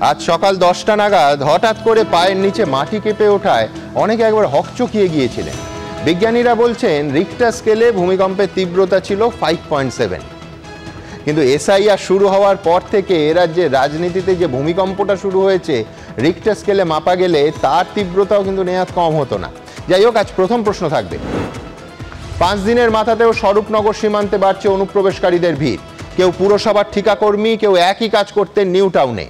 আজ সকাল 10টা নাগাদ হঠাৎ করে পায়ের নিচে মাটি কেঁপে ওঠায় অনেকে একবার হকচকিয়ে গিয়েছিলেন। বিজ্ঞানীরা বলছেন রিক্টার স্কেলে ভূমিকম্পের তীব্রতা ছিল 5.7। কিন্তু এসআইআর শুরু হওয়ার পর থেকে এ রাজ্যের রাজনীতিতে যে ভূমিকম্পটা শুরু হয়েছে রিক্টার স্কেলে মাপা গেলে তার তীব্রতাও কিন্তু নেহাত কম হতো না। যাই হোক, আজ প্রথম প্রশ্ন থাকবে। 5 দিনের মাথাতেও স্বরূপনগর সীমান্তে বাড়ছে অনুপ্রবেশকারীদের ভিড়। কেউ পুরসভার ঠিকাকর্মী, কেউ একই কাজ করতেন নিউ টাউনে।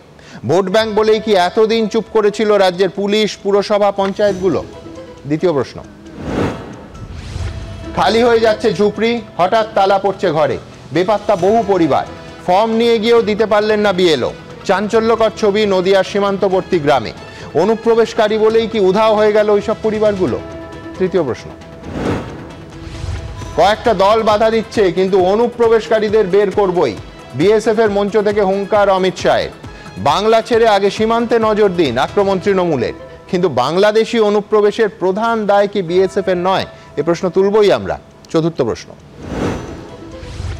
ভোট ব্যাংক বলেই কি এতদিন চুপ করেছিল রাজ্যের পুলিশ, পুরসভা, পঞ্চায়েতগুলো? দ্বিতীয় প্রশ্ন। খালি হয়ে যাচ্ছে ঝুপড়ি, হঠাৎ তালা পড়ছে ঘরে, বেপাত্তা বহু পরিবার। ফর্ম নিয়ে গিয়েও দিতে পারলেন না বিএলও। চাঞ্চল্যকর ছবি নদিয়ার সীমান্তবর্তী গ্রামে। অনুপ্রবেশকারী বলেই কি উধাও হয়ে গেল ওইসব পরিবারগুলো? তৃতীয় প্রশ্ন। কয়েকটা দল বাধা দিচ্ছে, কিন্তু অনুপ্রবেশকারীদের বের করবই। বিএসএফ এর মঞ্চ থেকে হুঙ্কার অমিত শাহের। বাংলা ছেড়ে আগে সীমান্তে নজর দিন, আক্রমণ তৃণমূলের। কিন্তু বাংলাদেশি অনুপ্রবেশের প্রধান দায় কি বিএসএফ এর নয়? এ প্রশ্ন তুলবই আমরা। চতুর্থ প্রশ্ন।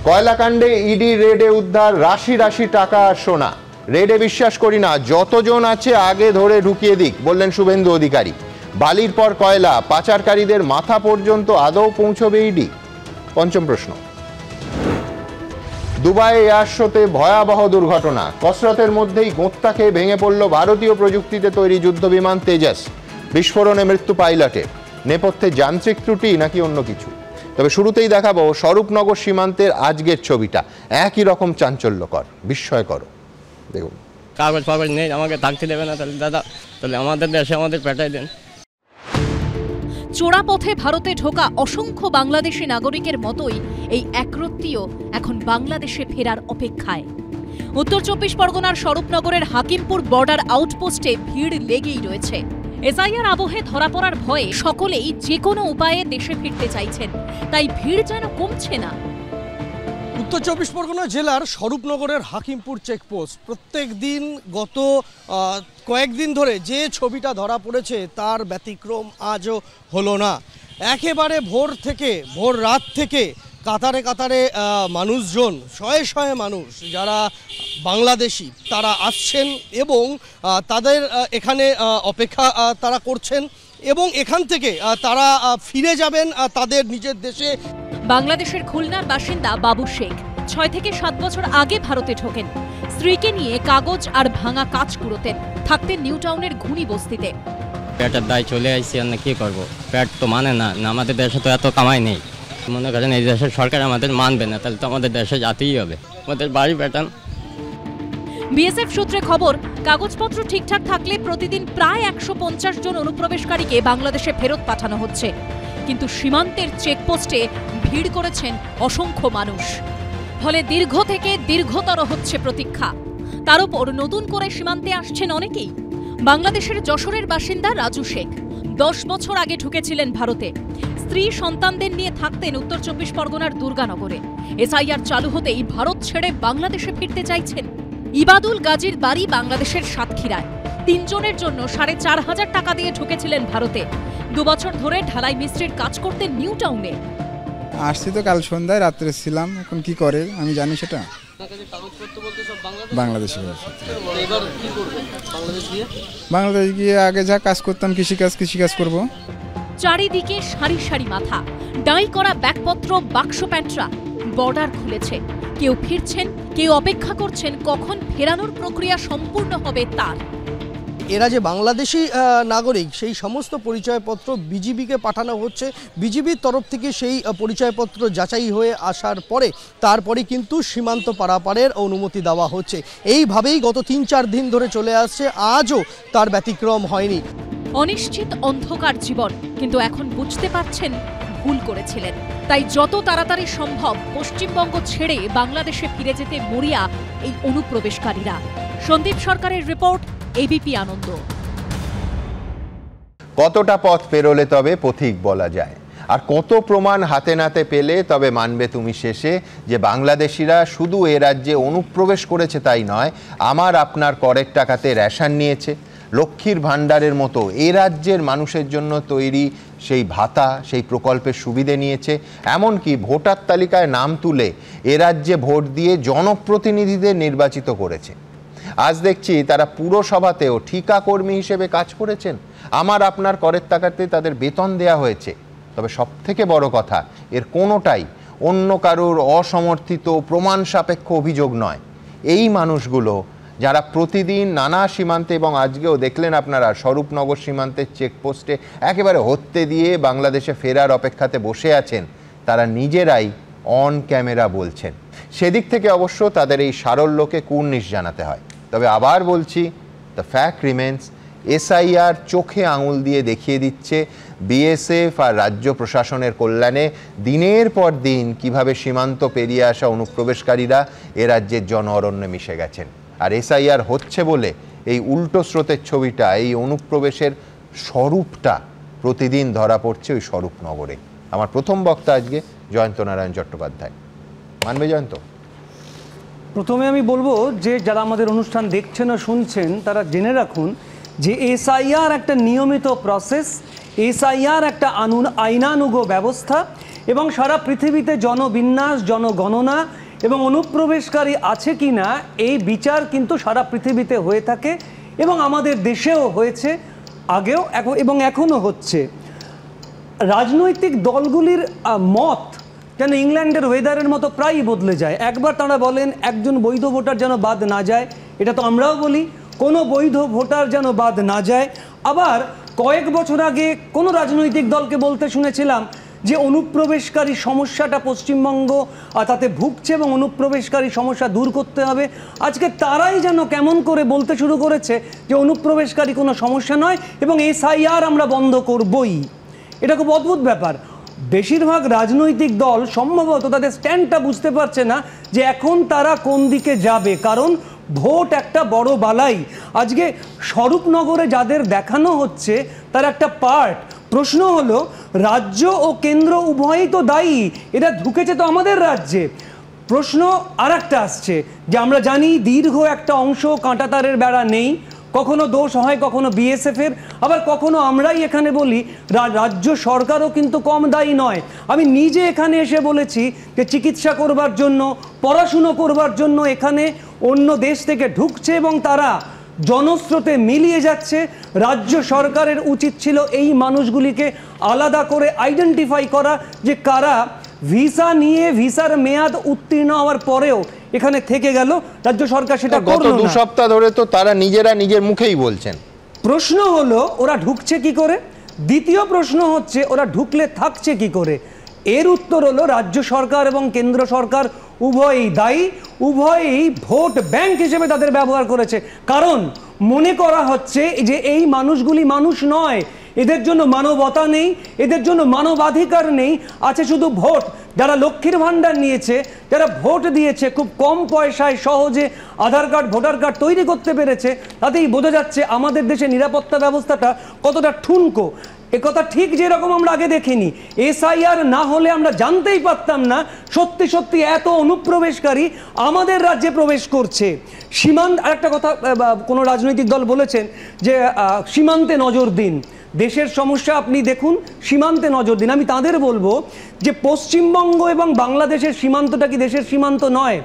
কয়লাকাণ্ডে ইডি রেডে উদ্ধার রাশি রাশি টাকা আর সোনা। রেডে বিশ্বাস করি না, যতজন আছে আগে ধরে ঢুকিয়ে দিক, বললেন শুভেন্দু অধিকারী। বালির পর কয়লা পাচারকারীদের মাথা পর্যন্ত আদৌ পৌঁছবে ইডি? পঞ্চম প্রশ্ন। দুবাই এয়ার শোতে ভয়াবহ দুর্ঘটনা। কসরতের মধ্যেই গোঁত্তা খেয়ে ভেঙে পড়ল ভারতীয় প্রযুক্তিতে তৈরি যুদ্ধবিমান তেজাস। বিস্ফোরণে মৃত্যু পাইলটের। নেপথ্যে যান্ত্রিক ত্রুটি নাকি অন্য কিছু? তবে শুরুতেই দেখাবো স্বরূপনগর সীমান্তের আজকের ছবিটা। একই রকম চাঞ্চল্যকর, বিস্ময়কর। দেখুন। কাগজ ফাগজ নেই, আমাকে থাকতে দেবে না, তাহলে দাদা তাহলে আমাদের দেশে আমাদের পেটাই দেন। চোরা পথে ভারতে ঢোকা অসংখ্য বাংলাদেশি নাগরিকের মতোই এই একরত্তিও এখন বাংলাদেশে ফেরার অপেক্ষায়। উত্তর 24 পরগনার স্বরূপনগরের হাকিমপুর বর্ডার আউটপোস্টে ভিড় লেগেই রয়েছে। এসআইআর আবহে ধরা পড়ার ভয়ে সকলেই যে কোনো উপায়ে দেশে ফিরতে চাইছেন, তাই ভিড় যেন কমছে না। উত্তর 24 পরগনা জেলার স্বরূপনগরের হাকিমপুর চেকপোস্ট প্রত্যেক দিন গত কয়েকদিন ধরে যে ছবিটা ধরা পড়েছে তার ব্যতিক্রম আজও হলো না। একেবারে ভোর রাত থেকে কাতারে কাতারে মানুষজন, শয়ে শয়ে মানুষ যারা বাংলাদেশি তারা আসছেন এবং তাদের এখানে অপেক্ষা তারা করছেন এবং এখান থেকে তারা ফিরে যাবেন তাদের নিজের দেশে। বাংলাদেশের খুলনার বাসিন্দা বাবু শেখ 6 থেকে 7 বছর আগে ভারতে ঢোকেন। স্ত্রীকে নিয়ে কাগজ আর ভাঙা কাজ কুড়োতেন, থাকতেন নিউ টাউনের ঘুনি বস্তিতে। পেটের দায় চলে আসছি, আর না কি করবো, পেট তো মানে না, আমাদের দেশে তো এত কামাই নেই। মনে করেন এই দেশের সরকার আমাদের মানবে না, তাহলে তো আমাদের দেশে যেতেই হবে, আমাদের বাড়ি পেটান। বিএসএফ সূত্রে খবর, কাগজপত্র ঠিকঠাক থাকলে প্রতিদিন প্রায় 150 জন অনুপ্রবেশকারীকে বাংলাদেশে ফেরত পাঠানো হচ্ছে। কিন্তু সীমান্তের চেকপোস্টে ভিড় করেছেন অসংখ্য মানুষ। ফলে দীর্ঘ থেকে দীর্ঘতর হচ্ছে প্রতীক্ষা। তার উপর নতুন করে সীমান্তে আসছেন অনেকেই। বাংলাদেশের যশোরের বাসিন্দা রাজু শেখ 10 বছর আগে ঢুকেছিলেন ভারতে। স্ত্রী সন্তানদের নিয়ে থাকতেন উত্তর 24 পরগনার দুর্গানগরে। এসআইআর চালু হতেই ভারত ছেড়ে বাংলাদেশে ফিরতে চাইছেন। ইবাদুল গাজীর বাড়ি বাংলাদেশের সাতক্ষীরায়। 3 জনের জন্য 4,500 টাকা দিয়ে ঢুকেছিলেন ভারতে। 2 বছর ধরে ঢালাই মিস্ত্রির কাজ করতেন নিউ টাউনে। আসছি তো কাল সন্ধ্যায়, রাত্রে ছিলাম। এখন কি করে আমি জানি সেটা। বাংলাদেশে বাংলাদেশ গিয়ে আগে যা কাজ করতাম কৃষিকাজ করব। চারিদিকে সারি সারি মাথা, ডাই করা ব্যাগপত্র, বাক্স প্যান্টরা। বর্ডার খুলেছে, কেউ ফিরছেন, কেউ অপেক্ষা করছেন কখন ফেরানোর প্রক্রিয়া সম্পূর্ণ হবে তার। এরা যে বাংলাদেশি নাগরিক সেই সমস্ত পরিচয়পত্র বিজিবিকে পাঠানো হচ্ছে। বিজিবির তরফ থেকে সেই পরিচয়পত্র যাচাই হয়ে আসার পরে তারপরে কিন্তু সীমান্ত পারাপারের অনুমতি দেওয়া হচ্ছে। এইভাবেই গত 3-4 দিন ধরে চলে আসছে, আজও তার ব্যতিক্রম হয়নি। অনিশ্চিত অন্ধকার জীবন, কিন্তু এখন বুঝতে পারছেন ভুল করেছিলেন। তাই যত তাড়াতাড়ি সম্ভব পশ্চিমবঙ্গ ছেড়ে বাংলাদেশে ফিরে যেতে মরিয়া এই অনুপ্রবেশকারীরা। সন্দীপ সরকারের রিপোর্ট, এবিপি আনন্দ। কতটা পথ পেরোলে তবে পথিক বলা যায়, আর কত প্রমাণ হাতে নাতে পেলে তবে মানবে তুমি শেষে যে বাংলাদেশিরা শুধু এ রাজ্যে অনুপ্রবেশ করেছে তাই নয়, আমার আপনার করের টাকাতে রেশন নিয়েছে, লক্ষ্মীর ভাণ্ডারের মতো এ রাজ্যের মানুষের জন্য তৈরি সেই ভাতা, সেই প্রকল্পের সুবিধে নিয়েছে। এমনকি ভোটার তালিকায় নাম তুলে এ রাজ্যে ভোট দিয়ে জনপ্রতিনিধিদের নির্বাচিত করেছে। আজ দেখছি তারা পুরসভাতেও ঠিকা কর্মী হিসেবে কাজ করেছেন। আমার আপনার করের টাকাতে তাদের বেতন দেয়া হয়েছে। তবে সবথেকে বড় কথা, এর কোনোটাই অন্য কারোর অসমর্থিত প্রমাণ সাপেক্ষ অভিযোগ নয়। এই মানুষগুলো যারা প্রতিদিন নানা সীমান্তে, এবং আজকেও দেখলেন আপনারা স্বরূপনগর সীমান্তের চেকপোস্টে একেবারে হত্যে দিয়ে বাংলাদেশে ফেরার অপেক্ষাতে বসে আছেন, তারা নিজেরাই অন ক্যামেরা বলছেন। সেদিক থেকে অবশ্য তাদের এই সারল্যকে কুর্নিশ জানাতে হয়। তবে আবার বলছি, দ্য ফ্যাক্ট রিমেন্স, এসআইআর চোখে আঙুল দিয়ে দেখিয়ে দিচ্ছে বিএসএফ আর রাজ্য প্রশাসনের কল্যাণে দিনের পর দিন কিভাবে সীমান্ত পেরিয়ে আসা অনুপ্রবেশকারীরা এ রাজ্যের জন অরণ্যে মিশে গেছেন। আর এসআইআর হচ্ছে বলে এই উল্টো স্রোতের ছবিটা, এই অনুপ্রবেশের স্বরূপটা প্রতিদিন ধরা পড়ছে ওই স্বরূপনগরে। আমার প্রথম বক্তা আজকে জয়ন্ত নারায়ণ চট্টোপাধ্যায়। মানবে জয়ন্ত? প্রথমে আমি বলবো যে যারা আমাদের অনুষ্ঠান দেখছেন ও শুনছেন তারা জেনে রাখুন যে এসআইআর একটা নিয়মিত প্রসেস, এসআইআর একটা আইনানুগ ব্যবস্থা, এবং সারা পৃথিবীতে জনবিন্যাস, জনগণনা এবং অনুপ্রবেশকারী আছে কি না এই বিচার কিন্তু সারা পৃথিবীতে হয়ে থাকে, এবং আমাদের দেশেও হয়েছে আগেও এবং এখনও হচ্ছে। রাজনৈতিক দলগুলির মত যেন ইংল্যান্ডের ওয়েদারের মতো প্রায়ই বদলে যায়। একবার তারা বলেন একজন বৈধ ভোটার যেন বাদ না যায়, এটা তো আমরাও বলি, কোনো বৈধ ভোটার যেন বাদ না যায়। আবার কয়েক বছর আগে কোনো রাজনৈতিক দলকে বলতে শুনেছিলাম যে অনুপ্রবেশকারী সমস্যাটা পশ্চিমবঙ্গ তাতে ভুগছে এবং অনুপ্রবেশকারী সমস্যা দূর করতে হবে। আজকে তারাই যেন কেমন করে বলতে শুরু করেছে যে অনুপ্রবেশকারী কোনো সমস্যা নয় এবং এসআইআর আমরা বন্ধ করবই। এটা খুব অদ্ভুত ব্যাপার। বেশিরভাগ রাজনৈতিক দল সম্ভবত তাদের স্ট্যান্ডটা বুঝতে পারছে না যে এখন তারা কোন দিকে যাবে, কারণ ভোট একটা বড় বালাই। আজকে স্বরূপনগরে যাদের দেখানো হচ্ছে তার একটা পার্ট। প্রশ্ন হলো, রাজ্য ও কেন্দ্র উভয়ই তো দায়ী, এরা ঢুকেছে তো আমাদের রাজ্যে। প্রশ্ন আর একটা আসছে যে আমরা জানি দীর্ঘ একটা অংশ কাঁটাতারের বেড়া নেই, কখনো দোষ হয় কখনো বিএসএফের, আবার কখনো আমরাই এখানে বলি রাজ্য সরকারও কিন্তু কম দায়ী নয়। আমি নিজে এখানে এসে বলেছি যে চিকিৎসা করবার জন্য, পড়াশুনো করবার জন্য এখানে অন্য দেশ থেকে ঢুকছে এবং তারা জনস্রোতে মিলিয়ে যাচ্ছে। রাজ্য সরকারের উচিত ছিল এই মানুষগুলিকে আলাদা করে আইডেন্টিফাই করা যে কারা ভিসা নিয়ে ভিসার মেয়াদ উত্তীর্ণ হওয়ার পরেও এখানে থেকে গেল। রাজ্য সরকার সেটা গত 2 সপ্তাহ ধরে তো তারা নিজেরা নিজের মুখেই বলছেন। প্রশ্ন হলো ওরা ঢুকছে কি করে, দ্বিতীয় প্রশ্ন হচ্ছে ওরা ঢুকলে থাকছে কি করে। এর উত্তর হলো রাজ্য সরকার এবং কেন্দ্র সরকার উভয়ই দায়ী, উভয়ই ভোট ব্যাংক হিসেবে তাদের ব্যবহার করেছে। কারণ মনে করা হচ্ছে যে এই মানুষগুলি মানুষ নয়, এদের জন্য মানবতা নেই, এদের জন্য মানবাধিকার নেই, আছে শুধু ভোট। যারা লক্ষ্মীর ভাণ্ডার নিয়েছে, যারা ভোট দিয়েছে, খুব কম পয়সায় সহজে আধার কার্ড ভোটার কার্ড তৈরি করতে পেরেছে, তাতেই বোঝা যাচ্ছে আমাদের দেশে নিরাপত্তা ব্যবস্থাটা কতটা ঠুনকো। একথা ঠিক যেরকম আমরা আগে দেখিনি। এসআইআর না হলে আমরা জানতেই পারতাম না সত্যি সত্যি এত অনুপ্রবেশকারী আমাদের রাজ্যে প্রবেশ করছে। সীমান্ত আরেকটা কথা কোনো রাজনৈতিক দল বলেছেন যে সীমান্তে নজর দিন, দেশের সমস্যা আপনি দেখুন, সীমান্তে নজর দিন। আমি তাদের বলবো যে পশ্চিমবঙ্গ এবং বাংলাদেশের সীমান্তটা কি দেশের সীমান্ত নয়?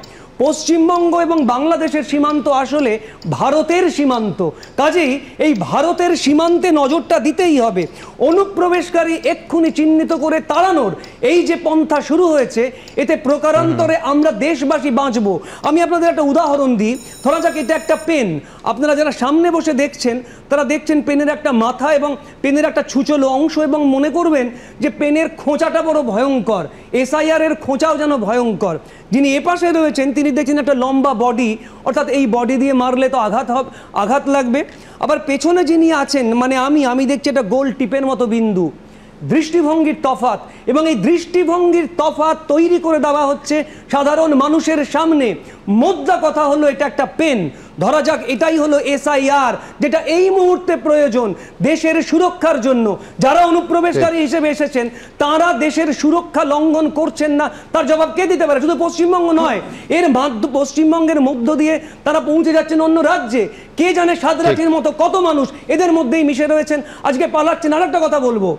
পশ্চিমবঙ্গ এবং বাংলাদেশের সীমান্ত আসলে ভারতের সীমান্ত। কাজেই এই ভারতের সীমান্তে নজরটা দিতেই হবে। অনুপ্রবেশকারী এক্ষুনি চিহ্নিত করে তাড়ানোর এই যে পন্থা শুরু হয়েছে, এতে প্রকারান্তরে আমরা দেশবাসী বাঁচবো। আমি আপনাদের একটা উদাহরণ দিই। ধরা যাক এটা একটা পেন, আপনারা যারা সামনে বসে দেখছেন তারা দেখছেন পেনের একটা মাথা এবং পেনের একটা ছুচলো অংশ, এবং মনে করবেন যে পেনের খোঁচাটা বড় ভয়ঙ্কর, এসআইআর এর খোঁচাও যেন ভয়ঙ্কর। যিনি এপাশে রয়েছেন তিনি দেখছেন একটা লম্বা বডি, অর্থাৎ এই বডি দিয়ে মারলে তো আঘাত লাগবে। আবার পেছনে যিনি আছেন মানে আমি দেখছি একটা গোল টিপের মতো বিন্দু। দৃষ্টিভঙ্গির তফাৎ, এবং এই দৃষ্টিভঙ্গির তফাৎ তৈরি করে দেওয়া হচ্ছে সাধারণ মানুষের সামনে। মোদ্দা কথা হলো এটা একটা পেন। ধরা যাক এটাই হলো এসআইআর, যেটা এই মুহূর্তে প্রয়োজন দেশের সুরক্ষার জন্য। যারা অনুপ্রবেশকারী হিসেবে এসেছেন তারা দেশের সুরক্ষা লঙ্ঘন করছেন না, তার জবাব কে দিতে পারে? শুধু পশ্চিমবঙ্গ নয়, পশ্চিমবঙ্গের মধ্য দিয়ে তারা পৌঁছে যাচ্ছেন অন্য রাজ্যে। কে জানে সাদরাটির মতো কত মানুষ এদের মধ্যেই মিশে রয়েছেন, আজকে পালাচ্ছেন। আর একটা কথা বলবো,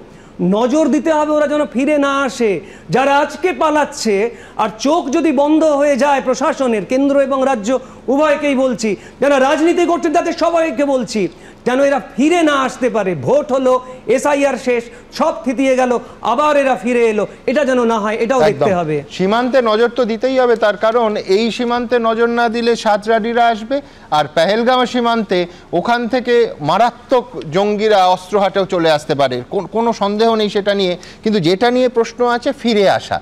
নজর দিতে হবে ওরা যেন ফিরে না আসে। যারা আজকে পালাচ্ছে, আর চোখ যদি বন্ধ হয়ে যায় প্রশাসনের, কেন্দ্র এবং রাজ্য উভয়কেই বলছি, যারা রাজনীতি করছেন তাদের সবাইকে বলছি, যেন এরা ফিরে না আসতে পারে। ভোট হলো, এসআইআর শেষ, সব থিতিয়ে গেল, আবার এরা ফিরে এলো, এটা যেন না হয়, এটাও দেখতে হবে। সীমান্তে নজর তো দিতেই হবে, তার কারণ এই সীমান্তে নজর না দিলে সাঁতরাডিরা আসবে, আর পেহেলগাঁও সীমান্তে ওখান থেকে মারাত্মক জঙ্গিরা অস্ত্র হাটেও চলে আসতে পারে, কোনো সন্দেহ নেই সেটা নিয়ে। কিন্তু যেটা নিয়ে প্রশ্ন আছে ফিরে আসা,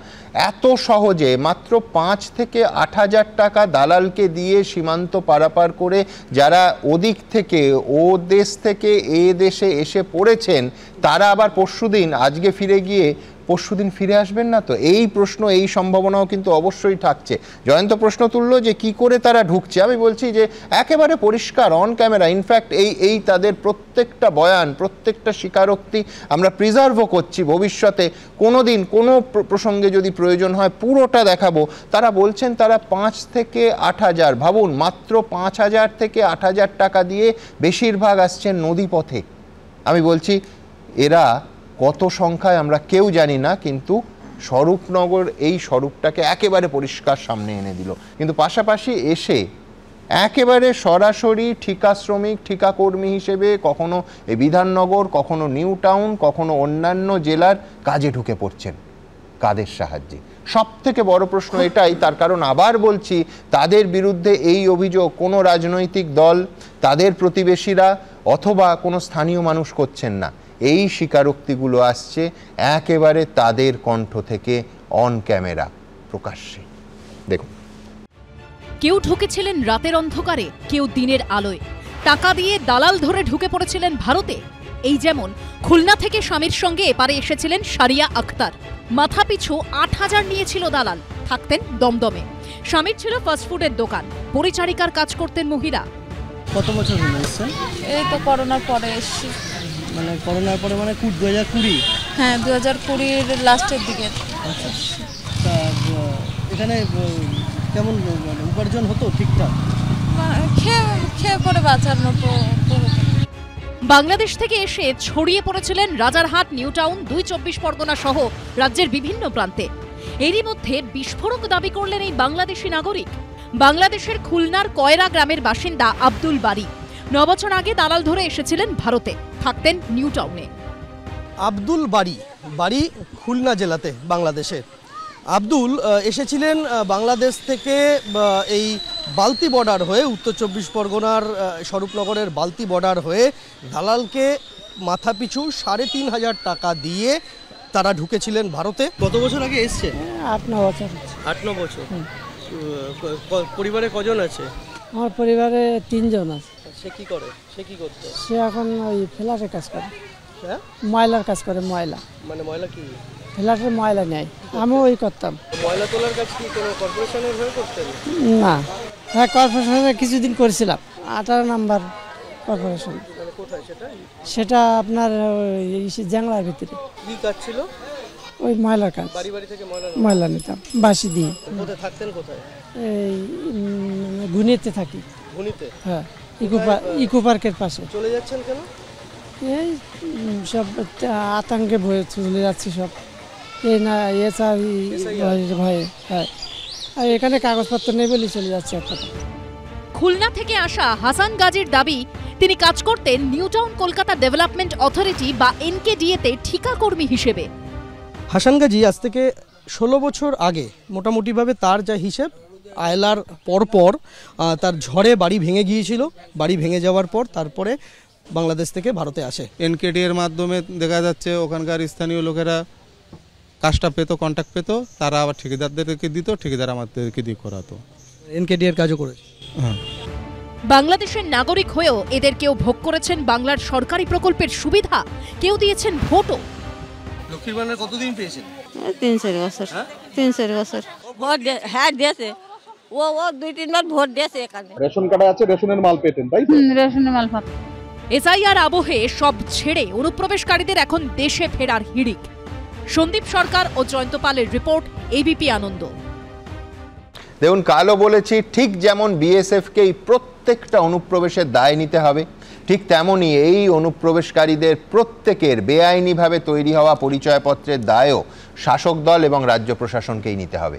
এত সহজে মাত্র 5 থেকে 8 হাজার টাকা দালালকে দিয়ে সীমান্ত পারাপার করে যারা ওদিক থেকে ও দেশ থেকে এ দেশে এসে পড়েছেন, তারা আবার পরশুদিন, আজকে ফিরে গিয়ে পরশুদিন ফিরে আসবেন না তো? এই প্রশ্ন, এই সম্ভাবনাও কিন্তু অবশ্যই থাকছে। জয়ন্ত প্রশ্ন তুললো যে কি করে তারা ঢুকছে। আমি বলছি যে একেবারে পরিষ্কার অন ক্যামেরা, ইনফ্যাক্ট এই তাদের প্রত্যেকটা বয়ান, প্রত্যেকটা স্বীকারোক্তি আমরা প্রিজার্ভও করছি। ভবিষ্যতে কোনো দিন কোনো প্রসঙ্গে যদি প্রয়োজন হয় পুরোটা দেখাবো। তারা বলছেন তারা 5 থেকে 8 হাজার, ভাবুন মাত্র 5 হাজার থেকে 8 হাজার টাকা দিয়ে বেশিরভাগ আসছেন নদীপথে। আমি বলছি এরা কত সংখ্যায় আমরা কেউ জানি না, কিন্তু স্বরূপনগর এই স্বরূপটাকে একেবারে পরিষ্কার সামনে এনে দিল। কিন্তু পাশাপাশি এসে একেবারে সরাসরি ঠিকা শ্রমিক, ঠিকা কর্মী হিসেবে কখনো এই বিধাননগর, কখনো নিউ টাউন, কখনো অন্যান্য জেলার কাজে ঢুকে পড়ছেন। কাদের সাহায্যে? সব থেকে বড় প্রশ্ন এটাই। তার কারণ আবার বলছি, তাদের বিরুদ্ধে এই অভিযোগ কোনো রাজনৈতিক দল, তাদের প্রতিবেশীরা অথবা কোনো স্থানীয় মানুষ করছেন না। এই স্বীকারোক্তিগুলো আসছে একেবারে তাদের কণ্ঠ থেকে অন ক্যামেরা, প্রকাশ্যে। দেখুন, কেউ ঢুকেছিলেন রাতের অন্ধকারে, কেউ দিনের আলোয়। টাকা দিয়ে দালাল ধরে ঢুকে পড়েছিলেন ভারতে। এই যেমন খুলনা থেকে স্বামীর সঙ্গে এপারে এসেছিলেন সারিয়া আক্তার। মাথাপিছু 8 হাজার নিয়েছিল দালাল, থাকতেন দমদমে। স্বামীর ছিল ফাস্টফুডের দোকান, পরিচারিকার কাজ করতেন মহিলা। কত বছর হলো এসছেন? এই তো করোনার পরে এসেছি। মানে করোনার পরে, মানে 2020? হ্যাঁ, 2020-র লাস্টের দিকে। আচ্ছা, তা এখানে কেমন মানে উপার্জন হতো ঠিকঠাক? খেয়ে পরে বাঁচার মতো। বাংলাদেশ থেকে এসে ছড়িয়ে পড়েছিলেন রাজারহাট, নিউ টাউন, 2 24 পরগনা সহ রাজ্যের বিভিন্ন প্রান্তে। এরই মধ্যে বিস্ফোরক দাবি করলেন এই বাংলাদেশি নাগরিক। বাংলাদেশের খুলনার কয়রা গ্রামের বাসিন্দা আব্দুল বারী 9 বছর আগে দালাল ধরে এসেছিলেন ভারতে, থাকতেন নিউ টাউনে। আব্দুল বাড়ি খুলনা জেলাতে, বাংলাদেশে। আব্দুল এসেছিলেন বাংলাদেশ থেকে এই বালতি বর্ডার হয়ে, উত্তর 24 পরগনার স্বরূপনগরের বালতি বর্ডার হয়ে দালালকে মাথাপিছু 3,500 টাকা দিয়ে তারা ঢুকেছিলেন ভারতে। কত বছর আগে এসছে? 8-9 বছর। 8-9 বছর। পরিবারে কজন আছে? আমার পরিবারে 3 জন আছে। সে কি করে? সে কি করতো? সে এখন ওই ফ্ল্যাটের কাজ করে। হ্যাঁ, ময়লার কাজ করে। ময়লা মানে ময়লা কি? ফ্ল্যাটের ময়লা নেয়, আমিও ওই করতাম। ময়লা তোলার কাজ কি কোনো কর্পোরেশনের হয়ে করতেন? না, হ্যাঁ কর্পোরেশনে কিছুদিন করেছিলাম, 18 নম্বর কর্পোরেশন। কোথায় সেটা? সেটা আপনার জ্যাংলার ভিতরে। কি কাজ ছিল? ওই ময়লার কাজ। বাড়ি থেকে ময়লা নিতাম বাসি দিয়ে। কোথায় থাকতেন? কোথায়? এই গুনিতে থাকি। গুনিতে? হ্যাঁ, ইকো পার্কের পাশে। চলে যাচ্ছেন কেন? এই সব আতঙ্কে ভয়ে চলে যাচ্ছি সব। এই না ভয়ে। হ্যাঁ, আর এখানে কাগজপত্র নেই বলে চলে যাচ্ছে একটা। খুলনা থেকে আসা হাসান গাজীর দাবি, তিনি কাজ করতেন new town Kolkata development authority বা এনকেডিএতে ঠিকা কর্মী হিসেবে। হাসান গাজী আজ থেকে 16 বছর আগে মোটামুটিভাবে তার যা হিসেব, আয়লার পরপর তার ঝড়ে বাড়ি ভেঙে গিয়েছিল। বাড়ি ভেঙে যাওয়ার পর তারপরে বাংলাদেশ থেকে ভারতে আসে। এনকেডি এর মাধ্যমে দেখা যাচ্ছে ওখানকার স্থানীয় লোকেরা কাজটা পেতো, কন্ট্যাক্ট পেতো, তারা আবার ঠিকাদারদেরকে দিত, ঠিকাদার আমাদেরকে দিয়ে করাতো। এনকেডি এর কাজও করেছে। হ্যাঁ, বাংলাদেশের নাগরিক হয়েও এদের কেউ ভোগ করেছেন বাংলার সরকারি প্রকল্পের সুবিধা, কেউ দিয়েছেন ভোটও। লক্ষ্মীর ভান্ডার কতদিন পেয়েছেন? 3-4 বছর। 3-4 বছর ভোট হ্যাঁ দিয়েছে। ও 2-3 বার ভোট দিয়েছে এখানে। রেশন কার্ডে আছে, রেশনের মাল পেতেন, তাই তো? রেশনের মাল পাত। এসআইআর আবহে সব ছেড়ে অনুপ্রবেশকারীদের এখন দেশে ফেরার হিড়িক। সন্দীপ সরকার ও জয়ন্ত পালের রিপোর্ট, এবিপি আনন্দ। দেখুন, কালও বলেছি, ঠিক যেমন বিএসএফকে এই প্রত্যেকটা অনুপ্রবেশের দায় নিতে হবে, ঠিক তেমনই এই অনুপ্রবেশকারীদের প্রত্যেকের বেআইনিভাবে তৈরি হওয়া পরিচয়পত্রের দায়ও শাসক দল এবং রাজ্য প্রশাসনকেই নিতে হবে।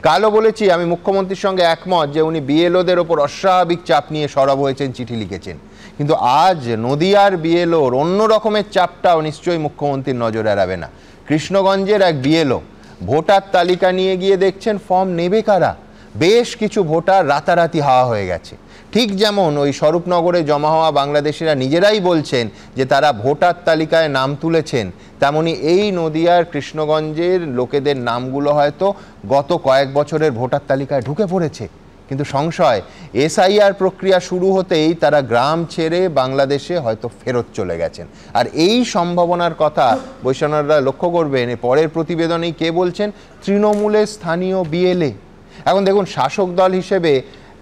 কালও বলেছি আমি মুখ্যমন্ত্রীর সঙ্গে একমত যে উনি বিএলওদের ওপর অস্বাভাবিক চাপ নিয়ে সরব হয়েছেন, চিঠি লিখেছেন, কিন্তু আজ নদিয়ার বিএলওর অন্য রকমের চাপটাও নিশ্চয়ই মুখ্যমন্ত্রীর নজর এড়াবে না। কৃষ্ণগঞ্জের এক বিএলও ভোটার তালিকা নিয়ে গিয়ে দেখছেন ফর্ম নেবে কারা, বেশ কিছু ভোটার রাতারাতি হাওয়া হয়ে গেছে। ঠিক যেমন ওই স্বরূপনগরে জমা হওয়া বাংলাদেশিরা নিজেরাই বলছেন যে তারা ভোটার তালিকায় নাম তুলেছেন, তেমনি এই নদিয়ার কৃষ্ণগঞ্জের লোকেদের নামগুলো হয়তো গত কয়েক বছরের ভোটার তালিকায় ঢুকে পড়েছে, কিন্তু সংশয় এসআইআর প্রক্রিয়া শুরু হতেই তারা গ্রাম ছেড়ে বাংলাদেশে হয়তো ফেরত চলে গেছেন। আর এই সম্ভাবনার কথা বৈষ্ণবরা লক্ষ্য করবেন পরের প্রতিবেদনেই কে বলছেন, তৃণমূলের স্থানীয় বিএলএ। এখন দেখুন, শাসক দল হিসেবে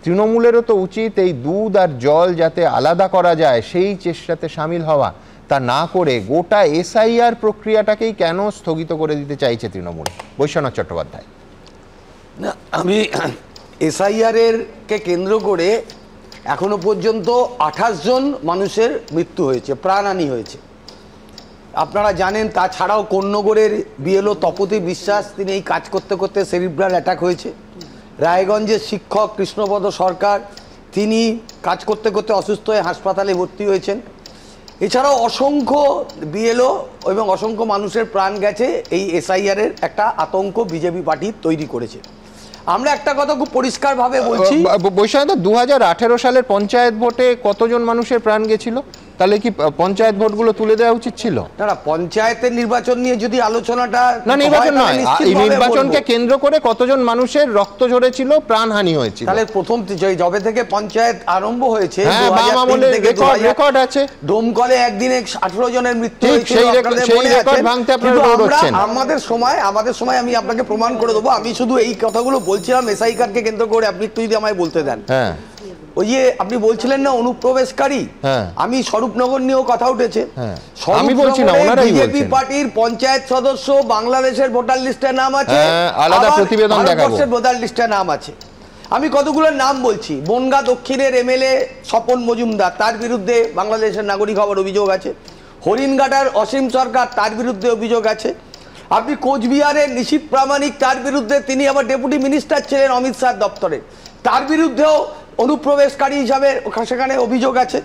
তৃণমূলেরও তো উচিত এই দুধ আর জল যাতে আলাদা করা যায় সেই চেষ্টাতে সামিল হওয়া, তা না করে গোটা এসআইআর প্রক্রিয়াটাকেই কেন স্থগিত করে দিতে চাইছে তৃণমূল? বৈশ্বনাথ চট্টোপাধ্যায়। না, আমি এসআইআর কে কেন্দ্র করে এখনো পর্যন্ত 28 জন মানুষের মৃত্যু হয়েছে, প্রাণহানি হয়েছে। আপনারা জানেন, তাছাড়াও কোন্নগরের বিএলও তপতি বিশ্বাস, তিনি এই কাজ করতে করতে সেরিব্রাল অ্যাটাক হয়েছে। রায়গঞ্জের শিক্ষক কৃষ্ণপদ সরকার, তিনি কাজ করতে করতে অসুস্থ হয়ে হাসপাতালে ভর্তি হয়েছেন। এছাড়াও অসংখ্য বিএলও এবং অসংখ্য মানুষের প্রাণ গেছে। এই এসআইআর একটা আতঙ্ক বিজেপি পার্টি তৈরি করেছে। আমরা একটা কথা খুব পরিষ্কারভাবে বলছি, বৈশাখ 2018 সালের পঞ্চায়েত ভোটে কতজন মানুষের প্রাণ গেছিল? তাহলে কি পঞ্চায়েত ভোটগুলো তুলে দেওয়া উচিত ছিল? না, পঞ্চায়েতের নির্বাচন নিয়ে যদি আলোচনাটা না, নির্বাচন নয়, এই নির্বাচনকে কেন্দ্র করে কতজন মানুষের রক্ত ঝরেছিল, প্রাণহানি হয়েছিল। তাহলে প্রথম যবে থেকে পঞ্চায়েত আরম্ভ হয়েছে রেকর্ড আছে, ডোমকলে একদিনে 18 জনের মৃত্যু হয়েছিল। আমাদের সময় আমি আপনাকে প্রমাণ করে দেবো। আমি শুধু এই কথাগুলো বলছিলাম এসআইআরকে কেন্দ্র করে, আপনি একটু যদি আমায় বলতে দেন। হ্যাঁ, ওই যে আপনি বলছিলেন না অনুপ্রবেশকারী, আমি স্বরূপনগর নিয়েও কথা উঠেছে। আমি বলছি না, ওনারাই বলছেন। বিজেপি পার্টির পঞ্চায়েত সদস্য বাংলাদেশের ভোটার লিস্টে নাম আছে, আলাদা প্রতিবেদন দেখাবো, ভোটার লিস্টে নাম আছে। আমি কতগুলোর নাম বলছি। বনগাঁ দক্ষিণের এমএলএ স্বপন মজুমদার, তার বিরুদ্ধে বাংলাদেশের নাগরিক হওয়ার অভিযোগ আছে। হরিণঘাটার অসীম সরকার, তার বিরুদ্ধে অভিযোগ আছে। আপনি কোচবিহারের নিশীথ প্রামাণিক, তার বিরুদ্ধে, তিনি আবার ডেপুটি মিনিস্টার ছিলেন অমিত শাহ দপ্তরে, তার বিরুদ্ধেও অনুপ্রবেশকারী হিসাবে সেখানে অভিযোগ আছে।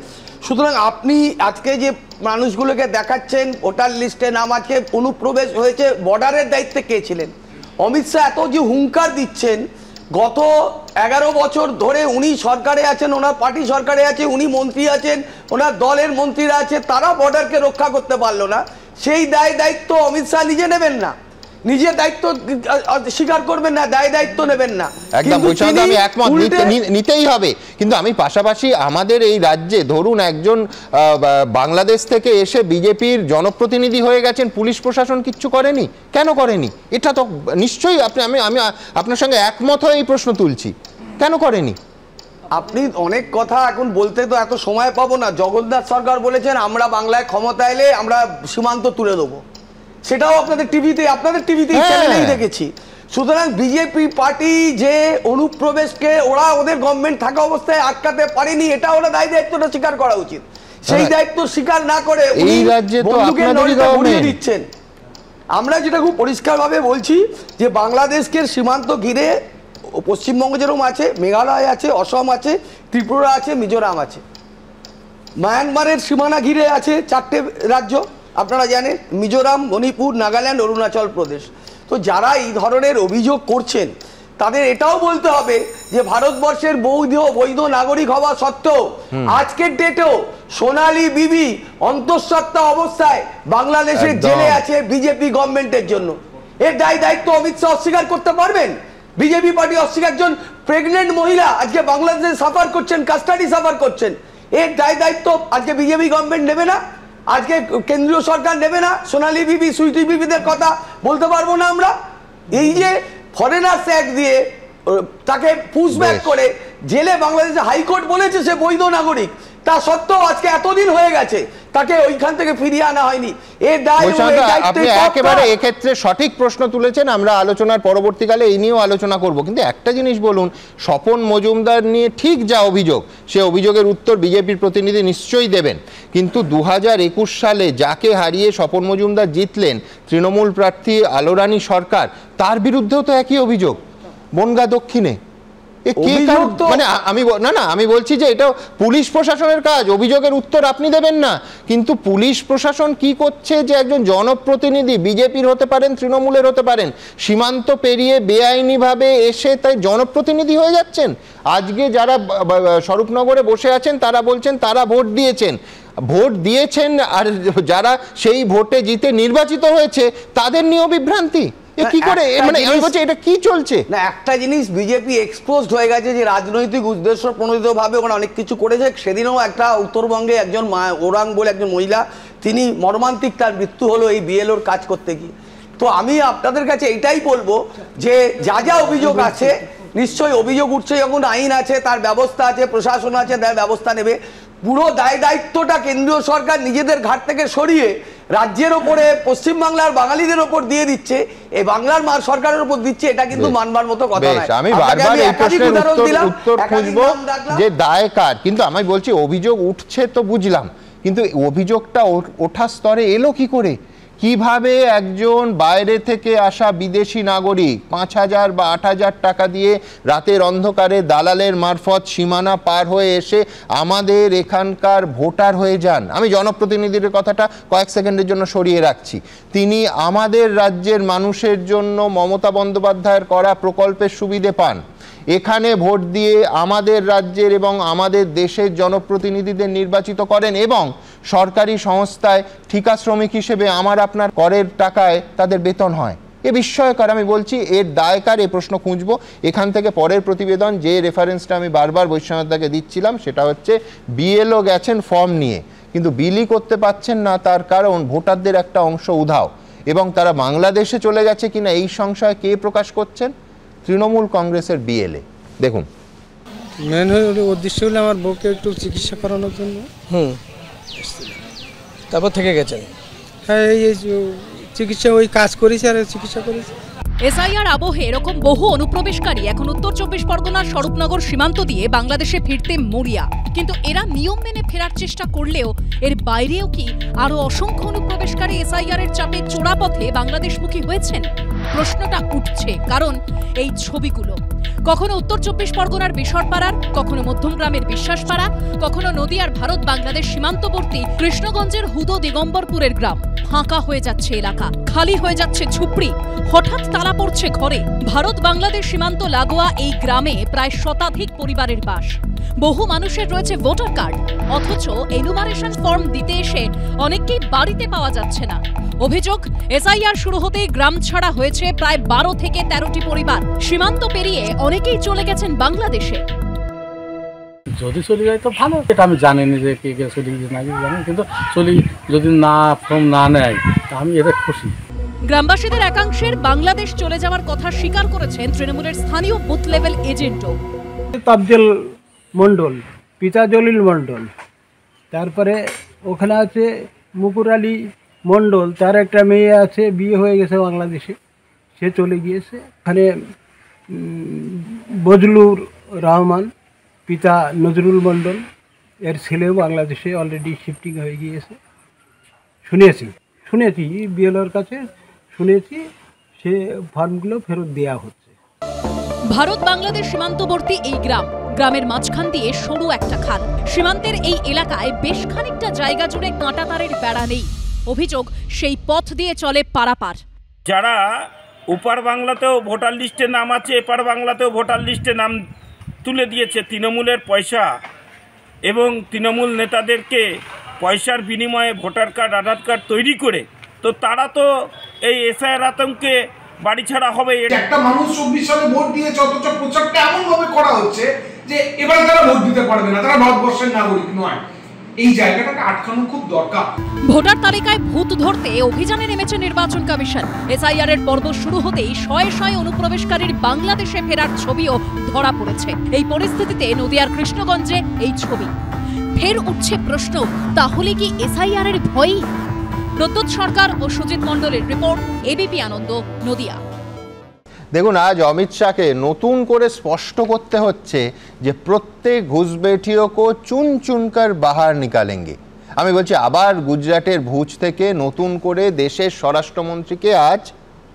সুতরাং আপনি আজকে যে মানুষগুলোকে দেখাচ্ছেন ভোটার লিস্টে নাম আছে, অনুপ্রবেশ হয়েছে, বর্ডারের দায়িত্বে কে ছিলেন? অমিত শাহ এত যে হুঙ্কার দিচ্ছেন, গত 11 বছর ধরে উনি সরকারে আছেন, ওনার পার্টি সরকারে আছে, উনি মন্ত্রী আছেন, ওনার দলের মন্ত্রীরা আছে, তারা বর্ডারকে রক্ষা করতে পারলো না। সেই দায়িত্ব অমিত শাহ নিজে নেবেন না, নিজের দায়িত্ব স্বীকার করবেন না, দায়িত্ব নেবেন না। একদম আমি একমত, নিতেই হবে। কিন্তু আমি পাশাপাশি আমাদের এই রাজ্যে ধরুন একজন বাংলাদেশ থেকে এসে বিজেপির জনপ্রতিনিধি হয়ে গেছেন, পুলিশ প্রশাসন কিচ্ছু করেনি, কেন করেনি? এটা তো নিশ্চয়ই আমি আপনার সঙ্গে একমত হয়ে এই প্রশ্ন তুলছি, কেন করেনি? আপনি অনেক কথা এখন বলতে তো এত সময় পাবো না। জগন্নাথ সরকার বলেছেন আমরা বাংলায় ক্ষমতা এলে আমরা সীমান্ত তুলে দেবো, সেটাও আপনাদের টিভিতে চ্যানেলেই দেখেছি। সুতরাং বিজেপি পার্টি যে অনুপ্রবেশকে ওদের গভর্নমেন্ট থাকা অবস্থায় আটকাতে পারেনি, এটা ওরা দায়িত্বটা স্বীকার করা উচিত। সেই দায়িত্ব স্বীকার না করে এই রাজ্যে তো আপনাদেরই গভর্নমেন্ট দিচ্ছেন। আমরা যেটা খুব পরিষ্কারভাবে বলছি যে বাংলাদেশকে সীমান্ত ঘিরে পশ্চিমবঙ্গ যেরকম আছে, মেঘালয় আছে, অসম আছে, ত্রিপুরা আছে, মিজোরাম আছে, মায়ানমারের সীমানা ঘিরে আছে 4টে রাজ্য আপনারা জানেন, মিজোরাম, মণিপুর, নাগাল্যান্ড, অরুণাচল প্রদেশ। তো যারা এই ধরনের অভিযোগ করছেন তাদের এটাও বলতে হবে যে ভারতবর্ষের বৈধ নাগরিক হওয়া সত্ত্বেও আজকের ডেটেও সোনালী বিবি অন্তঃসত্ত্বা অবস্থায় বাংলাদেশের জেলে আছে বিজেপি গভর্নমেন্টের জন্য। এর দায়িত্ব অমিত শাহ অস্বীকার করতে পারবেন? বিজেপি পার্টি অস্বীকার, একজন প্রেগনেন্ট মহিলা আজকে বাংলাদেশে সাফার করছেন, কাস্টাডি সাফার করছেন, এর দায়িত্ব আজকে বিজেপি গভর্নমেন্ট নেবে না? আজকে কেন্দ্রীয় সরকার নেবে না? সোনালী বিবি, সুইটি বিবিদের কথা বলতে পারবো না আমরা? এই যে ফরেনার্স অ্যাক্ট দিয়ে তাকে পুশব্যাক করে জেলে বাংলাদেশে হাইকোর্ট বলেছে সে বৈধ নাগরিক, তা সত্ত্বেও আজকে এতদিন হয়ে গেছে তাকে ওইখান থেকে ফিরিয়ে আনা হয়নি। আপনি একেবারে এক্ষেত্রে সঠিক প্রশ্ন তুলেছেন, আমরা আলোচনার পরবর্তীকালে এই নিয়েও আলোচনা করব। কিন্তু একটা জিনিস বলুন, স্বপন মজুমদার নিয়ে ঠিক যা অভিযোগ সে অভিযোগের উত্তর বিজেপির প্রতিনিধি নিশ্চয়ই দেবেন। কিন্তু 2021 সালে যাকে হারিয়ে স্বপন মজুমদার জিতলেন, তৃণমূল প্রার্থী আলোরানী সরকার, তার বিরুদ্ধেও তো একই অভিযোগ বনগাঁ দক্ষিণে। মানে আমি বলছি যে এটা পুলিশ প্রশাসনের কাজ, অভিযোগের উত্তর আপনি দেবেন না, কিন্তু পুলিশ প্রশাসন কি করছে যে একজন জনপ্রতিনিধি বিজেপির হতে পারেন, তৃণমূলের হতে পারেন, সীমান্ত পেরিয়ে বেআইনিভাবে এসে তাই জনপ্রতিনিধি হয়ে যাচ্ছেন। আজকে যারা স্বরূপনগরে বসে আছেন তারা বলছেন তারা ভোট দিয়েছেন, আর যারা সেই ভোটে জিতে নির্বাচিত হয়েছে তাদের নিয়েও বিভ্রান্তি। কি করে মানে আমি বলছি এটা কি চলছে না? একটা জিনিস বিজেপি এক্সপোজড হয়ে গেছে যে রাজনৈতিক উদ্দেশ্য প্রণোদিতভাবে ওখানে অনেক কিছু করেছে। সেদিনও একটা উত্তরবঙ্গে একজন ওরাং বলে একজন মহিলা, তিনি মর্মান্তিক তার মৃত্যু হলো এই বিএলওর কাজ করতে গিয়ে। তো আমি আপনাদের কাছে এটাই বলবো যে যা যা অভিযোগ আছে, নিশ্চয়ই অভিযোগ উঠছে যখন আইন আছে, তার ব্যবস্থা আছে, প্রশাসন আছে, তার ব্যবস্থা নেবে। পুরো দায়িত্বটা কেন্দ্রীয় সরকার নিজেদের ঘাট থেকে সরিয়ে রাজ্যের ওপরে, পশ্চিমবাংলার বাঙালিদের ওপর দিয়ে দিচ্ছে, এই বাংলার সরকারের উপর দিচ্ছে, এটা কিন্তু মানবার মতো কথা নয়। আমি বারবার এই প্রশ্নের উত্তর খুঁজবো যে দায় কার, কিন্তু আমি বলছি অভিযোগ উঠছে তো বুঝলাম, কিন্তু অভিযোগটা ওঠা স্তরে এলো কি করে? কিভাবে একজন বাইরে থেকে আসা বিদেশি নাগরিক 5,000 বা 8,000 টাকা দিয়ে রাতের অন্ধকারে দালালের মারফত সীমানা পার হয়ে এসে আমাদের এখানকার ভোটার হয়ে যান? আমি জনপ্রতিনিধির কথাটা কয়েক সেকেন্ডের জন্য সরিয়ে রাখছি। তিনি আমাদের রাজ্যের মানুষের জন্য মমতা বন্দ্যোপাধ্যায়ের করা প্রকল্পের সুবিধে পান, এখানে ভোট দিয়ে আমাদের রাজ্যের এবং আমাদের দেশের জনপ্রতিনিধিদের নির্বাচিত করেন, এবং সরকারি সংস্থায় ঠিকা শ্রমিক হিসেবে আমার আপনার করের টাকায় তাদের বেতন হয়। এ বিস্ময়কর। আমি বলছি এর দায়কার, এই প্রশ্ন খুঁজবো। এখান থেকে পরের প্রতিবেদন, যে রেফারেন্সটা আমি বারবার বৈষ্ণবদাকে দিচ্ছিলাম, সেটা হচ্ছে বিএলও গেছেন ফর্ম নিয়ে, কিন্তু বিলি করতে পারছেন না, তার কারণ ভোটারদের একটা অংশ উধাও, এবং তারা বাংলাদেশে চলে গেছে কিনা এই সংশয় কে প্রকাশ করছেন? তৃণমূল কংগ্রেসের বিএলএ। দেখুন, মেন উদ্দেশ্য হলো আমার বউকে একটু চিকিৎসা করানোর জন্য। তারপর থেকে গেছেন? হ্যাঁ, এই চিকিৎসা ওই কাজ করেছি আর চিকিৎসা করেছি। এসআইআর আবহে এরকম বহু অনুপ্রবেশকারী এখন উত্তর 24 পরগনার স্বরূপনগর সীমান্ত দিয়ে বাংলাদেশে ফিরতে মরিয়া, কিন্তু এরা নিয়ম মেনে ফেরার চেষ্টা করলেও এর বাইরেও কি আরো অসংখ্য অনুপ্রবেশকারী এসআইআর এর চাপে চোরাপথে বাংলাদেশমুখী হয়েছেন? প্রশ্নটা উঠছে কারণ এই ছবিগুলো কখনো উত্তর 24 পরগনার বিশরপাড়ার, কখনো মধ্যমগ্রামের বিশ্বাসপাড়া, কখনো নদিয়ার ভারত বাংলাদেশ সীমান্তবর্তী কৃষ্ণগঞ্জের হুদো দিগম্বরপুরের গ্রাম। ফাঁকা হয়ে যাচ্ছে এলাকা, খালি হয়ে যাচ্ছে ঝুপড়ি, হঠাৎ তালা পড়ছে ঘরে। ভারত বাংলাদেশ সীমান্ত লাগোয়া এই গ্রামে প্রায় শতাধিক পরিবারের বাস। বহু মানুষের রয়েছে ভোটার কার্ড, অথচ এনুমারেশন ফর্ম দিতে এসে অনেককেই বাড়িতে পাওয়া যাচ্ছে না। অভিযোগ, এসআইআর শুরু হতেই গ্রাম ছাড়া হয়েছে প্রায় 12 থেকে 13টি পরিবার। সীমান্ত পেরিয়ে অনেকেই চলে গেছেন বাংলাদেশে। যদি চলে যায় তো ভালো, এটা আমি জানি না যে কে কে চলে গেছে না জানি, কিন্তু যদি না ফর্ম না নেয় তা আমি এতে খুশি। গ্রামবাসীদের একাংশের বাংলাদেশ চলে যাওয়ার কথা স্বীকার করেছেন তৃণমূলের স্থানীয় বুথ লেভেল এজেন্টও। তাবজেল মণ্ডল, পিতা জলিল মণ্ডল, তারপরে ওখানে আছে মুকুর আলী মণ্ডল, তার একটা মেয়ে আছে, বিয়ে হয়ে গেছে বাংলাদেশে, সে চলে গিয়েছে। ওখানে বজলুর রহমান, পিতা নজরুল মণ্ডল, এর ছেলেও বাংলাদেশে অলরেডি শিফটিং হয়ে গিয়েছে। শুনেছি বিএলওর কাছে শুনেছি, সে ফর্মগুলো ফেরত দেওয়া হচ্ছে। ভারত বাংলাদেশ সীমান্তবর্তী এই গ্রামের মাঝখান দিয়ে সরু একটা খাল। সীমান্তের এই এলাকায় বেশ খানিকটা জায়গা জুড়ে কাঁটাতারের বেড়া নেই। অভিযোগ, সেই পথ দিয়ে চলে পারাপার। যারা ওপার বাংলাতেও ভোটার লিস্টে নাম আছে, এপার বাংলাতেও ভোটার লিস্টে নাম তুলে দিয়েছে তৃণমূলের পয়সা এবং তৃণমূল নেতাদেরকে পয়সার বিনিময়ে ভোটার কার্ড, আধার কার্ড তৈরি করে, তো তারা তো এই এসআইআর আতঙ্কে বাড়ি ছাড়া হবে। একটা মানুষ 24 সালে ভোট দিয়েছে, অথচ প্রচারটা এমনভাবে করা হচ্ছে যে এবারে তারা ভোট দিতে পারবে না, তারা ভারতবর্ষের নাগরিক নয়। এই জায়গাটাকে আটকানো খুব দরকার। ভোটার তালিকায় ভূত ধরতে অভিযানে নেমেছে নির্বাচন কমিশন। এসআইআর এর পর্ব শুরু হতেই শয়ে শয়ে অনুপ্রবেশকারীর বাংলাদেশে ফেরার ছবিও ধরা পড়েছে। এই পরিস্থিতিতে নদিয়ার কৃষ্ণগঞ্জে এই ছবি। ফের উঠছে প্রশ্ন, তাহলে কি এসআইআর এর ভয়ই? প্রদ্যোৎ সরকার ও সুজিত মণ্ডলের রিপোর্ট, এবিপি আনন্দ, নদিয়া। দেখুন, আজ অমিত শাহকে নতুন করে স্পষ্ট করতে হচ্ছে যে প্রত্যেক ঘুষবেঠিও কো চুন চুনকার বাহার নিকালেঙ্গে। আমি বলছি, আবার গুজরাটের ভুজ থেকে নতুন করে দেশের স্বরাষ্ট্রমন্ত্রীকে আজ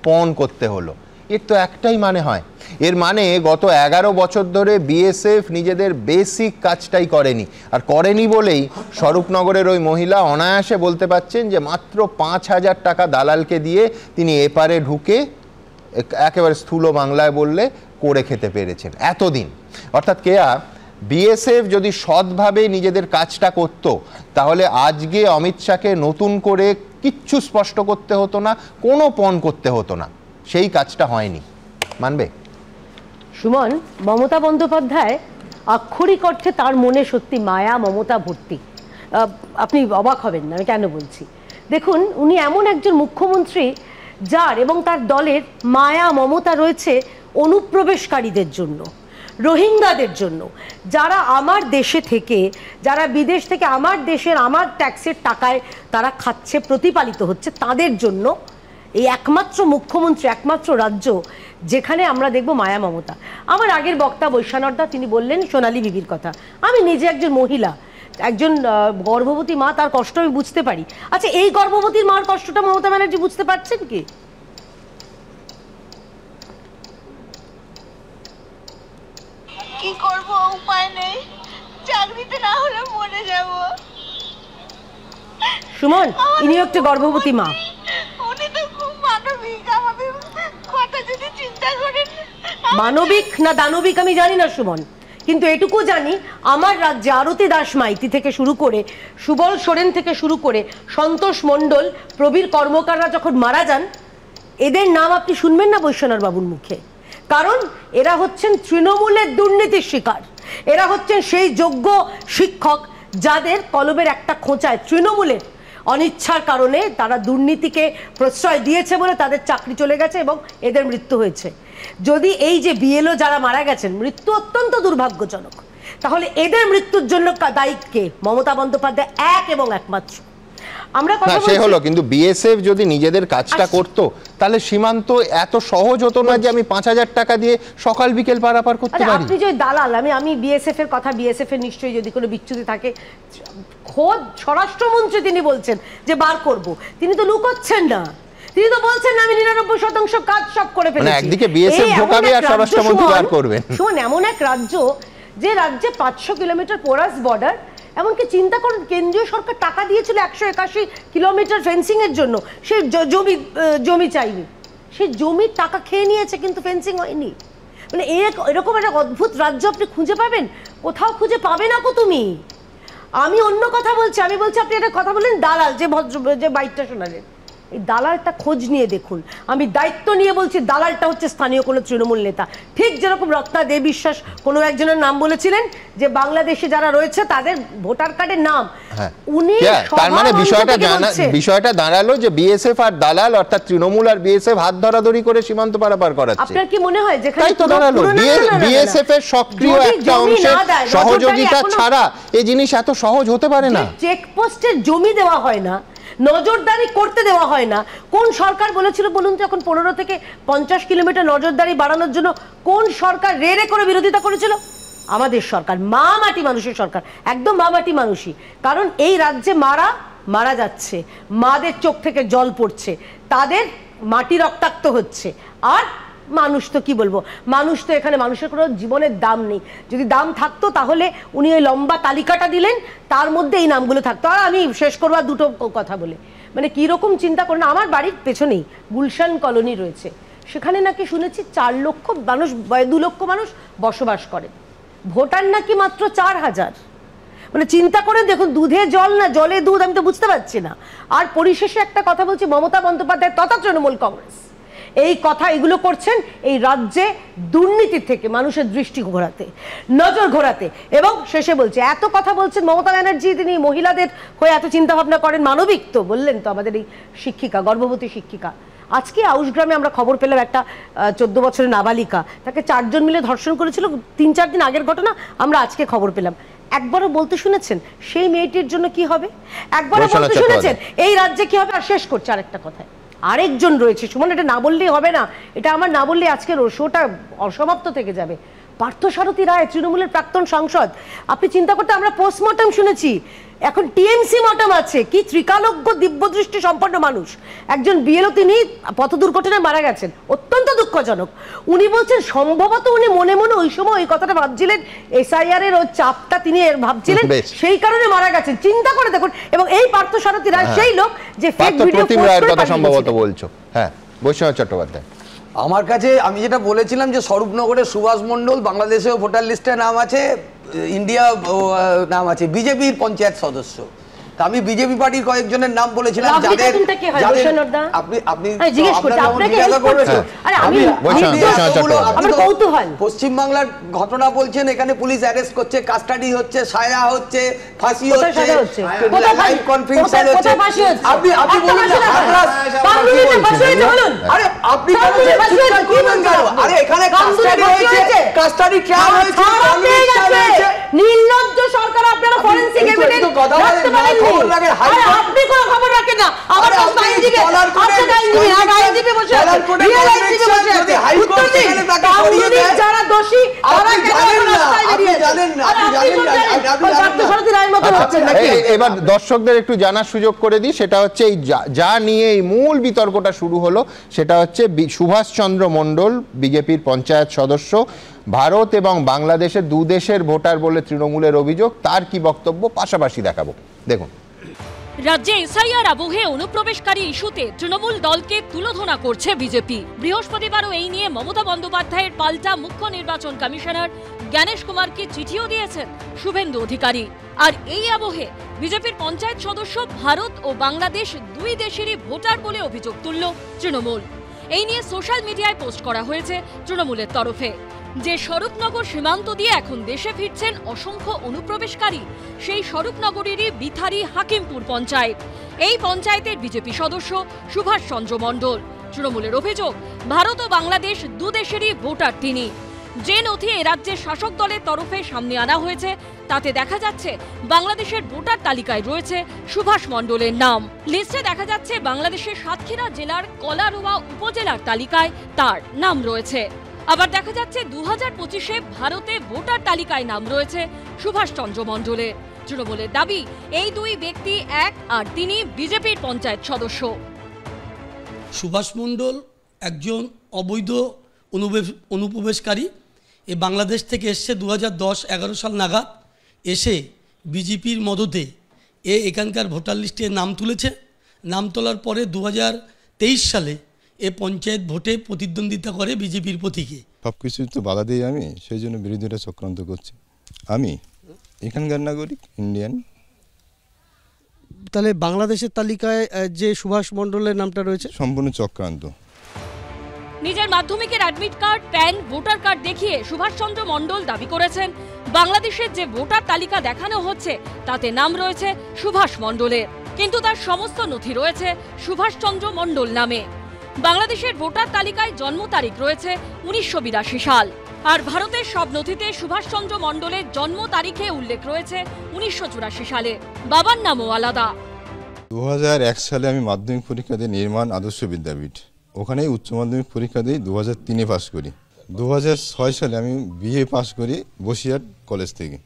পণ করতে হলো। এর তো একটাই মানে হয়, এর মানে গত 11 বছর ধরে বিএসএফ নিজেদের বেসিক কাজটাই করেনি, আর করেনি বলেই স্বরূপনগরের ওই মহিলা অনায়াসে বলতে পারছেন যে মাত্র 5,000 টাকা দালালকে দিয়ে তিনি এপারে ঢুকে একেবারে স্থূল বাংলায় বললে করে খেতে পেরেছেন এতদিন। অর্থাৎ কেয়া বিএসএফ যদি সৎভাবে নিজেদের কাজটা করত, তাহলে আজকে অমিত শাহকে নতুন করে কিচ্ছু স্পষ্ট করতে হতো না, কোনো পণ করতে হতো না। সেই কাজটা হয়নি, মানবে? সুমন, মমতা বন্দ্যোপাধ্যায় আক্ষরিক অর্থে তার মনে সত্যি মায়া মমতা ভর্তি। আপনি অবাক হবেন না আমি কেন বলছি। দেখুন, উনি এমন একজন মুখ্যমন্ত্রী যার এবং তার দলের মায়া মমতা রয়েছে অনুপ্রবেশকারীদের জন্য, রোহিঙ্গাদের জন্য, যারা আমার দেশে থেকে, যারা বিদেশ থেকে আমার দেশের আমার ট্যাক্সের টাকায় তারা খাচ্ছে, প্রতিপালিত হচ্ছে, তাদের জন্য এই একমাত্র মুখ্যমন্ত্রী, একমাত্র রাজ্য যেখানে আমরা দেখব মায়া মমতা। আমার আগের বক্তা বৈশ্যানরদা তিনি বললেন সোনালী বিবির কথা। আমি নিজে একজন মহিলা, একজন গর্ভবতী মা, তার কষ্ট আমি বুঝতে পারি। আচ্ছা, এই গর্ভবতীর মার কষ্টটা মমতা ব্যানার্জি বুঝতে পারছেন কি? কি করব, উপায় নেই, চাকরিতে না হলে মরে যাব। সুমন, ইনি একটা গর্ভবতী মা। উনি তো খুব মানবিক, আমাদের কথা যদি চিন্তা করেন। মানবিক না দানবিক আমি জানি না সুমন, কিন্তু এটুকু জানি আমার রাজ্যে আরতি দাস মাইতি থেকে শুরু করে, সুবল সোরেন থেকে শুরু করে, সন্তোষ মণ্ডল, প্রবীর কর্মকাররা যখন মারা যান, এদের নাম আপনি শুনবেন না বৈশ্বনাথ বাবুর মুখে। কারণ এরা হচ্ছেন তৃণমূলের দুর্নীতির শিকার। এরা হচ্ছেন সেই যোগ্য শিক্ষক যাদের কলমের একটা খোঁচায় তৃণমূলের অনিচ্ছার কারণে তারা দুর্নীতিকে প্রশ্রয় দিয়েছে বলে তাদের চাকরি চলে গেছে এবং এদের মৃত্যু হয়েছে। যদি এই যে বিএলও যারা মারা গেছেন, মৃত্যু অত্যন্ত দুর্ভাগ্যজনক, তাহলে এদের মৃত্যুর জন্য দায়ী কে? মমতা বন্দ্যোপাধ্যায় এক এবং একমাত্র। আমরা কথা বলছি, সে হলো, কিন্তু বিএসএফ যদি নিজেদের কাজটা করতো তাহলে সীমান্ত এত সহজ হতো না যে আমি 5,000 টাকা দিয়ে সকাল বিকেল পারাপার করতে পারি। আপনি যে দালাল, আমি বিএসএফ এর কথা, বিএসএফ এর নিশ্চয়ই যদি কোনো বিচ্যুতি থাকে, খোদ স্বরাষ্ট্রমন্ত্রী তিনি বলছেন যে বার করব, তিনি তো লুকোচ্ছেন না, তিনি তো বলছেন না আমি 99% কাজ সব করে ফেলেছি। একদিকে বিএসএফ ঢোকাবে আর স্বরাষ্ট্রমন্ত্রী বার করবেন। শুনুন, এমন এক রাজ্য যে রাজ্যে 500 কিলোমিটার পোরাস বর্ডার, এমনকি চিন্তা করুন কেন্দ্রীয় সরকার টাকা দিয়েছিল 181 কিলোমিটার ফেন্সিং এর জন্য। সে জমি চাইনি, সে জমির টাকা খেয়ে নিয়েছে, কিন্তু ফেন্সিং হয়নি। মানে এরকম একটা অদ্ভুত রাজ্য আপনি খুঁজে পাবেন? কোথাও খুঁজে পাবে না কো তুমি। আমি অন্য কথা বলছি, আমি বলছি আপনি একটা কথা বলেন দালাল, যে বাইকটা শোনালেন, এই দালালটা খোঁজ নিয়ে দেখুন। আমি দায়িত্ব নিয়ে বলছি, দালালটা হচ্ছে স্থানীয় কোনো তৃণমূল নেতা। ঠিক যেরকম রত্না দে বিশ্বাস কোনো একজনের নাম বলেছিলেন যে বাংলাদেশে যারা রয়েছে তাদের ভোটার কার্ডের নাম, উনি তার মানে বিষয়টা দাঁড়ালো যে বিএসএফ আর দালাল, অর্থাৎ তৃণমূল আর বিএসএফ হাত ধরাধরি করে সীমান্ত পারাপার করাচ্ছে। আপনার কি মনে হয় যেখানে তাই তো দাঁড়ালো, বিএসএফ এর সক্রিয় একটা অংশের সহযোগিতা ছাড়া এই জিনিস এত সহজ হতে পারে না। চেকপোস্টের জমি দেওয়া হয় না, নজরদারি করতে দেওয়া হয় না। কোন সরকার বলেছিল বলুন তো? এখন 15 থেকে 50 কিলোমিটার নজরদারি বাড়ানোর জন্য কোন সরকার রে করে বিরোধিতা করেছিল? আমাদের সরকার, মা মাটি মানুষের সরকার, একদম মা মাটি মানুষই। কারণ এই রাজ্যে মারা যাচ্ছে, মাদের চোখ থেকে জল পড়ছে, তাদের মাটি রক্তাক্ত হচ্ছে। আর মানুষ তো কি বলবো, মানুষ তো এখানে, মানুষের কোনো জীবনের দাম নেই। যদি দাম থাকতো তাহলে উনি ওই লম্বা তালিকাটা দিলেন, তার মধ্যে এই নামগুলো থাকতো। আর আমি শেষ করবো দুটো কথা বলে, মানে কীরকম চিন্তা করেন। আমার বাড়ির পেছনেই গুলশান কলোনি রয়েছে, সেখানে নাকি শুনেছি 4 লক্ষ মানুষ, 2 লক্ষ মানুষ বসবাস করে, ভোটার নাকি মাত্র 4,000। মানে চিন্তা করে দেখুন, দুধে জল না জলে দুধ, আমি তো বুঝতে পারছি না। আর পরিশেষে একটা কথা বলছি, মমতা বন্দ্যোপাধ্যায় তথা তৃণমূল কংগ্রেস এই কথা এগুলো করছেন এই রাজ্যে দুর্নীতির থেকে মানুষের দৃষ্টি ঘোরাতে, নজর ঘোরাতে। এবং শেষে বলছে, এত কথা বলছেন মমতা ব্যানার্জি, তিনি মহিলাদের হয়ে এত চিন্তা ভাবনা করেন, মানবিক তো বললেন তো আমাদের এই শিক্ষিকা, গর্ভবতী শিক্ষিকা। আজকে আউশগ্রামে আমরা খবর পেলাম, একটা 14 বছরের নাবালিকা, তাকে 4 জন মিলে ধর্ষণ করেছিল। 3-4 দিন আগের ঘটনা, আমরা আজকে খবর পেলাম। একবারও বলতে শুনেছেন সেই মেয়েটির জন্য কি হবে? একবারও বলতে শুনেছেন এই রাজ্যে কি হবে? আর শেষ করছে আরেকটা কথায়, আরেকজন রয়েছে, সুমন এটা না বললেই হবে না, এটা আমার না বললে আজকের শোটা অসমাপ্ত থেকে যাবে। পার্থসারথী রায়, তৃণমূলের প্রাক্তন সাংসদ। আপনি চিন্তা করতে, আমরা পোস্টমর্টম শুনেছি, এখন টিএমসি মর্টম আছে। কি ত্রিকালজ্ঞ দিব্যদৃষ্টি সম্পন্ন মানুষ, একজন বিএলও, তিনি পথ দুর্ঘটনায় মারা গেছেন, অত্যন্ত দুঃখজনক। উনি বলছেন সম্ভবত উনি মনে মনে ওই সময় ওই কথাটা ভাবছিলেন, এসআইআর এর ওই চাপটা তিনি ভাবছিলেন, সেই কারণে মারা গেছেন। চিন্তা করে দেখুন। এবং এই পার্থসারথী রায় সেই লোক যে ফেক ভিডিও পোস্ট করে সম্ভবত বলছো। হ্যাঁ, বৈষ্ণব চট্টোপাধ্যায়, আমার কাছে আমি যেটা বলেছিলাম যে স্বরূপনগরের সুভাষ মণ্ডল বাংলাদেশেও ভোটার লিস্টে নাম আছে, ইন্ডিয়া নাম আছে, বিজেপির পঞ্চায়েত সদস্য। আমি বিজেপি পার্টির কয়েকজনের নাম বলেছিলাম যাদের পশ্চিমবাংলার ঘটনা বলছেন, এখানে পুলিশ অ্যারেস্ট করছে, কাস্টাডি হচ্ছে, সায়া হচ্ছে, ফাঁসি হচ্ছে, লাইভ কনফারেন্স হচ্ছে। আপনি বলুন আরে আপনি আরে এখানে কাস্টাডি হয়েছে, কাস্টাডি ট্রায়াল হয়েছে, নির্লজ্জ সরকার। আপনারা ফরেনসিক এভিডেন্স রাখতে পারেন, আপনি কোনো খবর রাখেন না। আমার আইনজীবী, আপনার আইনজীবী বসে আছে, রিয়েল আইনজীবী বসে আছে, উত্তর দিন। যারা দোষী তারা কেন রাস্তায় বেরিয়েছে? এবার দর্শকদের একটু জানার সুযোগ করে দিই, সেটা হচ্ছে এই যা নিয়ে এই মূল বিতর্কটা শুরু হলো, সেটা হচ্ছে সুভাষচন্দ্র মণ্ডল, বিজেপির পঞ্চায়েত সদস্য, ভারত এবং বাংলাদেশের দুদেশের ভোটার বলে তৃণমূলের অভিযোগ। তার কি বক্তব্য পাশাপাশি দেখাবো, দেখুন। রাজ্যে এসআইআর আবহে অনুপ্রবেশকারী ইস্যুতে তৃণমূল দলকে তুলোধনা করছে বিজেপি। বৃহস্পতিবারও এই নিয়ে মমতা বন্দ্যোপাধ্যায়ের পাল্টা মুখ্য নির্বাচন কমিশনার জ্ঞানেশ কুমারকে চিঠিও দিয়েছেন শুভেন্দু অধিকারী। আর এই আবহে বিজেপির পঞ্চায়েত সদস্য ভারত ও বাংলাদেশ দুই দেশেরই ভোটার বলে অভিযোগ তুলল তৃণমূল। এই নিয়ে সোশ্যাল মিডিয়ায় পোস্ট করা হয়েছে তৃণমূলের তরফে যে স্বরূপনগর সীমান্ত দিয়ে এখন দেশে ফিরছেন অসংখ্য অনুপ্রবেশকারী, সেই স্বরূপনগরেরই বিথারি হাকিমপুর পঞ্চায়েত। এই পঞ্চায়েতের বিজেপি সদস্য সুভাষচন্দ্র মণ্ডল। তৃণমূলের অভিযোগ, ভারত ও বাংলাদেশ দুদেশেরই ভোটার তিনি। যে নথি এ রাজ্যের শাসক দলের তরফে সামনে আনা হয়েছে তাতে দেখা যাচ্ছে বাংলাদেশের ভোটার তালিকায় রয়েছে সুভাষ মণ্ডলের নাম। লিস্টে দেখা যাচ্ছে বাংলাদেশের সাতক্ষীরা জেলার কলারোয়া উপজেলার তালিকায় তার নাম রয়েছে। আবার দেখা যাচ্ছে 2025-এ ভারতে ভোটার তালিকায় নাম রয়েছে সুভাষচন্দ্র মণ্ডলের। তৃণমূলের দাবি, এই দুই ব্যক্তি এক, আর তিনি বিজেপির পঞ্চায়েত সদস্য। সুভাষ মণ্ডল একজন অবৈধ অনুপ্রবেশকারী। এ বাংলাদেশ থেকে এসছে 2010-11 সাল নাগাদ, এসে বিজেপির মদতে এখানকার ভোটার লিস্টে নাম তুলেছে। নাম তোলার পরে 2023 সালে এ পঞ্চায়েত ভোটে প্রতিদ্বন্দ্বিতা করে বিজেপির প্রতীকে। সব কিছু তো বাধা দিই আমি, সেই জন্য বিরোধীরা চক্রান্ত করছে। আমি এখানকার নাগরিক, ইন্ডিয়ান। তাহলে বাংলাদেশের তালিকায় যে সুভাষ মণ্ডলের নামটা রয়েছে সম্পূর্ণ চক্রান্ত। নিজের মাধ্যমিকের admit card, pan, voter card দেখিয়ে সুভাষচন্দ্র মণ্ডল দাবি করেছেন বাংলাদেশের যে ভোটার তালিকা দেখানো হচ্ছে তাতে নাম রয়েছে সুভাষ মণ্ডলের, কিন্তু তার সমস্ত নথি রয়েছে সুভাষচন্দ্র মণ্ডল নামে। বাংলাদেশের ভোটার তালিকায় জন্ম তারিখ রয়েছে 1982 সাল, আর ভারতের সব নথিতে সুভাষচন্দ্র মণ্ডলের জন্ম তারিখে উল্লেখ রয়েছে 1984 সালে। বাবার নামও আলাদা। 2001 সালে আমি মাধ্যমিক পরীক্ষা দিই নির্মাণ আদর্শ বিদ্যাপীঠ, ওখানেই উচ্চ মাধ্যমিক পরীক্ষা দিই, 2003-এ পাস করি। 2006 সালে আমি বিএ পাস করি বসিরহাট কলেজ থেকে।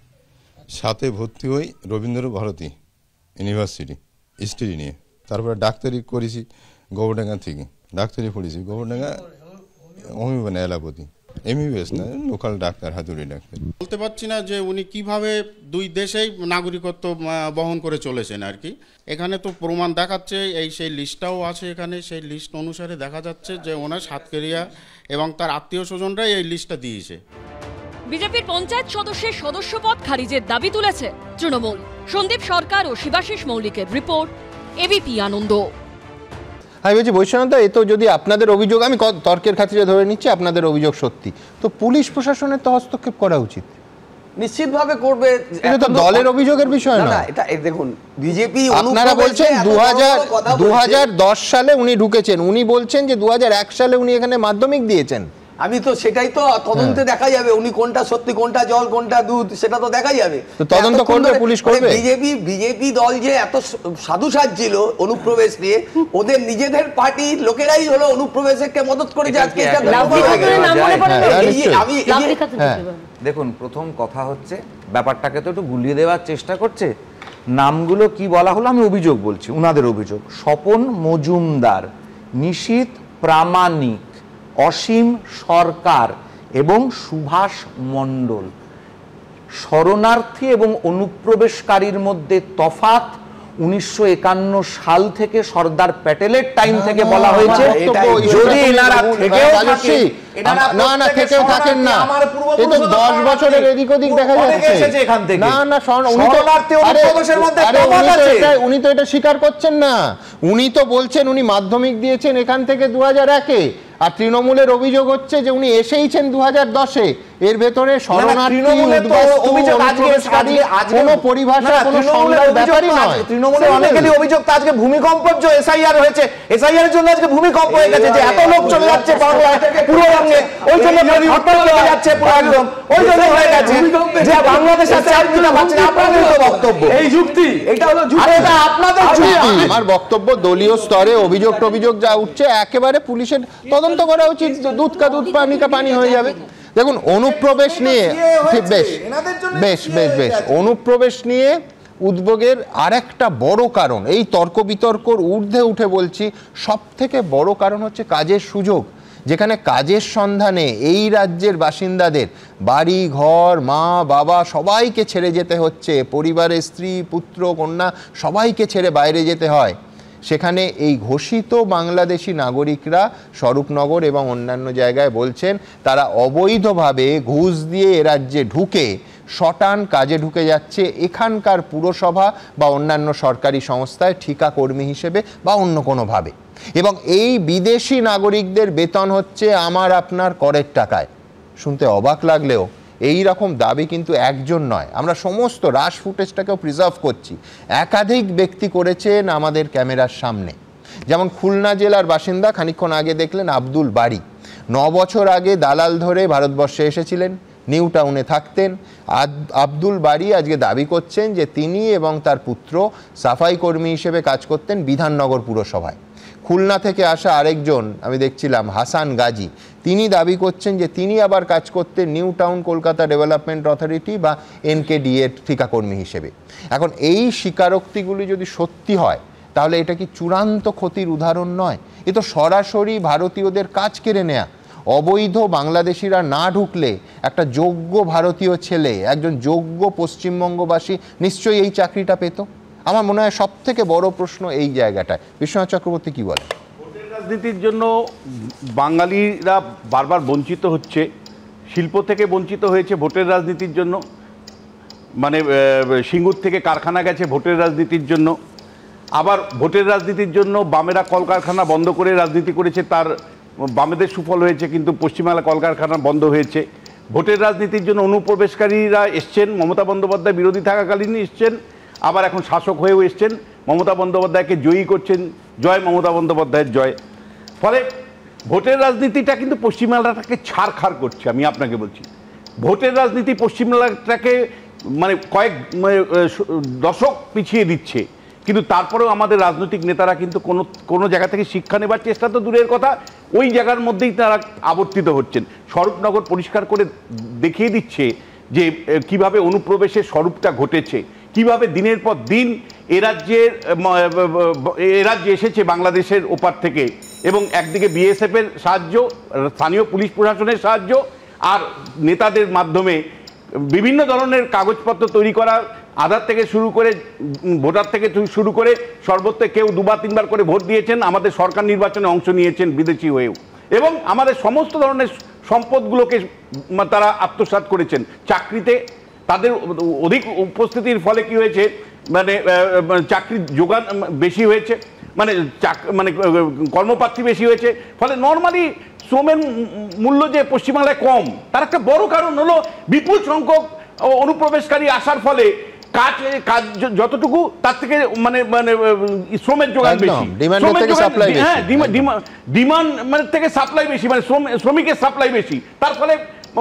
7-এ ভর্তি হই রবীন্দ্র ভারতী ইউনিভার্সিটি হিস্ট্রি নিয়ে। তারপরে ডাক্তারি করেছি গোবরডাঙ্গা থেকে, ডাক্তারি পড়েছি গোবরডাঙ্গা হোমিওপ্যাথি এলাপতি, এমবিবিএস না, লোকাল ডাক্তার, হাতুড়ি ডাক্তার। বলতে পারছি না যে উনি কিভাবে দুই দেশেই নাগরিকত্ব বহন করে চলেছেন আর কি। এখানে তো প্রমাণ দেখাচ্ছে, সেই লিস্টটাও আছে এখানে, সেই লিস্ট অনুসারে দেখা যাচ্ছে যে ওনার সাতক্ষীরা এবং তার আত্মীয় স্বজনরাই এই লিস্টটা দিয়েছে। বিজেপির পঞ্চায়েত সদস্যের সদস্যপদ খারিজের দাবি তুলেছে তৃণমূল। সন্দীপ সরকার ও শিবাশিস মৌলিকের রিপোর্ট, এবিপি আনন্দ। আমি বলছি বৈষ্ণবদা, এ তো যদি আপনাদের অভিযোগ, আমি তর্কের খাতিরে ধরে নিচ্ছি আপনাদের অভিযোগ সত্যি, তো পুলিশ প্রশাসনের তো হস্তক্ষেপ করা উচিত। নিশ্চিতভাবে করবে, এটা তো দলের অভিযোগের বিষয় না। এটা দেখুন, বিজেপি আপনারা বলছেন 2010 সালে উনি ঢুকেছেন, উনি বলছেন যে 2001 সালে উনি এখানে মাধ্যমিক দিয়েছেন। আমি তো সেটাই তো তদন্তে দেখা যাবে, উনি কোনটা সত্যি কোনটা জল কোনটা দুধ সেটা তো দেখা যাবে। তদন্ত করবে, পুলিশ করবে। বিজেপি দল যে এত সাধু সাজছিল অনুপ্রবেশ নিয়ে, ওদের নিজেদের পার্টির লোকেরাই হলো অনুপ্রবেশকে মদত করেছে। আজকে দেখুন, প্রথম কথা হচ্ছে ব্যাপারটাকে তো একটু গুলিয়ে দেওয়ার চেষ্টা করছে। নামগুলো কি বলা হলো, আমি অভিযোগ বলছি, উনাদের অভিযোগ: স্বপন মজুমদার, নিশীথ প্রামাণিক, অসীম সরকার এবং সুভাষ মণ্ডল। শরণার্থী এবং অনুপ্রবেশকারীর মধ্যে তফাৎ 1951 সাল থেকে সর্দার প্যাটেলের টাইম থেকে বলা হয়েছে। যদি এনারা থেকেও থাকেন না, এই তো 10 বছরের এদিক ওদিক দেখা যাচ্ছে। উনি তো এটা স্বীকার করছেন না। উনি তো বলছেন উনি মাধ্যমিক দিয়েছেন এখান থেকে 2001-এ, আর তৃণমূলের অভিযোগ হচ্ছে যে উনি এসেইছেন 2010-এ। এর ভেতরে শরণার্থী কোনো পরিভাষা কোনো সংজ্ঞার ব্যাপারই নয়। তৃণমূলের অনেকেরই অভিযোগ আজকে ভূমিকম্পের যে এসআইআর হয়েছে, এসআইআর এর জন্য আজকে ভূমিকম্প হয়ে গেছে, যে এত লোক চলে যাচ্ছে বাংলায় পূর্ববঙ্গে, ওই জন্য হরতাল লেগে যাচ্ছে পুরো একদম, ওই জন্য হয়ে গেছে যে বাংলাদেশ আছে আর কিনা পাচ্ছে না। আপনাদের তো বক্তব্য এই যুক্তি, এটা হলো যুক্তি, আর এটা আপনাদের যুক্তি। আমার বক্তব্য দলীয় স্তরে অভিযোগ যা উঠছে একেবারে পুলিশের তদন্ত করা উচিত, দুধ কা দুধ পানি কা পানি হয়ে যাবে। দেখুন, অনুপ্রবেশ নিয়ে বেশ অনুপ্রবেশ নিয়ে উদ্বেগের আরেকটা বড় কারণ, এই তর্ক বিতর্কর ঊর্ধ্বে উঠে বলছি, সব থেকে বড় কারণ হচ্ছে কাজের সুযোগ। যেখানে কাজের সন্ধানে এই রাজ্যের বাসিন্দাদের বাড়ি ঘর, মা বাবা সবাইকে ছেড়ে যেতে হচ্ছে, পরিবারের স্ত্রী পুত্র কন্যা সবাইকে ছেড়ে বাইরে যেতে হয়। সেখানে এই ঘোষিত বাংলাদেশি নাগরিকরা স্বরূপনগর এবং অন্যান্য জায়গায় বলছেন তারা অবৈধভাবে ঘুষ দিয়ে এ রাজ্যে ঢুকে শটান কাজে ঢুকে যাচ্ছে এখানকার পুরসভা বা অন্যান্য সরকারি সংস্থায় ঠিকা কর্মী হিসেবে বা অন্য কোনোভাবে। এবং এই বিদেশি নাগরিকদের বেতন হচ্ছে আমার আপনার করের টাকায়। শুনতে অবাক লাগলেও এই রকম দাবি কিন্তু একজন নয়, আমরা সমস্ত রাশ ফুটেজটাকেও প্রিজার্ভ করছি, একাধিক ব্যক্তি করেছেন আমাদের ক্যামেরার সামনে। যেমন খুলনা জেলার বাসিন্দা, খানিকক্ষণ আগে দেখলেন আব্দুল বাড়ি, 9 বছর আগে দালাল ধরে ভারতবর্ষে এসেছিলেন, নিউ টাউনে থাকতেন। আব্দুল বাড়ি আজকে দাবি করছেন যে তিনি এবং তার পুত্র সাফাই কর্মী হিসেবে কাজ করতেন বিধাননগর পুরসভায়। খুলনা থেকে আসা আরেকজন আমি দেখছিলাম হাসান গাজী, তিনি দাবি করছেন যে তিনি আবার কাজ করতেন new town Kolkata development authority বা এনকেডিএর ঠিকাকর্মী হিসেবে। এখন এই স্বীকারোক্তিগুলি যদি সত্যি হয় তাহলে এটা কি চূড়ান্ত ক্ষতির উদাহরণ নয়? এ তো সরাসরি ভারতীয়দের কাজ কেড়ে নেয়া। অবৈধ বাংলাদেশিরা না ঢুকলে একটা যোগ্য ভারতীয় ছেলে, একজন যোগ্য পশ্চিমবঙ্গবাসী নিশ্চয়ই এই চাকরিটা পেত। আমার মনে হয় সব থেকে বড় প্রশ্ন এই জায়গাটায়। বিশ্বনাথ চক্রবর্তী কি বলে? ভোটের রাজনীতির জন্য বাঙালিরা বারবার বঞ্চিত হচ্ছে, শিল্প থেকে বঞ্চিত হয়েছে ভোটের রাজনীতির জন্য, মানে সিঙ্গুর থেকে কারখানা গেছে ভোটের রাজনীতির জন্য। আবার ভোটের রাজনীতির জন্য বামেরা কলকারখানা বন্ধ করে রাজনীতি করেছে, তার বামেদের সুফল হয়েছে, কিন্তু পশ্চিমবাংলা কলকারখানা বন্ধ হয়েছে। ভোটের রাজনীতির জন্য অনুপ্রবেশকারীরা এসছেন, মমতা বন্দ্যোপাধ্যায় বিরোধী থাকাকালীন এসছেন, আবার এখন শাসক হয়েও এসছেন, মমতা বন্দ্যোপাধ্যায়কে জয়ী করছেন, জয় মমতা বন্দ্যোপাধ্যায়ের জয়। ফলে ভোটের রাজনীতিটা কিন্তু পশ্চিমবাংলাটাকে ছাড়খাড় করছে। আমি আপনাকে বলছি, ভোটের রাজনীতি পশ্চিমবাংলাটাকে মানে কয়েক দশক পিছিয়ে দিচ্ছে। কিন্তু তারপরেও আমাদের রাজনৈতিক নেতারা কিন্তু কোনো জায়গা থেকে শিক্ষা নেবার চেষ্টা তো দূরের কথা, ওই জায়গার মধ্যেই তারা আবর্তিত হচ্ছেন। স্বরূপনগর পরিষ্কার করে দেখিয়ে দিচ্ছে যে কিভাবে অনুপ্রবেশের স্বরূপটা ঘটেছে, কিভাবে দিনের পর দিন এ রাজ্যে এসেছে বাংলাদেশের ওপার থেকে, এবং একদিকে বিএসএফের সাহায্য, স্থানীয় পুলিশ প্রশাসনের সাহায্য, আর নেতাদের মাধ্যমে বিভিন্ন ধরনের কাগজপত্র তৈরি করা, আধার থেকে শুরু করে ভোটার থেকে শুরু করে সর্বত্র কেউ 2-3বার করে ভোট দিয়েছেন, আমাদের সরকার নির্বাচনে অংশ নিয়েছেন বিদেশি হয়েও, এবং আমাদের সমস্ত ধরনের সম্পদগুলোকে তারা আত্মসাৎ করেছেন। চাকরিতে তাদের অধিক উপস্থিতির ফলে কি হয়েছে, মানে চাকরির যোগান বেশি হয়েছে, মানে কর্মপ্রার্থী বেশি হয়েছে, ফলে নর্মালি শ্রমের মূল্য যে পশ্চিমবাংলায় কম, তার একটা বড় কারণ হলো বিপুল সংখ্যক অনুপ্রবেশকারী আসার ফলে কাজ কাজ যতটুকু তার থেকে মানে মানে শ্রমের যোগান বেশি, হ্যাঁ ডিমান্ড মানে থেকে সাপ্লাই বেশি, মানে শ্রমিকের সাপ্লাই বেশি, তার ফলে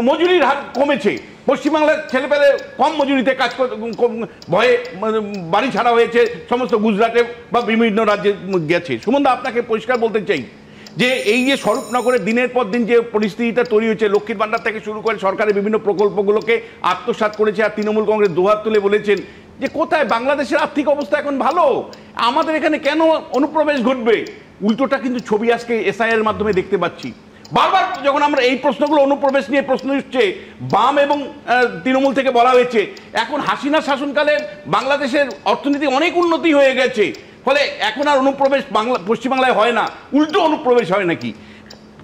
মজুরির হার কমেছে। পশ্চিমবাংলার ছেলেপেলে কম মজুরিতে কাজ ভয়ে বাড়ি ছাড়া হয়েছে, সমস্ত গুজরাটে বা বিভিন্ন রাজ্যে গেছে। সুমনদা, আপনাকে পরিষ্কার বলতে চাই যে এই যে স্বরূপনগরে দিনের পর দিন যে পরিস্থিতিটা তৈরি হয়েছে, লক্ষ্মীর ভান্ডার থেকে শুরু করে সরকারের বিভিন্ন প্রকল্পগুলোকে আত্মসাৎ করেছে, আর তৃণমূল কংগ্রেস দুহাত তুলে বলেছেন যে কোথায় বাংলাদেশের আর্থিক অবস্থা এখন ভালো, আমাদের এখানে কেন অনুপ্রবেশ ঘটবে? উল্টোটা কিন্তু ছবি আজকে এসআইআর মাধ্যমে দেখতে পাচ্ছি। বারবার যখন আমরা এই প্রশ্নগুলো অনুপ্রবেশ নিয়ে প্রশ্ন উঠছে, বাম এবং তৃণমূল থেকে বলা হয়েছে এখন হাসিনা শাসনকালে বাংলাদেশের অর্থনীতি অনেক উন্নতি হয়ে গেছে, ফলে এখন আর অনুপ্রবেশ পশ্চিমবাংলায় হয় না, উল্টো অনুপ্রবেশ হয় নাকি?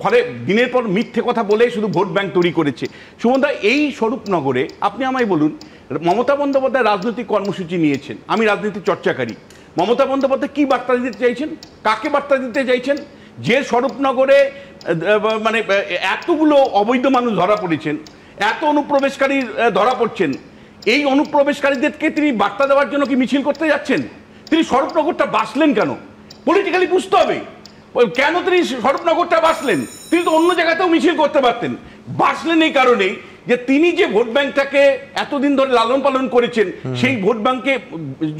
ফলে দিনের পর মিথ্যে কথা বলে শুধু ভোট ব্যাংক তৈরি করেছে। সুমনদা, এই স্বরূপনগরে আপনি আমায় বলুন, মমতা বন্দ্যোপাধ্যায় রাজনৈতিক কর্মসূচি নিয়েছেন, আমি রাজনীতি চর্চাকারী, মমতা বন্দ্যোপাধ্যায় কি বার্তা দিতে চাইছেন, কাকে বার্তা দিতে চাইছেন? যে স্বরূপনগরে মানে এতগুলো অবৈধ মানুষ ধরা পড়েছেন, এত অনুপ্রবেশকারী ধরা পড়ছেন, এই অনুপ্রবেশকারীদেরকে তিনি বার্তা দেওয়ার জন্য কি মিছিল করতে যাচ্ছেন? তিনি স্বরূপনগরটা বাসলেন কেন? পলিটিক্যালি বুঝতে হবে কেন তিনি স্বরূপনগরটা বাসলেন। তিনি তো অন্য জায়গাতেও মিছিল করতে পারতেন। বাসলেন এই কারণেই যে তিনি যে ভোট ব্যাংকটাকে এতদিন ধরে লালন পালন করেছেন, সেই ভোট ব্যাংকে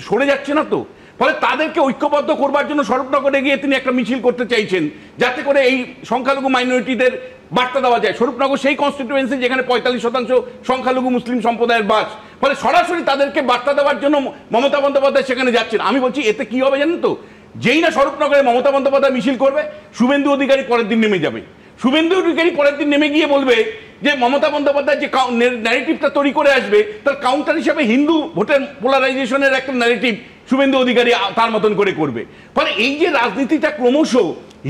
সরে যাচ্ছে না তো, ফলে তাদেরকে ঐক্যবদ্ধ করবার জন্য স্বরূপনগরে গিয়ে তিনি একটা মিছিল করতে চাইছেন, যাতে করে এই সংখ্যালঘু মাইনরিটিদের বার্তা দেওয়া যায়। স্বরূপনগর সেই কনস্টিটিউয়েন্সি যেখানে 45% সংখ্যালঘু মুসলিম সম্প্রদায়ের বাস, ফলে সরাসরি তাদেরকে বার্তা দেওয়ার জন্য মমতা বন্দ্যোপাধ্যায় সেখানে যাচ্ছেন। আমি বলছি এতে কি হবে জানেন তো, যেই না স্বরূপনগরে মমতা বন্দ্যোপাধ্যায় মিছিল করবে, শুভেন্দু অধিকারী পরের দিন নেমে যাবে। শুভেন্দু অধিকারী পরের দিন নেমে গিয়ে বলবে যে মমতা বন্দ্যোপাধ্যায় যে ন্যারেটিভটা তৈরি করে আসবে, তার কাউন্টার হিসাবে হিন্দু ভোটের পোলারাইজেশনের একটা ন্যারেটিভ শুভেন্দু অধিকারী তার মতন করে করবে। ফলে এই যে রাজনীতিটা ক্রমশ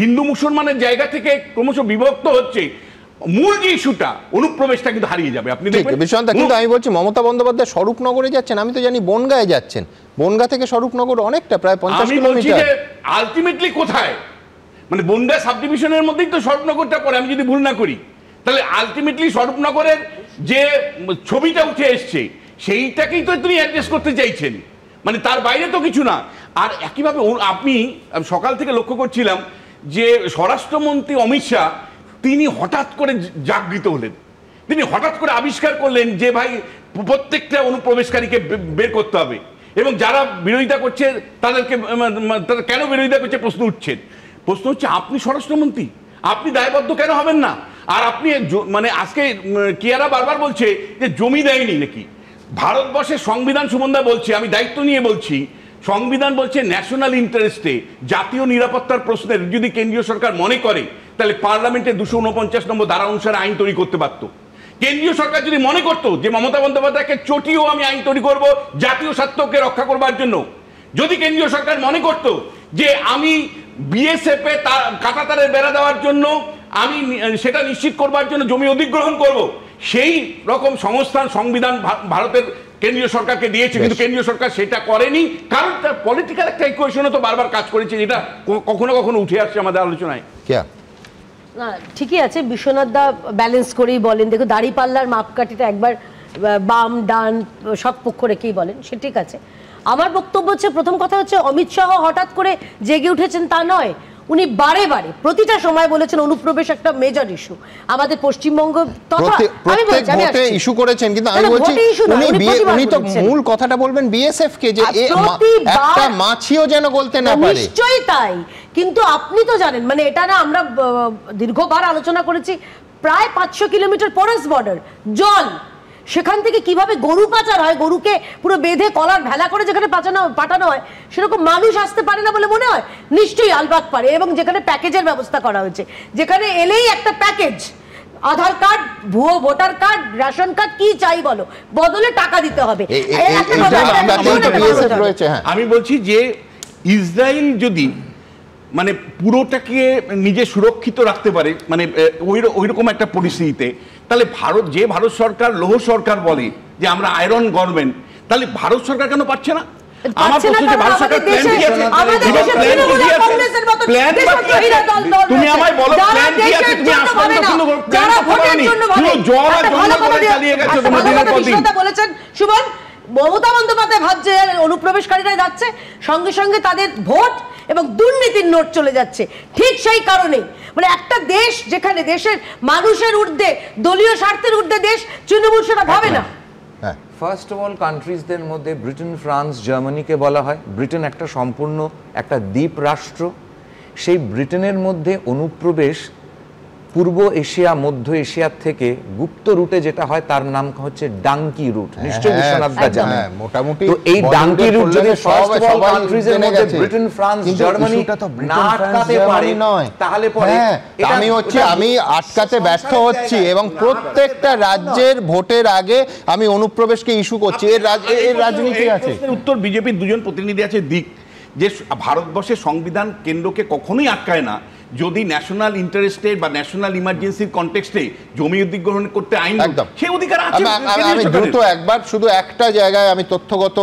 হিন্দু মুসলমানের জায়গা থেকে ক্রমশ বিভক্ত হচ্ছে, মূল যে ইস্যুটা অনুপ্রবেশটা কিন্তু হারিয়ে যাবে। আপনি দেখবেন বিষয়টা কিন্তু আমি বলছি মমতা বন্দ্যোপাধ্যায় স্বরূপনগরে যাচ্ছেন, আমি তো জানি বনগাঁয়ে যাচ্ছেন, বনগা থেকে স্বরূপনগর অনেকটা প্রায় 50 কিলোমিটার। আলটিমেটলি কোথায়, মানে বনগাঁ সাব ডিভিশনের মধ্যেই তো স্বরূপনগরটা পড়ে, আমি যদি ভুল না করি। তাহলে আলটিমেটলি স্বরূপনগরের যে ছবিটা উঠে এসছে সেইটাকেই তো তিনি অ্যাড্রেস করতে চাইছেন, মানে তার বাইরে তো কিছু না। আর একইভাবে আপনি সকাল থেকে লক্ষ্য করছিলাম যে স্বরাষ্ট্রমন্ত্রী অমিত শাহ তিনি হঠাৎ করে জাগৃত হলেন, তিনি হঠাৎ করে আবিষ্কার করলেন যে ভাই প্রত্যেকটা অনুপ্রবেশকারীকে বের করতে হবে, এবং যারা বিরোধিতা করছে তাদেরকে কেন বিরোধিতা করছে প্রশ্ন হচ্ছে আপনি স্বরাষ্ট্রমন্ত্রী, আপনি দায়বদ্ধ কেন হবেন না? আর আপনি মানে আজকে কিয়ারা বারবার বলছে যে জমি দেয়নি নাকি। ভারতবর্ষের সংবিধান, সুমনদা বলছে, আমি দায়িত্ব নিয়ে বলছি, সংবিধান বলছে ন্যাশনাল ইন্টারেস্টে জাতীয় নিরাপত্তার প্রশ্নের যদি কেন্দ্রীয় সরকার মনে করে তাহলে পার্লামেন্টে 249 নম্বর ধারা অনুসারে আইন তৈরি করতে পারত। কেন্দ্রীয় সরকার যদি মনে করতো যে মমতা বন্দ্যোপাধ্যায়কে চটিও আমি আইন তৈরি করব জাতীয় স্বার্থকে রক্ষা করবার জন্য, যদি কেন্দ্রীয় সরকার মনে করতো যে আমি বিএসএফ এ কাঁটাতারের বেড়া দেওয়ার জন্য আমি সেটা নিশ্চিত করবার জন্য জমি অধিগ্রহণ করব, সেই রকম সংস্থান সংবিধান ভারতের কেন্দ্রীয় সরকারকে দিয়েছে, কিন্তু কেন্দ্রীয় সরকার সেটা করেনি, কারণ তার পলিটিক্যাল একটা ইকুয়েশনও তো বারবার কাজ করেছে, যেটা কখনো কখনো উঠে আসছে আমাদের আলোচনায়। না ঠিকই আছে, বিশ্বনাথ দা ব্যালেন্স করেই বলেন, দেখো দাড়িপাল্লার মাপকাঠিটা একবার বাম ডান সব পক্ষ রেখেই বলেন, সে ঠিক আছে। আমার বক্তব্য হচ্ছে, প্রথম কথা হচ্ছে অমিত শাহ হঠাৎ করে জেগে উঠেছেন তা নয়, উনি বারে বারে প্রতিটা সময় বলেছেন অনুপ্রবেশ একটা মেজর ইস্যু আমাদের পশ্চিমবঙ্গ, তথা আমি বলছি আমি ভোটে ইস্যু করেছেন, কিন্তু আমি বলছি উনি তো মূল কথাটা বলবেন বিএসএফ কে, যে একটা মাছিও যেন গলতে না পারে। নিশ্চয়ই তাই, কিন্তু আপনি তো জানেন, মানে এটা না আমরা দীর্ঘবার আলোচনা করেছি, প্রায় 500 কিলোমিটার ফরেস্ট বর্ডার, জল, সেখান থেকে কিভাবে গরু পাচার হয়, গরুকে পুরো বেঁধে কলার ভেলা করে যেখানে পাঠানো হয়, সেরকম মানুষ আসতে পারে না বলে মনে হয়? নিশ্চয়ই আলবাগ পারে, এবং যেখানে প্যাকেজের ব্যবস্থা করা হয়েছে, যেখানে এলেই একটা প্যাকেজ, আধার কার্ড, ভুয়ো ভোটার কার্ড, রেশন কার্ড, কি চাই বলো, বদলে টাকা দিতে হবে। আমি বলছি যে ইসরায়েল যদি মানে পুরোটাকে নিজে সুরক্ষিত রাখতে পারে, মানে ওইরকম একটা পরিস্থিতিতে, তাহলে ভারত সরকার লৌহ সরকার বলে যে আমরা আয়রন গভর্নমেন্ট, তাহলে ভারত সরকার কেন পাচ্ছে না? আমার প্রশ্ন যে ভারত সরকার প্ল্যান কি আছে? তুমি আমায় বলো প্ল্যান কি আছে? তুমি আসলে কিন্তু প্ল্যান করতে পারোনি, পুরো জল আর জঙ্গল করে চালিয়ে গেছো তোমরা দিনের পর দিন। বলেছেন সুমন, মমতা বন্দ্যোপাধ্যায় ভাবছে অনুপ্রবেশকারীরা যাচ্ছে, সঙ্গে সঙ্গে তাদের ভোট এবং দুর্নীতির নোট চলে যাচ্ছে। ঠিক সেই কারণেই মানে একটা দেশ যেখানে দেশের মানুষের ঊর্ধ্বে, দলীয় স্বার্থের ঊর্ধ্বে দেশ, তৃণমূল সেটা ভাবে না। ফার্স্ট অফ অল কান্ট্রিজদের মধ্যে ব্রিটেন, ফ্রান্স, জার্মানিকে বলা হয়। ব্রিটেন একটা সম্পূর্ণ একটা দ্বীপ রাষ্ট্র। সেই ব্রিটেনের মধ্যে অনুপ্রবেশ পূর্ব এশিয়া, মধ্য এশিয়ার থেকে গুপ্ত রুটে যেটা হয় তার নাম হচ্ছে ডাঙ্কি রুট। নিশ্চয়ই বিশ্বনাথ দা জানেন। মোটামুটি তো এই ডাঙ্কি রুট যদি ফার্স্ট অফ অল কান্ট্রিজের মধ্যে ব্রিটেন, ফ্রান্স, জার্মানি না আটকাতে পারে তাহলে পরে আমি আটকাতে ব্যর্থ হচ্ছি এবং প্রত্যেকটা রাজ্যের ভোটের আগে আমি অনুপ্রবেশকে ইস্যু করছি। এর রাজনীতি আছে। উত্তর বিজেপির দুজন প্রতিনিধি আছে দিক যে ভারতবর্ষের সংবিধান কেন্দ্রকে কখনোই আটকায় না যদি ন্যাশনাল ইন্টারেস্টে বা ন্যাশনাল ইমার্জেন্সির কনটেক্সটে জমি অধিগ্রহণ করতে আইন, সেই অধিকার আছে। আমি দ্রুত একবার শুধু একটা জায়গায় আমি তথ্যগত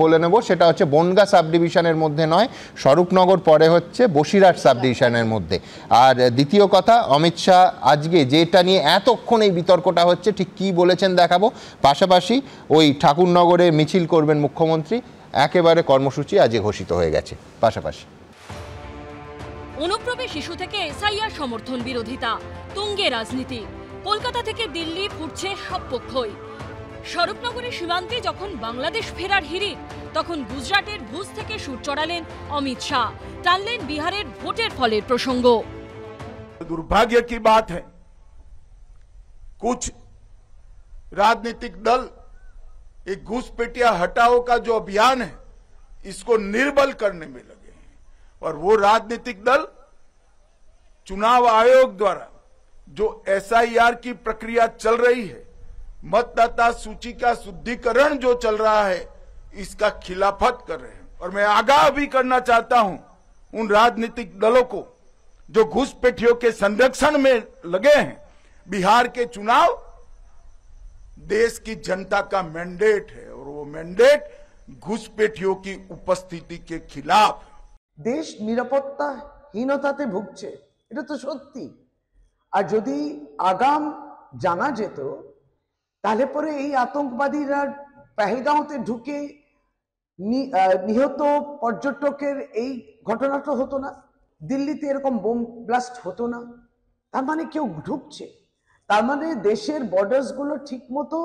বলে নেব, সেটা হচ্ছে বনগাঁ সাব ডিভিশনের মধ্যে নয়, স্বরূপনগর পরে হচ্ছে বসিরহাট সাব ডিভিশনের মধ্যে। আর দ্বিতীয় কথা, অমিত শাহ আজকে যেটা নিয়ে এতক্ষণ এই বিতর্কটা হচ্ছে ঠিক কি বলেছেন দেখাবো। পাশাপাশি ওই ঠাকুরনগরে মিছিল করবেন মুখ্যমন্ত্রী, একেবারে কর্মসূচি আজকে ঘোষিত হয়ে গেছে। পাশাপাশি অনুপ্রবেশ ইস্যু থেকে এসআইআর সমর্থন বিরোধিতা, তুঙ্গে রাজনীতি। কলকাতা থেকে দিল্লি ফুটছে সব পক্ষই। স্বরূপনগরের সীমান্তে যখন বাংলাদেশ ফেরার হিড়িক, তখন গুজরাটের ভুজ থেকে সুর চড়ালেন অমিত শাহ, টানলেন বিহারের ভোটের ফলের প্রসঙ্গ। दुर्भाग्य की बात है कुछ राजनीतिक दल एक घुसपैठिया हटाओ का जो अभियान है इसको निर्बल करने में लगे हैं और वो राजनीतिक दल चुनाव आयोग द्वारा जो एसआईआर की प्रक्रिया चल रही है, मतदाता सूची का शुद्धिकरण जो चल रहा है, इसका खिलाफत कर रहे हैं। और मैं आगाह भी करना चाहता हूं उन राजनीतिक दलों को जो घुसपैठियों के संरक्षण में लगे हैं। बिहार के चुनाव देश की जनता का मैंडेट है और वो मैंडेट घुसपैठियों की उपस्थिति के खिलाफ। দেশ নিরাপত্তাহীনতাতে ভুগছে, এটা তো সত্যি। আর যদি আগাম জানা যেত তাহলে পরে এই আতঙ্কবাদীরা পেহেলগাঁওতে ঢুকে নিহত পর্যটকের এই ঘটনাটা হতো না, দিল্লিতে এরকম বোম ব্লাস্ট হতো না। তার মানে কেউ ঢুকছে, তার মানে দেশের বর্ডার্স গুলো ঠিক মতো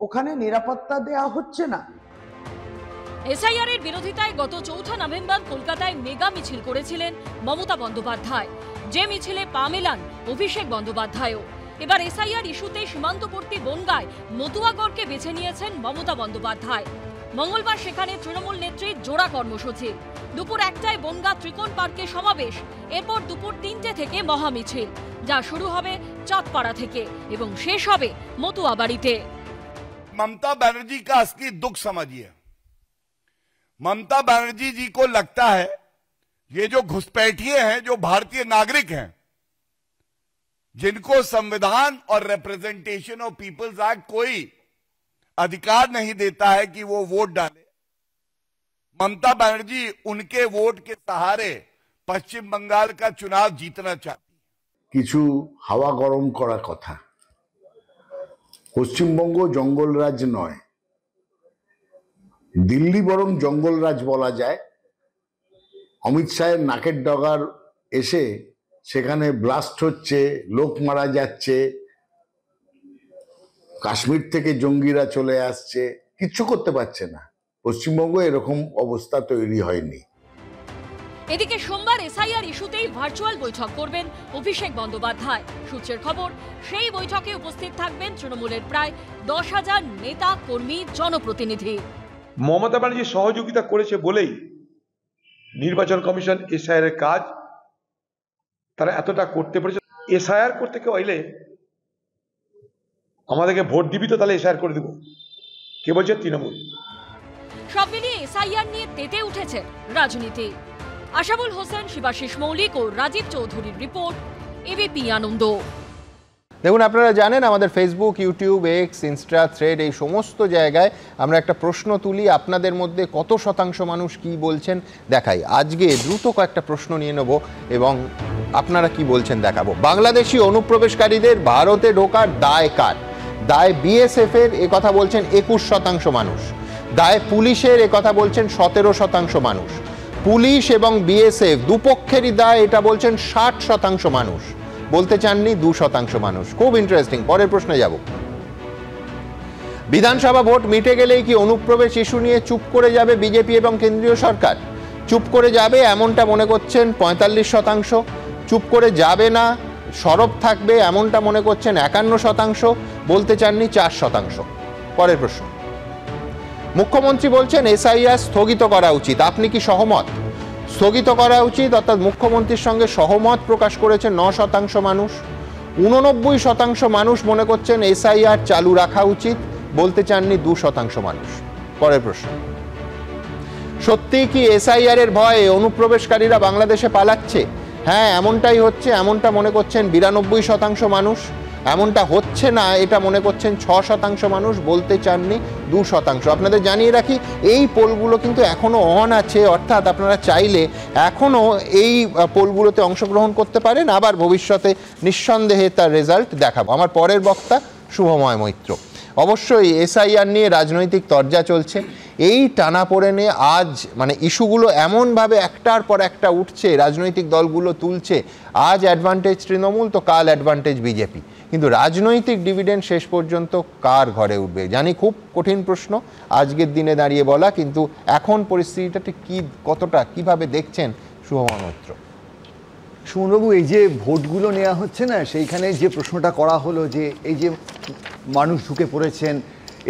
ওখানে নিরাপত্তা দেওয়া হচ্ছে না। এসআইআর এর বিরোধিতায় গত 4 নভেম্বর কলকাতায় মেগা মিছিল করেছিলেন মমতা বন্দ্যোপাধ্যায়, যে মিছিলে পা মেলান অভিষেক বন্দ্যোপাধ্যায়ও। এবার এসআইআর ইস্যুতে সীমান্তবর্তী বনগাঁয় মতুয়াগড়কে বেছে নিয়েছেন মমতা বন্দ্যোপাধ্যায়। মঙ্গলবার সেখানে তৃণমূল নেত্রীর জোড়া কর্মসূচি। দুপুর 1টায় বনগাঁ ত্রিকোণ পার্কে সমাবেশ, এরপর দুপুর 3টে থেকে মহামিছিল, যা শুরু হবে চাঁদপাড়া থেকে এবং শেষ হবে মতুয়াবাড়িতে। ममता बनर्जी का असली दुख समझिए। ममता बनर्जी जी को लगता है ये जो घुसपैठिए हैं, जो भारतीय नागरिक हैं, जिनको संविधान और रिप्रेजेंटेशन ऑफ पीपल्स एक्ट कोई अधिकार नहीं देता है कि वो वोट डाले, ममता बनर्जी उनके वोट के सहारे पश्चिम बंगाल का चुनाव जीतना चाहती है। কিছু হাওয়া গরম করা কথা। পশ্চিমবঙ্গ জঙ্গলরাজ নয়, দিল্লি বরং জঙ্গলরাজ বলা যায়। অমিত শাহের নাকের ডগার এসে সেখানে ব্লাস্ট হচ্ছে, লোক মারা যাচ্ছে, কাশ্মীর থেকে জঙ্গিরা চলে আসছে, কিচ্ছু করতে পারছে না। পশ্চিমবঙ্গ এরকম অবস্থা তৈরি হয়নি। এদিকে সোমবার এসআইআর ইস্যুতেই ভার্চুয়াল বৈঠক করবেন অভিষেক বন্দ্যোপাধ্যায়। সূত্রের খবর, সেই বৈঠকে উপস্থিত থাকবেন তৃণমূলের প্রায় 10,000 নেতা, কর্মী, জনপ্রতিনিধি। মমতা ব্যানার্জি সহযোগিতা করেছে বলেই নির্বাচন কমিশন এসআইআর এর কাজ তারা এতটা করতে পেরেছে। এসআইআর করতে কেউ এলে আমাদেরকে ভোট দিবি তো তাহলে এসআইআর করে দেব, কে বলছে? তৃণমূল। সব মিলিয়ে এসআইআর নিয়ে তেতে উঠেছে রাজনীতি। আশাবুল হোসেন, শিবাশিস মৌলিক ও রাজীব চৌধুরীর রিপোর্ট, এবিপি আনন্দ। দেখুন, আপনারা জানেন আমাদের Facebook, YouTube, x, Insta, thread এই সমস্ত জায়গায় আমরা একটা প্রশ্ন তুলি, আপনাদের মধ্যে কত শতাংশ মানুষ কি বলছেন দেখাই। আজকে দ্রুত কয়েকটা প্রশ্ন নিয়ে নেব এবং আপনারা কি বলছেন দেখাবো। বাংলাদেশি অনুপ্রবেশকারীদের ভারতে ঢোকার দায় কার? দায় বিএসএফ এর, কথা বলছেন 21% মানুষ। দায় পুলিশের, কথা বলছেন 17% মানুষ। পুলিশ এবং বিএসএফ দুপক্ষেরই দায়, এটা বলছেন 60% মানুষ। বলতে চাননি 2% মানুষ। খুব ইন্টারেস্টিং। পরের প্রশ্নে যাব। বিধানসভা ভোট মিটে গেলেই কি অনুপ্রবেশ ইস্যু নিয়ে চুপ করে যাবে বিজেপি এবং কেন্দ্রীয় সরকার? চুপ করে যাবে এমনটা মনে করছেন 45%, চুপ করে যাবে না, সরব থাকবে এমনটা মনে করছেন 51%, বলতে চাননি 4%। পরের প্রশ্ন। মুখ্যমন্ত্রী বলছেন এসআইআর স্থগিত করা উচিত, আপনি কি সহমত? স্থগিত করা উচিত অর্থাৎ মুখ্যমন্ত্রীর সঙ্গে সহমত প্রকাশ করেছেন 9% মানুষ। 89% মানুষ মনে করছেন এসআইআর চালু রাখা উচিত, বলতে চাননি 2% মানুষ। পরের প্রশ্ন। সত্যি কি এসআইআর এর ভয়ে অনুপ্রবেশকারীরা বাংলাদেশে পালাচ্ছে? হ্যাঁ, এমনটাই হচ্ছে, এমনটা মনে করছেন 92% মানুষ। এমনটা হচ্ছে না এটা মনে করছেন 6% মানুষ, বলতে চাননি 2%। আপনাদের জানিয়ে রাখি এই পোলগুলো কিন্তু এখনো অন আছে, অর্থাৎ আপনারা চাইলে এখনো এই পোলগুলোতে অংশগ্রহণ করতে পারেন, আবার ভবিষ্যতে নিঃসন্দেহে তার রেজাল্ট দেখাবো। আমার পরের বক্তা শুভময় মৈত্র। অবশ্যই এসআইআর নিয়ে রাজনৈতিক তরজা চলছে। এই টানাপোড়েনে আজ ইস্যুগুলো এমনভাবে একটার পর একটা উঠছে, রাজনৈতিক দলগুলো তুলছে। আজ অ্যাডভান্টেজ তৃণমূল তো কাল অ্যাডভান্টেজ বিজেপি, কিন্তু রাজনৈতিক ডিভিডেন্ড শেষ পর্যন্ত কার ঘরে উঠবে জানি খুব কঠিন প্রশ্ন আজকের দিনে দাঁড়িয়ে বলা, কিন্তু এখন পরিস্থিতিটা ঠিক কতটা কিভাবে দেখছেন শুভময় মৈত্র? সুমনবাবু, এই যে ভোটগুলো নেওয়া হচ্ছে না, সেইখানে যে প্রশ্নটা করা হলো যে এই যে মানুষ ঢুকে পড়েছেন,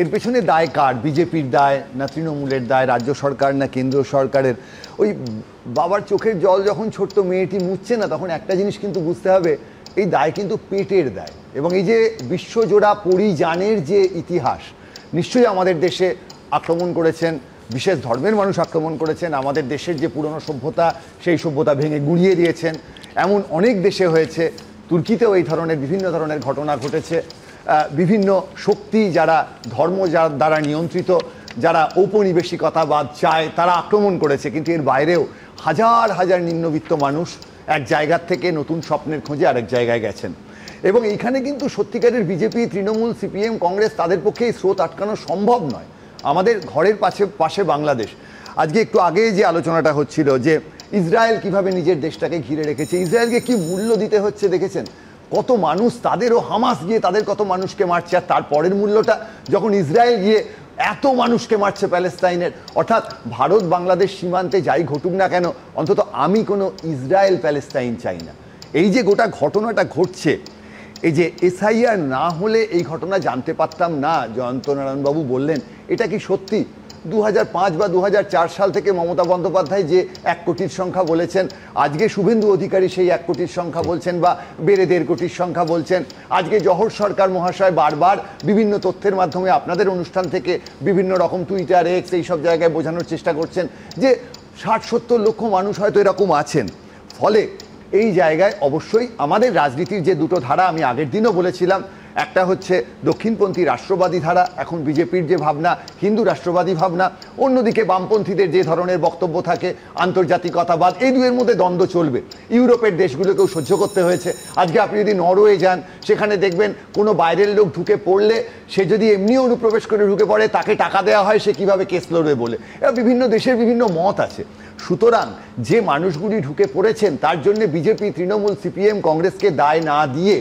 এর পেছনে দায় কার? বিজেপির দায় না তৃণমূলের দায়, রাজ্য সরকার না কেন্দ্র সরকারের? ওই বাবার চোখের জল যখন ছোট্ট মেয়েটি মুছছে না, তখন একটা জিনিস কিন্তু বুঝতে হবে, এই দায় কিন্তু পেটের দায়। এবং এই যে বিশ্বজোড়া পরিযানের যে ইতিহাস, নিশ্চয়ই আমাদের দেশে আক্রমণ করেছেন, বিশেষ ধর্মের মানুষ আক্রমণ করেছেন, আমাদের দেশের যে পুরনো সভ্যতা সেই সভ্যতা ভেঙে গুঁড়িয়ে দিয়েছেন। এমন অনেক দেশে হয়েছে, তুর্কিতেও এই ধরনের বিভিন্ন ধরনের ঘটনা ঘটেছে। বিভিন্ন শক্তি যারা ধর্ম দ্বারা নিয়ন্ত্রিত, যারা ঔপনিবেশিকতাবাদ চায়, তারা আক্রমণ করেছে। কিন্তু এর বাইরেও হাজার হাজার নিম্নবিত্ত মানুষ এক জায়গার থেকে নতুন স্বপ্নের খোঁজে আরেক জায়গায় গেছেন। এবং এইখানে কিন্তু সত্যিকারের বিজেপি, তৃণমূল, সিপিএম, কংগ্রেস, তাদের পক্ষে এই স্রোত আটকানো সম্ভব নয়। আমাদের ঘরের পাশে বাংলাদেশ। আজকে একটু আগে যে আলোচনাটা হচ্ছিল যে ইসরায়েল কিভাবে নিজের দেশটাকে ঘিরে রেখেছে, ইসরায়েলকে কি মূল্য দিতে হচ্ছে দেখেছেন? কত মানুষ, তাদেরও হামাস গিয়ে তাদের কত মানুষকে মারছে, আর তারপরের মূল্যটা যখন ইসরায়েল গিয়ে এত মানুষকে মারছে প্যালেস্তাইনের। অর্থাৎ ভারত বাংলাদেশ সীমান্তে যাই ঘটুক না কেন, অন্তত আমি কোনো ইসরায়েল প্যালেস্তাইন চাই না। এই যে গোটা ঘটনাটা ঘটছে, এই যে এসআইআর না হলে এই ঘটনা জানতে পারতাম না, জয়ন্ত নারায়ণবাবু বললেন, এটা কি সত্যি? 2005 বা 2004 সাল থেকে মমতা বন্দ্যোপাধ্যায় যে 1 কোটির সংখ্যা বলেছেন, আজকে শুভেন্দু অধিকারী সেই 1 কোটির সংখ্যা বলছেন, বা বেড়ে 1.5 কোটির সংখ্যা বলছেন। আজকে জহর সরকার মহাশয় বারবার বিভিন্ন তথ্যের মাধ্যমে আপনাদের অনুষ্ঠান থেকে বিভিন্ন রকম টুইটার, এক্স, এইসব জায়গায় বোঝানোর চেষ্টা করছেন যে 60-70 লক্ষ মানুষ হয়তো এরকম আছেন। ফলে এই জায়গায় অবশ্যই আমাদের রাজনীতির যে দুটো ধারা, আমি আগের দিনও বলেছিলাম, একটা হচ্ছে দক্ষিণপন্থী রাষ্ট্রবাদী ধারা, এখন বিজেপির যে ভাবনা হিন্দু রাষ্ট্রবাদী ভাবনা, অন্যদিকে বামপন্থীদের যে ধরনের বক্তব্য থাকে আন্তর্জাতিকতাবাদ, এই দুয়ের মধ্যে দ্বন্দ্ব চলবে। ইউরোপের দেশগুলোকেও সহ্য করতে হয়েছে। আজকে আপনি যদি নরওয়ে যান, সেখানে দেখবেন কোনো বাইরের লোক ঢুকে পড়লে, সে যদি এমনি অনুপ্রবেশ করে ঢুকে পড়ে, তাকে টাকা দেওয়া হয় সে কিভাবে কেস লড়বে বলে। বিভিন্ন দেশের বিভিন্ন মত আছে। সুতরাং যে মানুষগুলি ঢুকে পড়েছেন, তার জন্য বিজেপি, তৃণমূল, সিপিএম, কংগ্রেসকে দায় না দিয়ে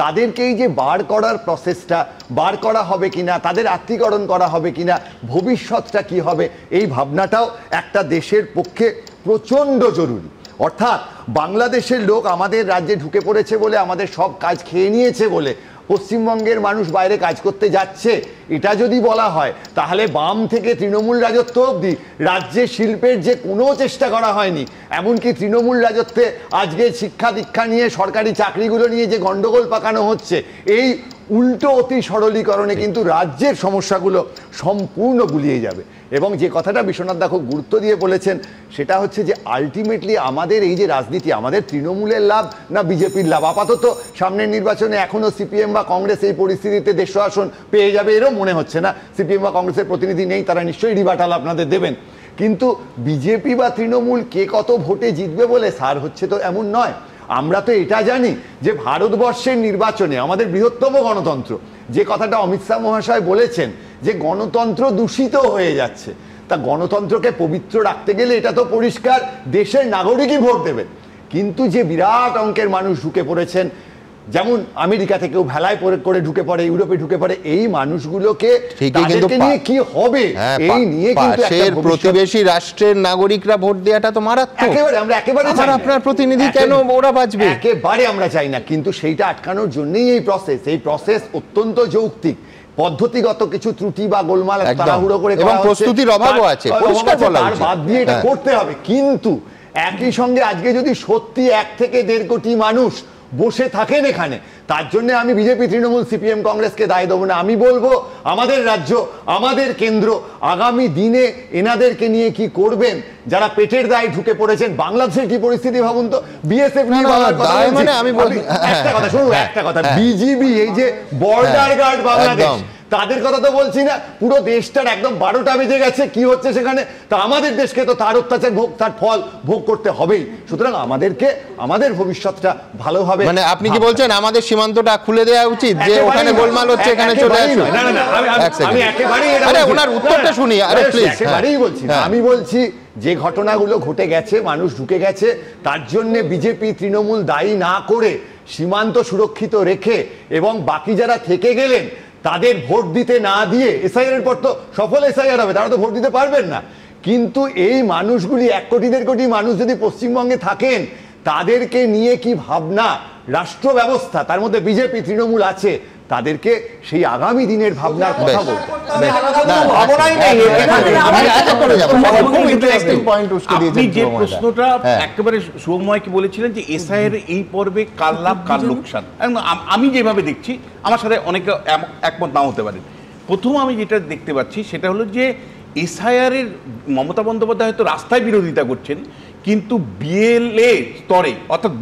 তাদেরকেই যে বার করার প্রসেসটা, বার করা হবে কিনা, তাদের আত্মীকরণ করা হবে কিনা, ভবিষ্যৎটা কি হবে, এই ভাবনাটাও একটা দেশের পক্ষে প্রচণ্ড জরুরি। অর্থাৎ বাংলাদেশের লোক আমাদের রাজ্যে ঢুকে পড়েছে বলে, আমাদের সব কাজ খেয়ে নিয়েছে বলে পশ্চিমবঙ্গের মানুষ বাইরে কাজ করতে যাচ্ছে, এটা যদি বলা হয়, তাহলে বাম থেকে তৃণমূল রাজত্ব অবধি রাজ্যে শিল্পের যে কোনো চেষ্টা করা হয়নি। এমনকি তৃণমূল রাজত্বে আজকে শিক্ষা দীক্ষা নিয়ে, সরকারি চাকরিগুলো নিয়ে যে গন্ডগোল পাকানো হচ্ছে, এই উল্টো অতি সরলীকরণে কিন্তু রাজ্যের সমস্যাগুলো সম্পূর্ণ গুলিয়ে যাবে। এবং যে কথাটা বিশ্বনাথদা খুব গুরুত্ব দিয়ে বলেছেন, সেটা হচ্ছে যে আলটিমেটলি আমাদের এই যে রাজনীতি, আমাদের তৃণমূলের লাভ না বিজেপির লাভ? আপাতত সামনের নির্বাচনে এখনও সিপিএম বা কংগ্রেস এই পরিস্থিতিতে 150 আসন পেয়ে যাবে এরও মনে হচ্ছে না। সিপিএম বা কংগ্রেসের প্রতিনিধি নেই, তারা নিশ্চয়ই রিবাটাল আপনাদের দেবেন। কিন্তু বিজেপি বা তৃণমূল কে কত ভোটে জিতবে বলে সার হচ্ছে তো এমন নয়। আমরা তো এটা জানি যে ভারতবর্ষের নির্বাচনে, আমাদের বৃহত্তম গণতন্ত্র, যে কথাটা অমিত শাহ মহাশয় বলেছেন যে গণতন্ত্র দূষিত হয়ে যাচ্ছে। তা গণতন্ত্রকে পবিত্র রাখতে গেলে এটা তো পরিষ্কার দেশের নাগরিকই ভোট দেবেন, কিন্তু যে বিরাট অঙ্কের মানুষ ঢুকে পড়েছেন, যেমন আমেরিকা থেকেও ভেলায় করে ঢুকে পড়ে, ইউরোপে ঢুকে পড়ে, এই মানুষগুলোকে তাদেরকে নিয়ে কি হবে এই নিয়ে কিন্তু একটা প্রতিবেশী রাষ্ট্রের নাগরিকরা ভোট দেওয়াটা তো মারাত্মক। একেবারে আমরা একেবারে চাই না। আপনার প্রতিনিধি কেন ওরা বাঁচবে? একেবারে আমরা চাই না, কিন্তু সেইটা আটকানোর জন্যই এই প্রসেস অত্যন্ত যৌক্তিক। পদ্ধতিগত কিছু ত্রুটি বা গোলমাল তাড়াহুড়ো করে এবং প্রস্তুতির অভাবও আছে, পরিষ্কার বলা উচিত, বাদ দিয়ে এটা করতে হবে। কিন্তু একই সঙ্গে আজকে যদি সত্যি 1 থেকে 1.5 কোটি মানুষ বসে থাকেন এখানে, তার জন্য আমি বিজেপি, তৃণমূল, সিপিএম, কংগ্রেসকে দায় দেবো না। আমি বলবো আমাদের রাজ্য, আমাদের কেন্দ্র আগামী দিনে এনাদেরকে নিয়ে কি করবেন, যারা পেটের দায়ে ঢুকে পড়েছেন। বাংলাদেশের কি পরিস্থিতি ভাবুন তো, বিএসএফ নিয়ে বলার কথা মানে আমি একটা কথা শুনুন, একটা কথা, বিজিবি এই যে বর্ডার গার্ড বাংলাদেশ, তাদের কথা তো বলছি না, পুরো দেশটার একদম 12টা বেজে গেছে, কি হচ্ছে সেখানে। তা আমাদের দেশকে তো তার অত্যাচার তার ফল ভোগ করতে হবেই। সুতরাং আমাদেরকে আমাদের ভবিষ্যৎটা ভালোভাবে, মানে আপনি কি বলছেন আমাদের সীমান্তটা খুলে দেওয়া উচিত, যে ওখানে গোলমাল হচ্ছে এখানে চলে আসুন? আমি একেবারেই ওনার উত্তরটা শুনি, আরে প্লিজ। একেবারেই বলছি না, আমি বলছি যে ঘটনাগুলো ঘটে গেছে, মানুষ ঢুকে গেছে, তার জন্য বিজেপি, তৃণমূল দায়ী না করে সীমান্ত সুরক্ষিত রেখে এবং বাকি যারা থেকে গেলেন তাদের ভোট দিতে না দিয়ে, এসআইআর এর পর তো সফল এসআইআর হবে, তারা তো ভোট দিতে পারবেন না। কিন্তু এই মানুষগুলি 1 কোটি 1.5 কোটি মানুষ যদি পশ্চিমবঙ্গে থাকেন, তাদেরকে নিয়ে কি ভাবনা, রাষ্ট্র ব্যবস্থা, তার মধ্যে বিজেপি, তৃণমূল আছে, তাদেরকে সেই আগামী দিনের ভাবনার কথা বলতে আপনি যে প্রশ্নটা একেবারে শুভময়কে বলেছিলেন যে এসআইআর এই পর্বে কার লাভ কার লোকসান, আমি যেভাবে দেখছি আমার সাথে অনেকে একমত নাও হতে পারে। প্রথম আমি যেটা দেখতে পাচ্ছি সেটা হলো যে এসআইআর এর মমতা বন্দ্যোপাধ্যায় হয়তো রাস্তায় বিরোধিতা করছেন, কিন্তু বিএলএ স্তরে অর্থাৎ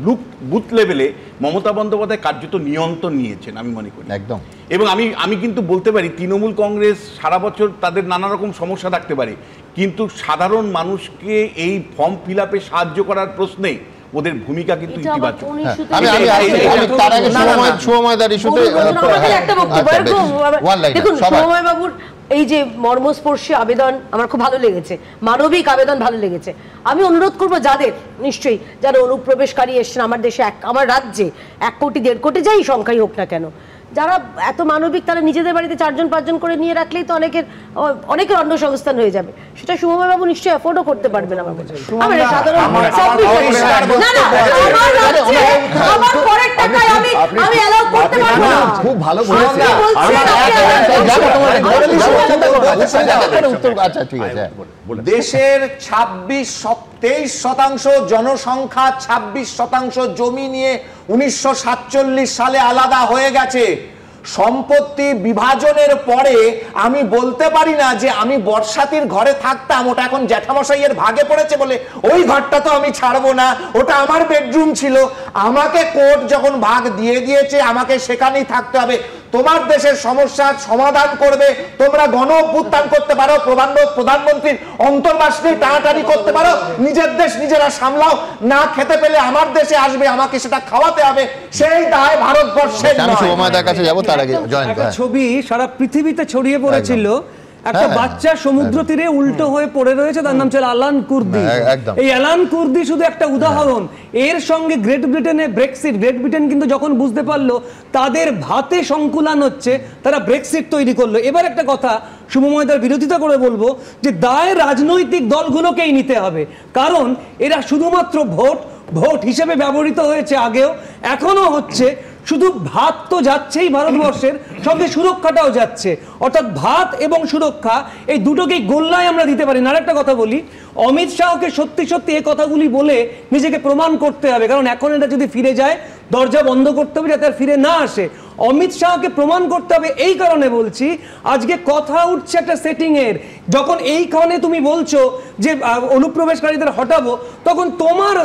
বুথ লেভেলে মমতা বন্দ্যোপাধ্যায় কার্যত নিয়ন্ত্রণ নিয়েছেন আমি মনে করি একদম। এবং আমি কিন্তু বলতে পারি তৃণমূল কংগ্রেস সারা বছর তাদের নানা রকম সমস্যা থাকতে পারে, কিন্তু সাধারণ মানুষকে এই ফর্ম ফিল আপে সাহায্য করার প্রশ্নে ওদের ভূমিকা কিন্তু ইতিবাচক। দেখুন সময় বাবুর এই যে মর্মস্পর্শী আবেদন আমার খুব ভালো লেগেছে, মানবিক আবেদন ভালো লেগেছে। আমি অনুরোধ করবো যাদের নিশ্চয়ই যারা অনুপ্রবেশকারী এসছেন আমার দেশে, আমার রাজ্যে 1 কোটি 1.5 কোটি যাই সংখ্যাই হোক না কেন, যারা এত মানবিক, তারা নিজেদের বাড়িতে 4 জন 5 জন করে নিয়ে রাখলেই তো অনেকের অন্নসংস্থান হয়ে যাবে। সেটা শুভময় বাবু নিশ্চয়ই অ্যাফোর্ডও করতে পারবেন। আমার খুব ভালো দেশের 23% জনসংখ্যা, 26% জমি নিয়ে 1947 সালে আলাদা হয়ে গেছে। সম্পত্তি বিভাজনের পরে আমি বলতে পারি না যে আমি বর্ষাতির ঘরে থাকতাম, ওটা এখন জ্যাঠামশাইয়ের ভাগে পড়েছে বলে ওই ঘরটা তো আমি ছাড়বো না, ওটা আমার বেডরুম ছিল। আমাকে কোর্ট যখন ভাগ দিয়ে দিয়েছে আমাকে সেখানেই থাকতে হবে। তোমার দেশের সমস্যার সমাধান করবে, তোমরা গণ অভ্যুত্থান করতে পারো, প্রধানমন্ত্রীর অন্তর্বাস নিয়ে টানাটানি করতে পারো, নিজের দেশ নিজেরা সামলাও। না খেতে পেলে আমার দেশে আসবে, আমাকে সেটা খাওয়াতে হবে, সেই দায় ভারতবর্ষের একটা ছবি সারা পৃথিবীতে ছড়িয়ে পড়েছিল, একটা বাচ্চা সমুদ্র তীরে উল্টো হয়ে পড়ে রয়েছে, তার নাম ছিল অ্যালান কুর্দি। এই অ্যালান কুর্দি শুধু একটা উদাহরণ। এর সঙ্গে গ্রেট ব্রিটেনে ব্রেক্সিট, গ্রেট ব্রিটেন কিন্তু যখন বুঝতে পারলো তাদের ভাতে সংকুলান হচ্ছে, তারা ব্রেক্সিট তৈরি করলো। এবার একটা কথা শুভময়দার বিরোধিতা করে বলবো যে দায় রাজনৈতিক দলগুলোকেই নিতে হবে, কারণ এরা শুধুমাত্র ভোট হিসেবে ব্যবহৃত হয়েছে, আগেও এখনো হচ্ছে। শুধু ভাত তো যাচ্ছেই ভারতবর্ষের, সঙ্গে সুরক্ষাটাও যাচ্ছে। অর্থাৎ ভাত এবং সুরক্ষা এই দুটোকেই গোল্লায় আমরা দিতে পারি না। আরেকটা কথা বলি, অমিত শাহকে সত্যি সত্যি এই কথাগুলি বলে নিজেকে প্রমাণ করতে হবে, কারণ এখন এটা যদি ফিরে যায় দরজা বন্ধ করতে হবে যাতে আর ফিরে না আসে। অমিত শাহকে প্রমাণ করতে হবে এই কারণে বলছি, আজকে কথা উঠছে একটা সেটিং এর, যখন এইখানে তুমি বলছো যে অনুপ্রবেশকারীদের হটাবো, তখন তোমার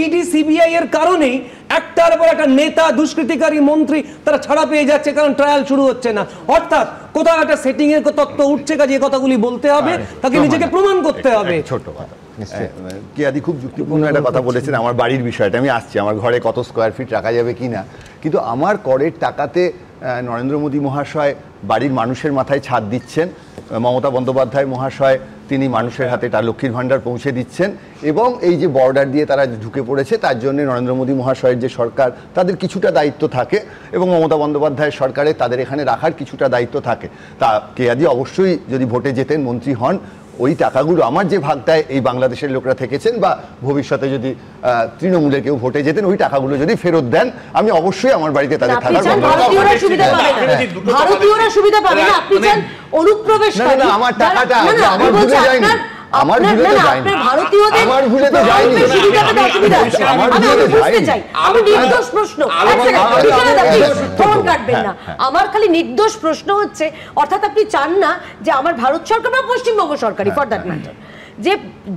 ইডি সিবিআই এর কারণেই একটার পর একটা নেতা, দুষ্কৃতিকারী মন্ত্রী তারা ছাড়া পেয়ে যাচ্ছে, কারণ ট্রায়াল শুরু হচ্ছে না। অর্থাৎ কোথাও একটা সেটিং এর তত্ত্ব উঠছে, কাজে এই কথাগুলি বলতে হবে, তাকে নিজেকে প্রমাণ করতে হবে। ছোট কথা কি আদি খুব যুক্তিপূর্ণ একটা কথা বলেছেন, আমার বাড়ির বিষয়টা আমি আসছি, আমার ঘরে কত স্কোয়ার ফিট রাখা যাবে কিনা, কিন্তু আমার করের টাকাতে নরেন্দ্র মোদী মহাশয় বাড়ির মানুষের মাথায় ছাদ দিচ্ছেন, মমতা বন্দ্যোপাধ্যায় মহাশয় তিনি মানুষের হাতে তার লক্ষ্মীর ভাণ্ডার পৌঁছে দিচ্ছেন, এবং এই যে বর্ডার দিয়ে তারা ঢুকে পড়েছে তার জন্য নরেন্দ্র মোদী মহাশয়ের যে সরকার তাদের কিছুটা দায়িত্ব থাকে, এবং মমতা বন্দ্যোপাধ্যায়ের সরকারে তাদের এখানে রাখার কিছুটা দায়িত্ব থাকে। তা কেয়াদি অবশ্যই যদি ভোটে যেতেন, মন্ত্রী হন, ওই টাকাগুলো আমার যে ভাগটায় এই বাংলাদেশের লোকরা থেকেছেন বা ভবিষ্যতে যদি তৃণমূলের কেউ ভোটে যেতেন ওই টাকাগুলো যদি ফেরত দেন, আমি অবশ্যই আমার বাড়িতে তাদের থাকার ভারতীয়রা সুবিধা পাবে না। আপনি চান অনুপ্রবেশকারী, না আমার টাকাটা আমার ভুলে যায়নি, আমার ভুলে তো যায়নি, আমার ভুলে তো যায়নি, আমার ভুলে তো যায়নি। আমি নির্দোষ প্রশ্ন, কাটবেন না, আমার খালি নির্দোষ প্রশ্ন হচ্ছে, অর্থাৎ আপনি চান না যে আমার ভারত সরকার বা পশ্চিমবঙ্গ সরকারি ফর দ্যাট ম্যাটার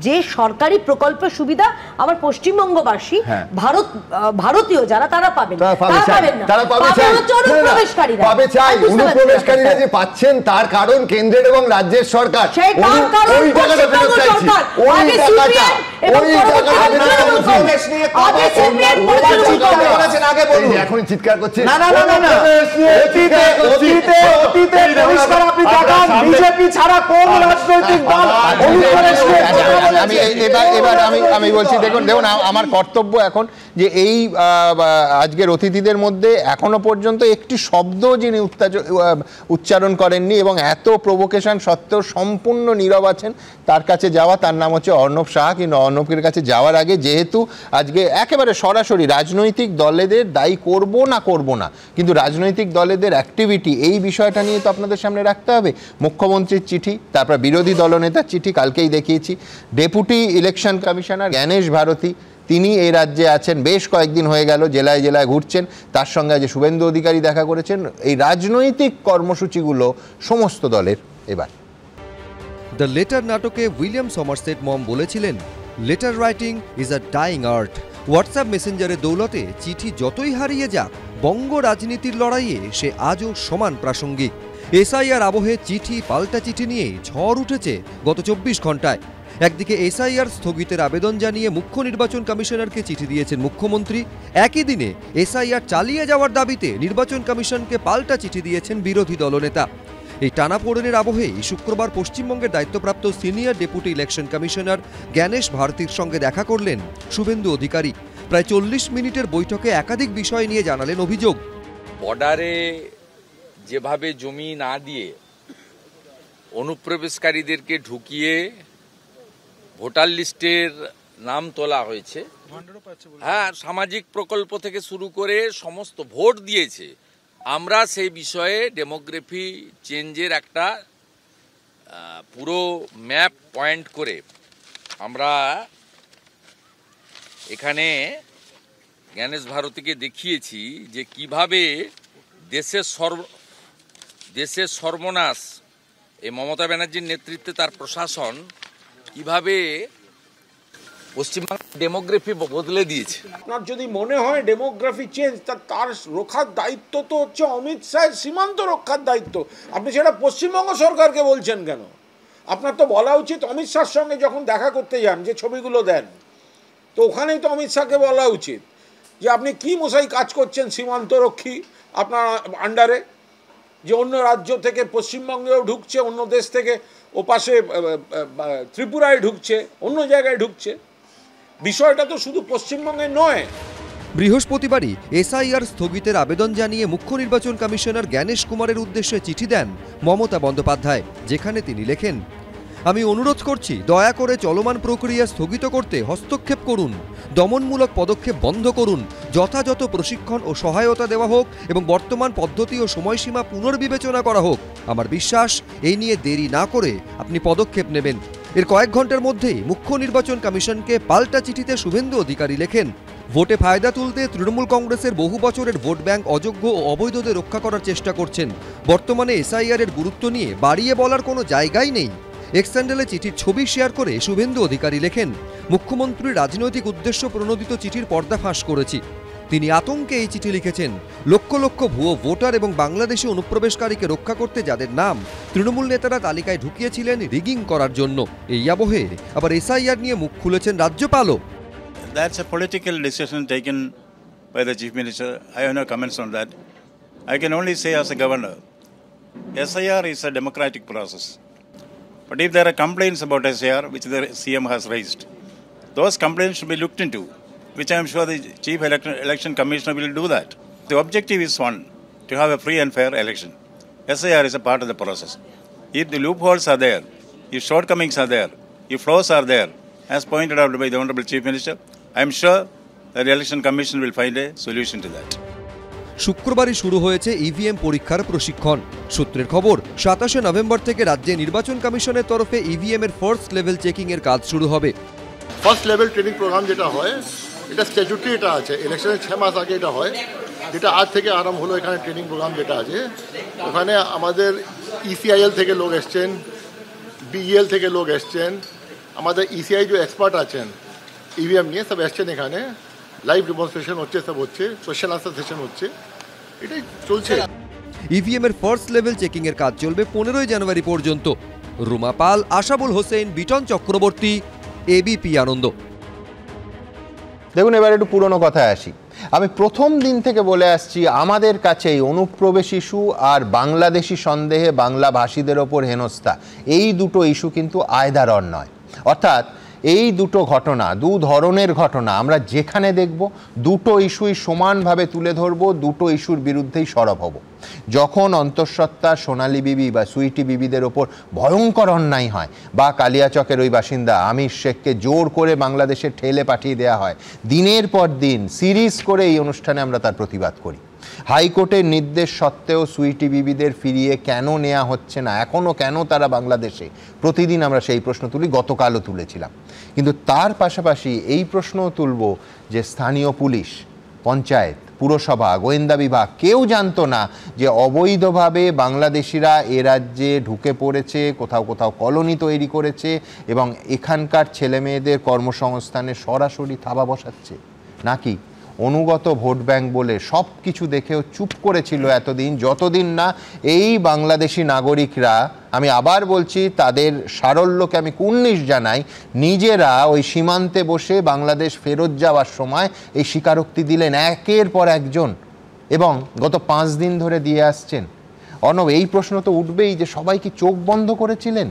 যে সরকারি প্রকল্প সুবিধা আমার পশ্চিমবঙ্গবাসী ভারতীয় যারা তারা পাবেন, অনুপ্রবেশকারীরা যে পাচ্ছেন তার কারণ কেন্দ্রের এবং রাজ্যের সরকার এখন চিৎকার করছে বিজেপি ছাড়া কোন রাজনৈতিক দল আমি বলছি, দেখুন আমার কর্তব্য এখন যে এই আজকের অতিথিদের মধ্যে এখনো পর্যন্ত একটি শব্দ যিনি উচ্চারণ করেননি এবং এত প্রভোকেশন সত্ত্বেও সম্পূর্ণ নীরব আছেন, তার কাছে যাওয়া, তার নাম হচ্ছে অর্ণব শাহ। কিন্তু অর্ণবের কাছে যাওয়ার আগে যেহেতু আজকে একেবারে সরাসরি রাজনৈতিক দলেদের দায়ী করব না, কিন্তু রাজনৈতিক দলেদের অ্যাক্টিভিটি এই বিষয়টা নিয়ে তো আপনাদের সামনে রাখতে হবে। মুখ্যমন্ত্রীর চিঠি, তারপর বিরোধী দলনেতার চিঠি, কালকেই দেখিয়েছি। Deputy election commissioner Gyanesh Bharati, তিনি এই রাজ্যে আছেন, বেশ কয়েকদিন হয়ে গেল জেলায় জেলায় ঘুরছেন, তার সঙ্গে আজ শুভেন্দু অধিকারী দেখা করেছেন। এই রাজনৈতিক কর্মসূচিগুলো সমস্ত দলের। এবার দ্য লেটার নাটকে উইলিয়াম সমারসেট মম বলেছিলেন, letter writing is a dying art. WhatsApp মেসেঞ্জারের দৌলতে চিঠি যতই হারিয়ে যাক, বঙ্গ রাজনীতির লড়াইয়ে সে আজও সমান প্রাসঙ্গিক। এসআইআর আবহে চিঠি পাল্টা চিঠি নিয়ে ঝড় উঠেছে গত 24 ঘন্টায়। একদিকে এসআইআর স্থগিতের আবেদন জানিয়ে মুখ্য নির্বাচন কমিশনারকে চিঠি দিয়েছেন মুখ্যমন্ত্রী, একই দিনে এসআইআর চালিয়ে যাওয়ার দাবিতে নির্বাচন কমিশনকে পাল্টা চিঠি দিয়েছেন বিরোধী দলনেতা। এই টানাপোড়েনের আবহেই শুক্রবার পশ্চিমবঙ্গের দায়িত্বপ্রাপ্ত senior deputy election commissioner Gyanesh ভারতীর সঙ্গে দেখা করলেন শুভেন্দু অধিকারী। প্রায় 40 মিনিটের বৈঠকে একাধিক বিষয় নিয়ে জানালেন অভিযোগ। বর্ডারে যেভাবে জমি না দিয়ে অনুপ্রবেশকারীদেরকে ঢুকিয়ে ভোটার লিস্টের নাম তোলা হয়েছে, হ্যাঁ, সামাজিক প্রকল্প থেকে শুরু করে সমস্ত ভোট দিয়েছে। আমরা সেই বিষয়ে ডেমোগ্রাফি চেঞ্জের একটা পুরো ম্যাপ পয়েন্ট করে আমরা এখানে জ্ঞানেশ ভারতীকে দেখিয়েছি যে কিভাবে দেশের সর্বনাশ এই মমতা ব্যানার্জির নেতৃত্বে তার প্রশাসন কিভাবে পশ্চিমবঙ্গের ডেমোগ্রাফি বদলে দিয়েছে। আপনার যদি মনে হয় ডেমোগ্রাফি চেঞ্জ, তার রক্ষার দায়িত্ব তো হচ্ছে অমিত শাহের সীমান্ত রক্ষার দায়িত্ব। আপনি সেটা পশ্চিমবঙ্গ সরকারকে বলছেন কেন? আপনার তো বলা উচিত অমিত শাহর সঙ্গে যখন দেখা করতে যান, যে ছবিগুলো দেন, তো ওখানেই তো অমিত শাহকে বলা উচিত যে আপনি কি মশাই কাজ করছেন সীমান্ত রক্ষী আপনার আন্ডারে, যে অন্য রাজ্য থেকে পশ্চিমবঙ্গেও ঢুকছে, অন্য দেশ থেকে ওপাশে ত্রিপুরায় ঢুকছে, অন্য জায়গায় ঢুকছে। বিষয়টা তো শুধু পশ্চিমবঙ্গে নয়। বৃহস্পতিবারই এসআইআর স্থগিতের আবেদন জানিয়ে মুখ্য নির্বাচন কমিশনার জ্ঞানেশ কুমারের উদ্দেশ্যে চিঠি দেন মমতা বন্দ্যোপাধ্যায়, যেখানে তিনি লেখেন, আমি অনুরোধ করছি দয়া করে চলমান প্রক্রিয়া স্থগিত করতে হস্তক্ষেপ করুন, দমনমূলক পদক্ষেপ বন্ধ করুন, যথাযথ প্রশিক্ষণ ও সহায়তা দেওয়া হোক এবং বর্তমান পদ্ধতি ও সময়সীমা পুনর্বিবেচনা করা হোক। আমার বিশ্বাস এই নিয়ে দেরি না করে আপনি পদক্ষেপ নেবেন। এর কয়েক ঘন্টার মধ্যেই মুখ্য নির্বাচন কমিশনকে পাল্টা চিঠিতে শুভেন্দু অধিকারী লেখেন, ভোটে ফায়দা তুলতে তৃণমূল কংগ্রেসের বহু বছরের ভোট ব্যাংক অযোগ্য ও অবৈধদের রক্ষা করার চেষ্টা করছেন। বর্তমানে এসআইআর এর গুরুত্ব নিয়ে বাড়িয়ে বলার কোনো জায়গাই নেই। এক্স হ্যান্ডেলে চিঠির ছবি শেয়ার করে শুভেন্দু অধিকারী লেখেন, মুখ্যমন্ত্রীর রাজনৈতিক উদ্দেশ্য প্রণোদিত চিঠির পর্দাফাঁস করেছি। তিনি আতঙ্কে এই চিঠি লিখেছেন, লক্ষ লক্ষ ভুয়ো ভোটার এবং বাংলাদেশি অনুপ্রবেশকারীকে রক্ষা করতে যাদের নাম তৃণমূল নেতারা তালিকায় ঢুকিয়েছিলেন রিগিং করার জন্য। এই আবহে আবার এসআইআর নিয়ে মুখ খুলেছেন রাজ্যপালও। That's a political decision taken by the Chief Minister. I have no comments on that. I can only say as a governor, SIR is a democratic process. But if there are complaints about SAR which the CM has raised, those complaints should be looked into, which I am sure the Chief Election Commissioner will do that. The objective is one, to have a free and fair election. SAR is a part of the process. If the loopholes are there, if shortcomings are there, if flaws are there, as pointed out by the Honorable Chief Minister, I am sure that the Election Commission will find a solution to that. শুক্রবারই শুরু হয়েছে EVM পরীক্ষার প্রশিক্ষণ। সূত্রের খবর 27 November থেকে রাজ্যে নির্বাচন কমিশনের তরফে ইভিএম এর ফার্স্ট লেভেল চেকিং এর কাজ শুরু হবে। ফার্স্ট লেভেল ট্রেনিং প্রোগ্রাম যেটা হয়, এটা স্ট্যাচুটরি, এটা আছে ইলেকশনের 6 মাস আগে এটা হয়, যেটা আজ থেকে আরম্ভ হলো। এখানে ট্রেনিং প্রোগ্রাম যেটা আছে, ওখানে আমাদের ইসিআইএল থেকে লোক এসছেন, বিইএল থেকে লোক এসছেন, আমাদের ইসিআই যে এক্সপার্ট আছেন ইভিএম নিয়ে সব এসছেন। এখানে লাইভ ডেমনস্ট্রেশন হচ্ছে, সব হচ্ছে, কোয়েশ্চেন আনসার সেশন হচ্ছে, এটাই চলছে। ইভিএম এর ফার্স্ট লেভেল চেকিং এর কাজ চলবে 15 জানুয়ারি পর্যন্ত। রুমা পাল, আশাবুল হোসেন, বিটন চক্রবর্তী, এবিপি আনন্দ। দেখুন, এবার একটু পুরনো কথায় আসি। আমি প্রথম দিন থেকে বলে আসছি, আমাদের কাছে এই অনুপ্রবেশ ইস্যু আর বাংলাদেশি সন্দেহে বাংলা ভাষীদের ওপর হেনস্থা, এই দুটো ইস্যু কিন্তু আয়দারর নয়। অর্থাৎ এই দুটো ঘটনা, দু ধরনের ঘটনা আমরা যেখানে দেখব, দুটো ইস্যুই সমানভাবে তুলে ধরব, দুটো ইস্যুর বিরুদ্ধেই সরব হব। যখন অন্তঃসত্ত্বা সোনালী বিবি বা সুইটি বিবিদের ওপর ভয়ঙ্কর অন্যায় হয়, বা কালিয়াচকের ওই বাসিন্দা আমির শেখকে জোর করে বাংলাদেশে ঠেলে পাঠিয়ে দেওয়া হয়, দিনের পর দিন সিরিজ করে এই অনুষ্ঠানে আমরা তার প্রতিবাদ করি। হাইকোর্টের নির্দেশ সত্ত্বেও সুইটি বিবিদের ফিরিয়ে কেন নেওয়া হচ্ছে না, এখনও কেন তারা বাংলাদেশে, প্রতিদিন আমরা সেই প্রশ্ন তুলি, গতকালও তুলেছিলাম। কিন্তু তার পাশাপাশি এই প্রশ্নও তুলব যে স্থানীয় পুলিশ, পঞ্চায়েত, পুরসভা, গোয়েন্দা বিভাগ কেউ জানতো না যে অবৈধভাবে বাংলাদেশিরা এ রাজ্যে ঢুকে পড়েছে, কোথাও কোথাও কলোনি তৈরি করেছে এবং এখানকার ছেলেমেয়েদের কর্মসংস্থানে সরাসরি থাবা বসাচ্ছে, নাকি অনুগত ভোট ব্যাংক বলে সব কিছু দেখেও চুপ করেছিল এতদিন, যতদিন না এই বাংলাদেশি নাগরিকরা, আমি আবার বলছি তাদের সারল্যকে আমি কুর্নিশ জানাই, নিজেরা ওই সীমান্তে বসে বাংলাদেশ ফেরত যাওয়ার সময় এই স্বীকারোক্তি দিলেন একের পর একজন, এবং গত 5 দিন ধরে দিয়ে আসছেন। অর্ণব, এই প্রশ্ন তো উঠবেই যে সবাই কি চোখ বন্ধ করেছিলেন?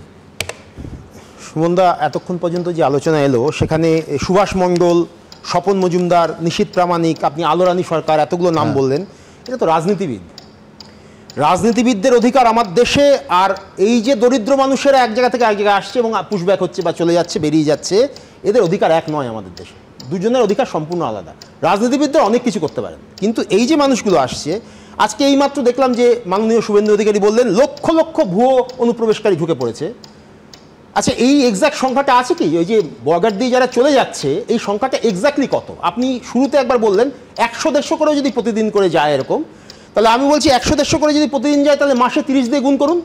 সুমনদা, এতক্ষণ পর্যন্ত যে আলোচনা এলো সেখানে সুভাষ মণ্ডল, স্বপন মজুমদার, নিশীথ প্রামাণিক, আপনি আলোরানী সরকার, এতগুলো নাম বললেন, এটা তো রাজনীতিবিদ। রাজনীতিবিদদের অধিকার আমার দেশে, আর এই যে দরিদ্র মানুষেরা এক জায়গা থেকে এক জায়গায় আসছে এবং পুশব্যাক হচ্ছে বা চলে যাচ্ছে, বেরিয়ে যাচ্ছে, এদের অধিকার এক নয় আমাদের দেশে। দুজনের অধিকার সম্পূর্ণ আলাদা। রাজনীতিবিদরা অনেক কিছু করতে পারেন, কিন্তু এই যে মানুষগুলো আসছে, আজকে এইমাত্র দেখলাম যে মাননীয় শুভেন্দু অধিকারী বললেন লক্ষ লক্ষ ভুয়ো অনুপ্রবেশকারী ঢুকে পড়েছে। আচ্ছা, এই এক্সাক্ট সংখ্যাটা আছে কি? ওই যে বর্ডার দিয়ে যারা চলে যাচ্ছে, এই সংখ্যাটা এক্স্যাক্টলি কত? আপনি শুরুতে একবার বললেন 100-150 করে যদি প্রতিদিন করে যায় এরকম, তাহলে আমি বলছি 100-150 করে যদি প্রতিদিন যায় তাহলে মাসে 30 দিয়ে গুণ করুন।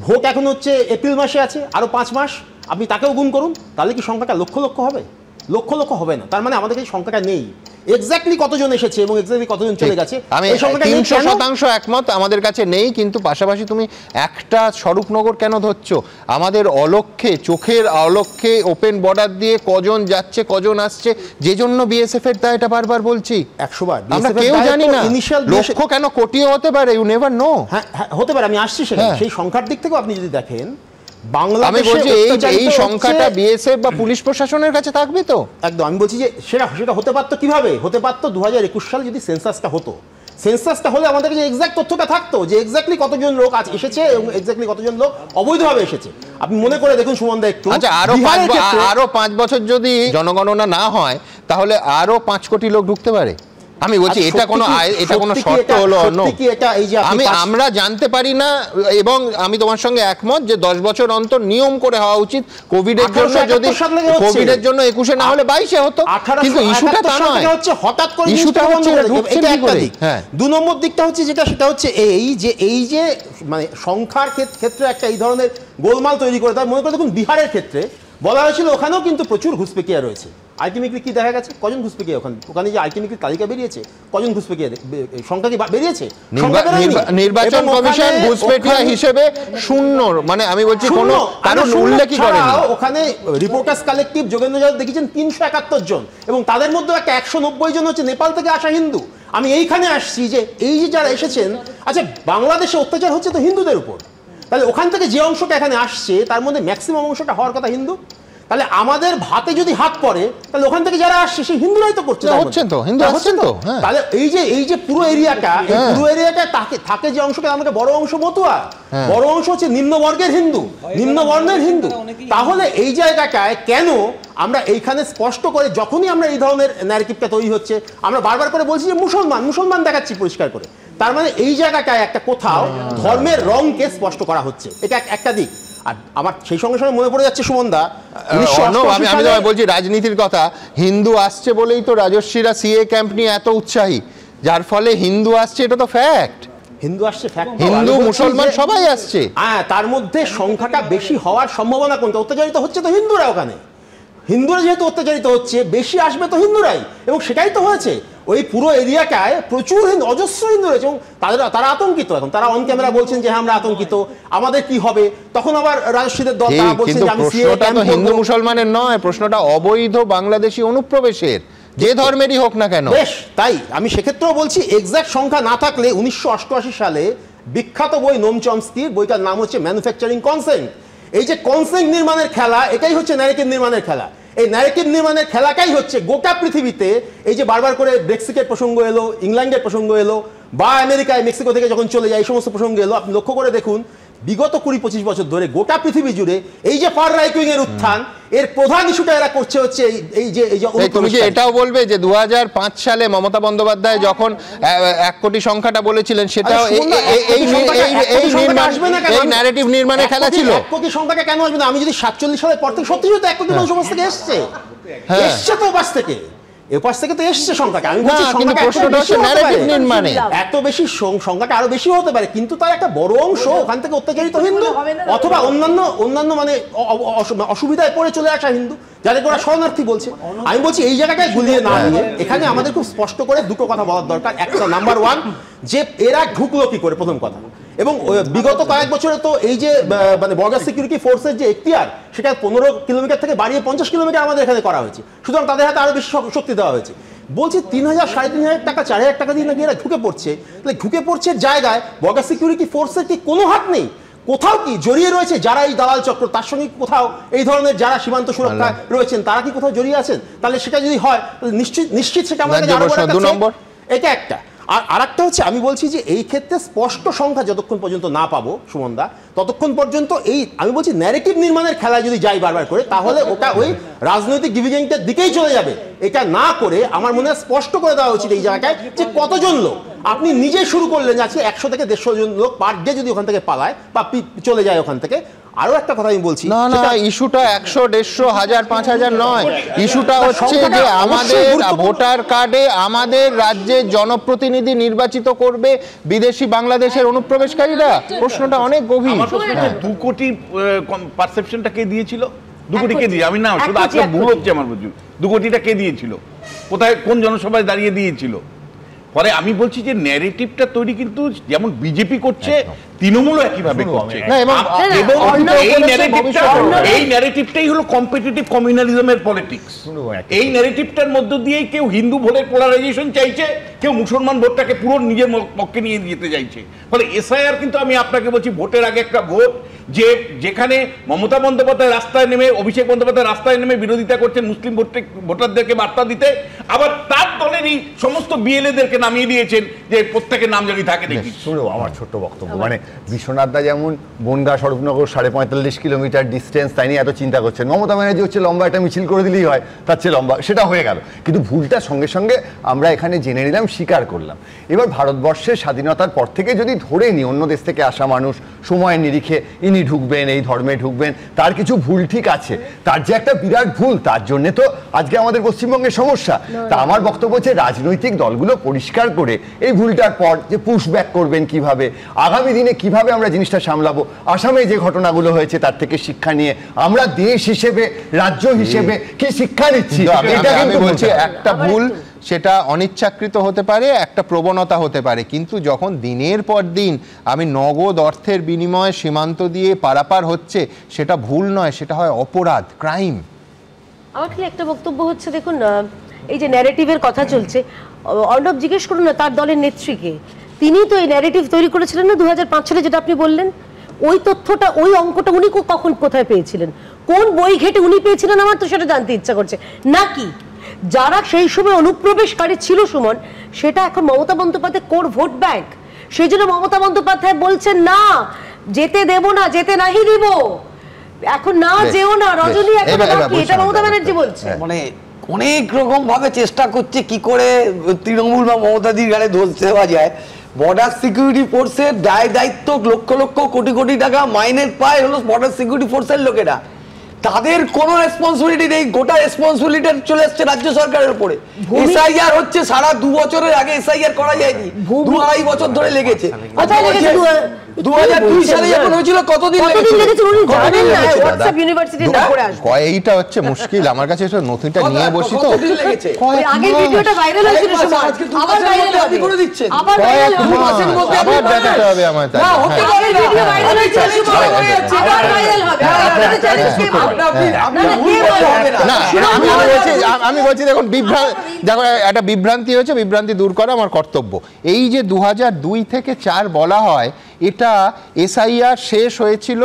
ভোট এখন হচ্ছে এপ্রিল মাসে আছে, আরও 5 মাস, আপনি তাকেও গুণ করুন, তাহলে কি সংখ্যাটা লক্ষ লক্ষ হবে? লক্ষ লক্ষ হবে না। তার মানে আমাদের কাছে সংখ্যাটা নেই, এক্স্যাক্টলি কতজন এসেছে এবং এক্স্যাক্টলি কতজন চলে গেছে আমি 300% একমত, আমাদের কাছে নেই। কিন্তু পাশাপাশি তুমি একটা স্বরূপনগর কেন ধরছো? আমাদের অলক্ষ্যে, চোখের অলক্ষ্যে ওপেন বর্ডার দিয়ে কজন যাচ্ছে কজন আসছে, যে জন্য বিএসএফ এর দায়, এটা বারবার বলছি 100 বার। আমরা কেউ জানি না লক্ষ্য কেন কোটিও হতে পারে, ইউ নেভার নো। হ্যাঁ হতে পারে, আমি আসছি সেখানে। সেই সংখ্যার দিক থেকেও আপনি যদি দেখেন, আমি বলছি এই সংখ্যাটা বিএসএফ বা পুলিশ প্রশাসনের কাছে থাকবে তো। একদম, আমি বলছি যে সেটা হতে পারতো কিভাবে? হতে পারতো 2021 সালে যদি সেন্সাসটা হতো। সেন্সাসটা হলে আমাদের কাছে এক্সাক্ট তথ্যটা থাকতো যে এক্স্যাক্টলি কতজন লোক আজ এসেছে এবং এক্স্যাক্টলি কতজন লোক অবৈধভাবে এসেছে। আপনি মনে করে দেখুন সুমনদা একটু। আচ্ছা, আরো 5 বছর যদি জনগণনা না হয় তাহলে আরো 5 কোটি লোক ঢুকতে পারে। আমি বলছি এটা কোনো শর্ত হলো? আমরা জানতে পারি না, এবং আমি তোমার সঙ্গে একমত যে 10 বছর অন্তর নিয়ম করে হওয়া উচিত। কোভিডের জন্য যদি কোভিডের জন্য 21-এ না হলে 22-এ হতো, কিন্তু ইস্যুটা তা নয়। হঠাৎ করে ইস্যুটা হচ্ছে এটা একটা দিক। 2 নম্বর দিকটা হচ্ছে সেটা হচ্ছে এই যে মানে সংখ্যার ক্ষেত্রে একটা এই ধরনের গোলমাল তৈরি করে। তার মনে করে দেখুন বিহারের ক্ষেত্রে বলা হয়েছিল ওখানেও কিন্তু প্রচুর ঘুষপেকিয়া রয়েছে। আলটিমেটলি কি দেখা গেছে? কজন ঘুষপেকিয়া ওখানে যে আলটিমেটলি তালিকা বেরিয়েছে, কজন ঘুষপেকিয়া সংখ্যা কি বেরিয়েছে? নির্বাচন কমিশন ঘুষপেকিয়া হিসেবে শূন্য, মানে আমি বলছি কোনো কারণ উল্লেখই করেনি। ওখানে রিপোর্টার্স কালেক্টিভ যোগেন্দ্র যাদব দেখেছেন 371 জন, এবং তাদের মধ্যে একটা 190 জন হচ্ছে নেপাল থেকে আসা হিন্দু। আমি এইখানে আসছি যে এই যে যারা এসেছেন, আচ্ছা বাংলাদেশে অত্যাচার হচ্ছে তো হিন্দুদের উপর, তাহলে ওখান থেকে যে অংশটা এখানে আসছে তার মধ্যে ম্যাক্সিমাম অংশটা হওয়ার কথা হিন্দু। তাহলে আমাদের ভাতে যদি হাত পড়ে তাহলে ওখান থেকে যারা আসছে সেই হিন্দুরাই তো করছে, হচ্ছেন তো হিন্দু হচ্ছেন তো। তাহলে এই যে পুরো এরিয়াটা, এই পুরো এরিয়াটা থাকে যে অংশটা আমাকে বড় অংশ মতুয়া, বড় অংশ হচ্ছে নিম্নবর্গের হিন্দু, নিম্নবর্ণের হিন্দু। তাহলে এই জায়গাটায় কেন আমরা এইখানে স্পষ্ট করে যখনই আমরা এই ধরনের ন্যারেটিভটা তৈরি হচ্ছে আমরা বারবার করে বলছি যে মুসলমান দেখাচ্ছি পরিষ্কার করে, তার মানে এই জায়গাটায় একটা কোথাও ধর্মের রংকে স্পষ্ট করা হচ্ছে, এটা একটা দিক। আর আমার সেই সঙ্গে সঙ্গে মনে পড়ে যাচ্ছে সুমনদা, আমি বলছি রাজনীতির কথা, হিন্দু আসছে বলেই তো রাজস্বীরা সিএ ক্যাম্প নিয়ে এত উৎসাহী, যার ফলে হিন্দু আসছে, এটা তো ফ্যাক্ট। হিন্দু আসছে ফ্যাক্ট, হিন্দু মুসলমান সবাই আসছে। হ্যাঁ, তার মধ্যে সংখ্যাটা বেশি হওয়ার সম্ভাবনা কোনটা? অত্যাচারিত হচ্ছে তো হিন্দুরা, ওখানে হিন্দুরা যেহেতু অত্যাচারিত হচ্ছে বেশি আসবে তো হিন্দুরাই, এবং সেটাই তো হয়েছে। ওই পুরো এরিয়াটায় প্রচুর অজস্র হিন্দু রয়েছে এবং তারা আতঙ্কিত। এখন তারা অন ক্যামেরা বলছেন যে হ্যাঁ আমরা আতঙ্কিত, আমাদের কি হবে? তখন আবার রাজস্বীদের দল তারা বলছেন যে আমি প্রশ্নটা তো হিন্দু মুসলমানের নয়, প্রশ্নটা অবৈধ বাংলাদেশি অনুপ্রবেশের, যে ধর্মেরই হোক না কেন। বেশ, তাই আমি সেক্ষেত্রেও বলছি এক্সাক্ট সংখ্যা না থাকলে 1988 সালে বিখ্যাত বই নোম চমস্কির, বইটার নাম হচ্ছে ম্যানুফ্যাকচারিং কনসেন্ট। এই যে কনসেন্ট নির্মাণের খেলা, এটাই হচ্ছে ন্যারেটিভ নির্মাণের খেলা। এই ন্যারেটিভ নির্মাণের খেলাটাই হচ্ছে গোটা পৃথিবীতে। এই যে বারবার করে ব্রেক্সিটের প্রসঙ্গ এলো, ইংল্যান্ডের প্রসঙ্গ এলো, বা আমেরিকায় মেক্সিকো থেকে যখন চলে যায় এই সমস্ত প্রসঙ্গ এলো, আপনি লক্ষ্য করে দেখুন বিগত 20-25 বছর ধরে গোটা পৃথিবী জুড়ে এই যে ফার রাইট উইং এর উত্থান, এর প্রধান ইস্যুটা এরা করছে হচ্ছে এই যে তুমি কি এটাও বলবে যে 2005 সালে মমতা বন্দ্যোপাধ্যায় যখন 1 কোটি সংখ্যাটা বলেছিলেন, সেটাও এই ন্যারেটিভ নির্মাণের খেলা ছিল? 1 কোটি সংখ্যাটা কেন আসবে না? আমি যদি 47 সালের পর থেকে সত্যি সত্যি 1 কোটি মানুষ থেকে এসছে তো বাস থেকে, এপাশ থেকে তো এসছে সংখ্যাটা। আমি বলছি এত বেশি সংখ্যাটা আরো বেশি হতে পারে, কিন্তু তার একটা বড় অংশ ওখান থেকে অত্যাচারিত হিন্দু অথবা অন্যান্য মানে অসুবিধায় পড়ে চলে আসা হিন্দু, যাদেরকে ওরা শরণার্থী বলছে। আমি বলছি এই জায়গাটায় গুলিয়ে না নিয়ে এখানে আমাদের খুব স্পষ্ট করে দুটো কথা বলার দরকার। একটা, নাম্বার 1, যে এরা ঢুকলো কি করে, প্রথম কথা। এবং বিগত কয়েক বছরে তো এই যে মানে বর্ডার সিকিউরিটি ফোর্সের যে এখতিয়ার, সেটা 15 কিলোমিটার থেকে বাড়িয়ে 50 কিলোমিটার আমাদের এখানে করা হয়েছে, সুতরাং তাদের হাতে আরো বেশি শক্তি দেওয়া হয়েছে। বলছি 3,000, 3,500 টাকা, 4,000 টাকা দিয়ে নাকি এরা ঢুকে পড়ছে। তাহলে ঢুকে পড়ছে জায়গায় বর্ডার সিকিউরিটি ফোর্সের কি কোনো হাত নেই? কোথাও কি জড়িয়ে রয়েছে যারা এই দালাল চক্র, তার সঙ্গে কোথাও এই ধরনের যারা সীমান্ত সুরক্ষা রয়েছেন তারা কি কোথাও জড়িয়ে আছেন? তাহলে সেটা যদি হয় নিশ্চিত সেটা আমাদের এটা একটা। আর আরেকটা হচ্ছে, আমি বলছি যে এই ক্ষেত্রে স্পষ্ট সংখ্যা যতক্ষণ পর্যন্ত না পাবো সুমনদা, ততক্ষণ পর্যন্ত এই আমি বলছি ন্যারেটিভ নির্মাণের খেলা যদি যাই বারবার করে, তাহলে ওটা ওই রাজনৈতিক ডিভিডেন্ডের দিকেই চলে যাবে। এটা না করে আমার মনে হয় স্পষ্ট করে দেওয়া উচিত এই জায়গায় যে কতজন লোক। আপনি নিজে শুরু করলেন আজকে 100 থেকে 150 জন লোক পার ডে যদি ওখান থেকে পালায় বা চলে যায় ওখান থেকে। আরো একটা কথা আমি বলছি, না ইস্যুটা 100, 150, 1000, 5000 নয়, ইস্যুটা হচ্ছে যে আমাদের ভোটার কার্ডে আমাদের রাজ্যের জনপ্রতিনিধি নির্বাচিত করবে বিদেশি বাংলাদেশের অনুপ্রবেশকারীরা। প্রশ্নটা অনেক গভীর। 2 কোটি পারসেপশনটা কে দিয়েছিল? 2 কোটি কে দিয়ে? আমি না শুধু আজকে ভুল হচ্ছে আমার বুঝুন, 2 কোটিটা কে দিয়েছিল? কোথায়, কোন জনসভায় দাঁড়িয়ে দিয়েছিল? পরে আমি বলছি যে ন্যারেটিভটা তৈরি কিন্তু যেমন বিজেপি করছে, তৃণমূলও একইভাবে করছে, এবং এই ন্যারেটিভটাই হলো কম্পিটিটিভ কমিউনালিজমের পলিটিক্স। এই ন্যারেটিভটার মধ্য দিয়েই কেউ হিন্দু ভোটের পোলারাইজেশন চাইছে, কেউ মুসলমান ভোটটাকে পুরো নিজের পক্ষে নিয়ে যেতে চাইছে। ফলে এসআইআর কিন্তু আমি আপনাকে বলছি ভোটের আগে একটা ভোট, যেখানে মমতা বন্দ্যোপাধ্যায় রাস্তায় নেমে, অভিষেক বন্দ্যোপাধ্যায় রাস্তায় নেমে বিরোধিতা করছেন মুসলিম ভোটারদেরকে বার্তা দিতে, আবার তার দলেরই সমস্ত বিএলএদেরকে নামিয়ে দিয়েছেন যে প্রত্যেকের নাম জানি থাকে দেখি। শুনো আমার ছোট্ট বক্তব্য, মানে বিশ্বনাথদা যেমন বনগাঁ স্বরূপনগর 45.5 কিলোমিটার ডিস্টেন্স, তাই নিয়ে এত চিন্তা করছেন। মমতা ব্যানার্জি হচ্ছে লম্বা একটা মিছিল করে দিলেই হয়, তার চেয়ে লম্বা, সেটা হয়ে গেল। কিন্তু ভুলটা সঙ্গে সঙ্গে আমরা এখানে জেনে নিলাম, স্বীকার করলাম। এবার ভারতবর্ষের স্বাধীনতার পর থেকে যদি ধরে নিই অন্য দেশ থেকে আসা মানুষ সময়ের নিরিখে ইনি ঢুকবেন, এই ধর্মে ঢুকবেন, তার কিছু ভুল ঠিক আছে, তার যে একটা বিরাট ভুল, তার জন্যে তো আজকে আমাদের পশ্চিমবঙ্গের সমস্যা। তা আমার বক্তব্য হচ্ছে রাজনৈতিক দলগুলো পরিষ্কার করে এই ভুলটার পর যে পুশব্যাক করবেন কিভাবে, আগামী দিনে কিভাবে আমরা জিনিসটা সামলাবো, আসামে যে ঘটনাগুলো হয়েছে তার থেকে শিক্ষা নিয়ে আমরা দেশ হিসেবে, রাজ্য হিসেবে কি শিক্ষা নিচ্ছি। আমি বলছি একটা ভুল সেটা অনিচ্ছাকৃত হতে পারে, একটা প্রবণতা হতে পারে, কিন্তু যখন দিনের পর দিন আমি নগদ অর্থের বিনিময়ে সীমান্ত দিয়ে পারাপার হচ্ছে, সেটা ভুল নয়, সেটা হয় অপরাধ, ক্রাইম। আমার খালি একটা বক্তব্য হচ্ছে, দেখুন এই যে ন্যারেটিভের কথা চলছে, অর্ণব জিজ্ঞেস করুন না তার দলের নেত্রীকে, তিনি তো এই ন্যারেটিভ তৈরি করেছিলেন না 2005 সালে, যেটা আপনি বললেন। ওই তথ্যটা, ওই অঙ্কটা উনি কখন কোথায় পেয়েছিলেন, কোন বই ঘেটে উনি পেয়েছিলেন, আমার তো সেটা জানতে ইচ্ছা করছে। নাকি যারা সেই সময় অনুপ্রবেশকারী ছিল সুমন, সেটা এখন Mamata Bandyopadhyay core vote bank, সেই জন্য মমতা বন্দ্যোপাধ্যায় বলছেন না যেতে দেব না, যেতে নাহি দিব, এখন না যেও না রজনী, এখন এটা মমতা ব্যানার্জি বলছে। মানে অনেক রকম ভাবে চেষ্টা করছে কি করে তৃণমূল বা মমতাদির গাড়ি দোষ দেওয়া যায়। বর্ডার সিকিউরিটি ফোর্সের দায় দায়িত্ব লক্ষ লক্ষ কোটি কোটি টাকা মাইনে পায় হলো বর্ডার সিকিউরিটি ফোর্সের লোকেরা, তাদের কোনো রেসপন্সিবিলিটি নেই, গোটা রেসপন্সিবিলিটি চলে আসছে রাজ্য সরকারের উপরে। এসআইআর হচ্ছে সারা 2 বছরের আগে এসআইআর করা যায়নি, 2-2.5 বছর ধরে লেগেছে। 2002 সালে যখন হয়েছিল কতদিন লেগেছে উনি জানেন না, হোয়াটসঅ্যাপ ইউনিভার্সিটির না করে আসবে। এইটা হচ্ছে মুশকিল, আমার কাছে এটা নথিটা নিয়ে বসি তো কতদিন লেগেছে। আগের ভিডিওটা ভাইরাল হয়েছিল সময়, আবার ভাইরাল হবে করে দিচ্ছেন, আবার ভাইরাল হবে, মাসের মধ্যে আবার দেখাতে হবে আমায়। তাই না, হতে পারে ভিডিও ভাইরাল হয়েছে সময়, আবার ভাইরাল হবে, আপনাদের চ্যালেঞ্জ কে বলে? আমি বলছি দেখুন, একটা বিভ্রান্তি হয়েছে, বিভ্রান্তি দূর করা আমার কর্তব্য। এই যে 2002 থেকে 4 বলা হয়, এটা এসআইআর শেষ হয়েছিল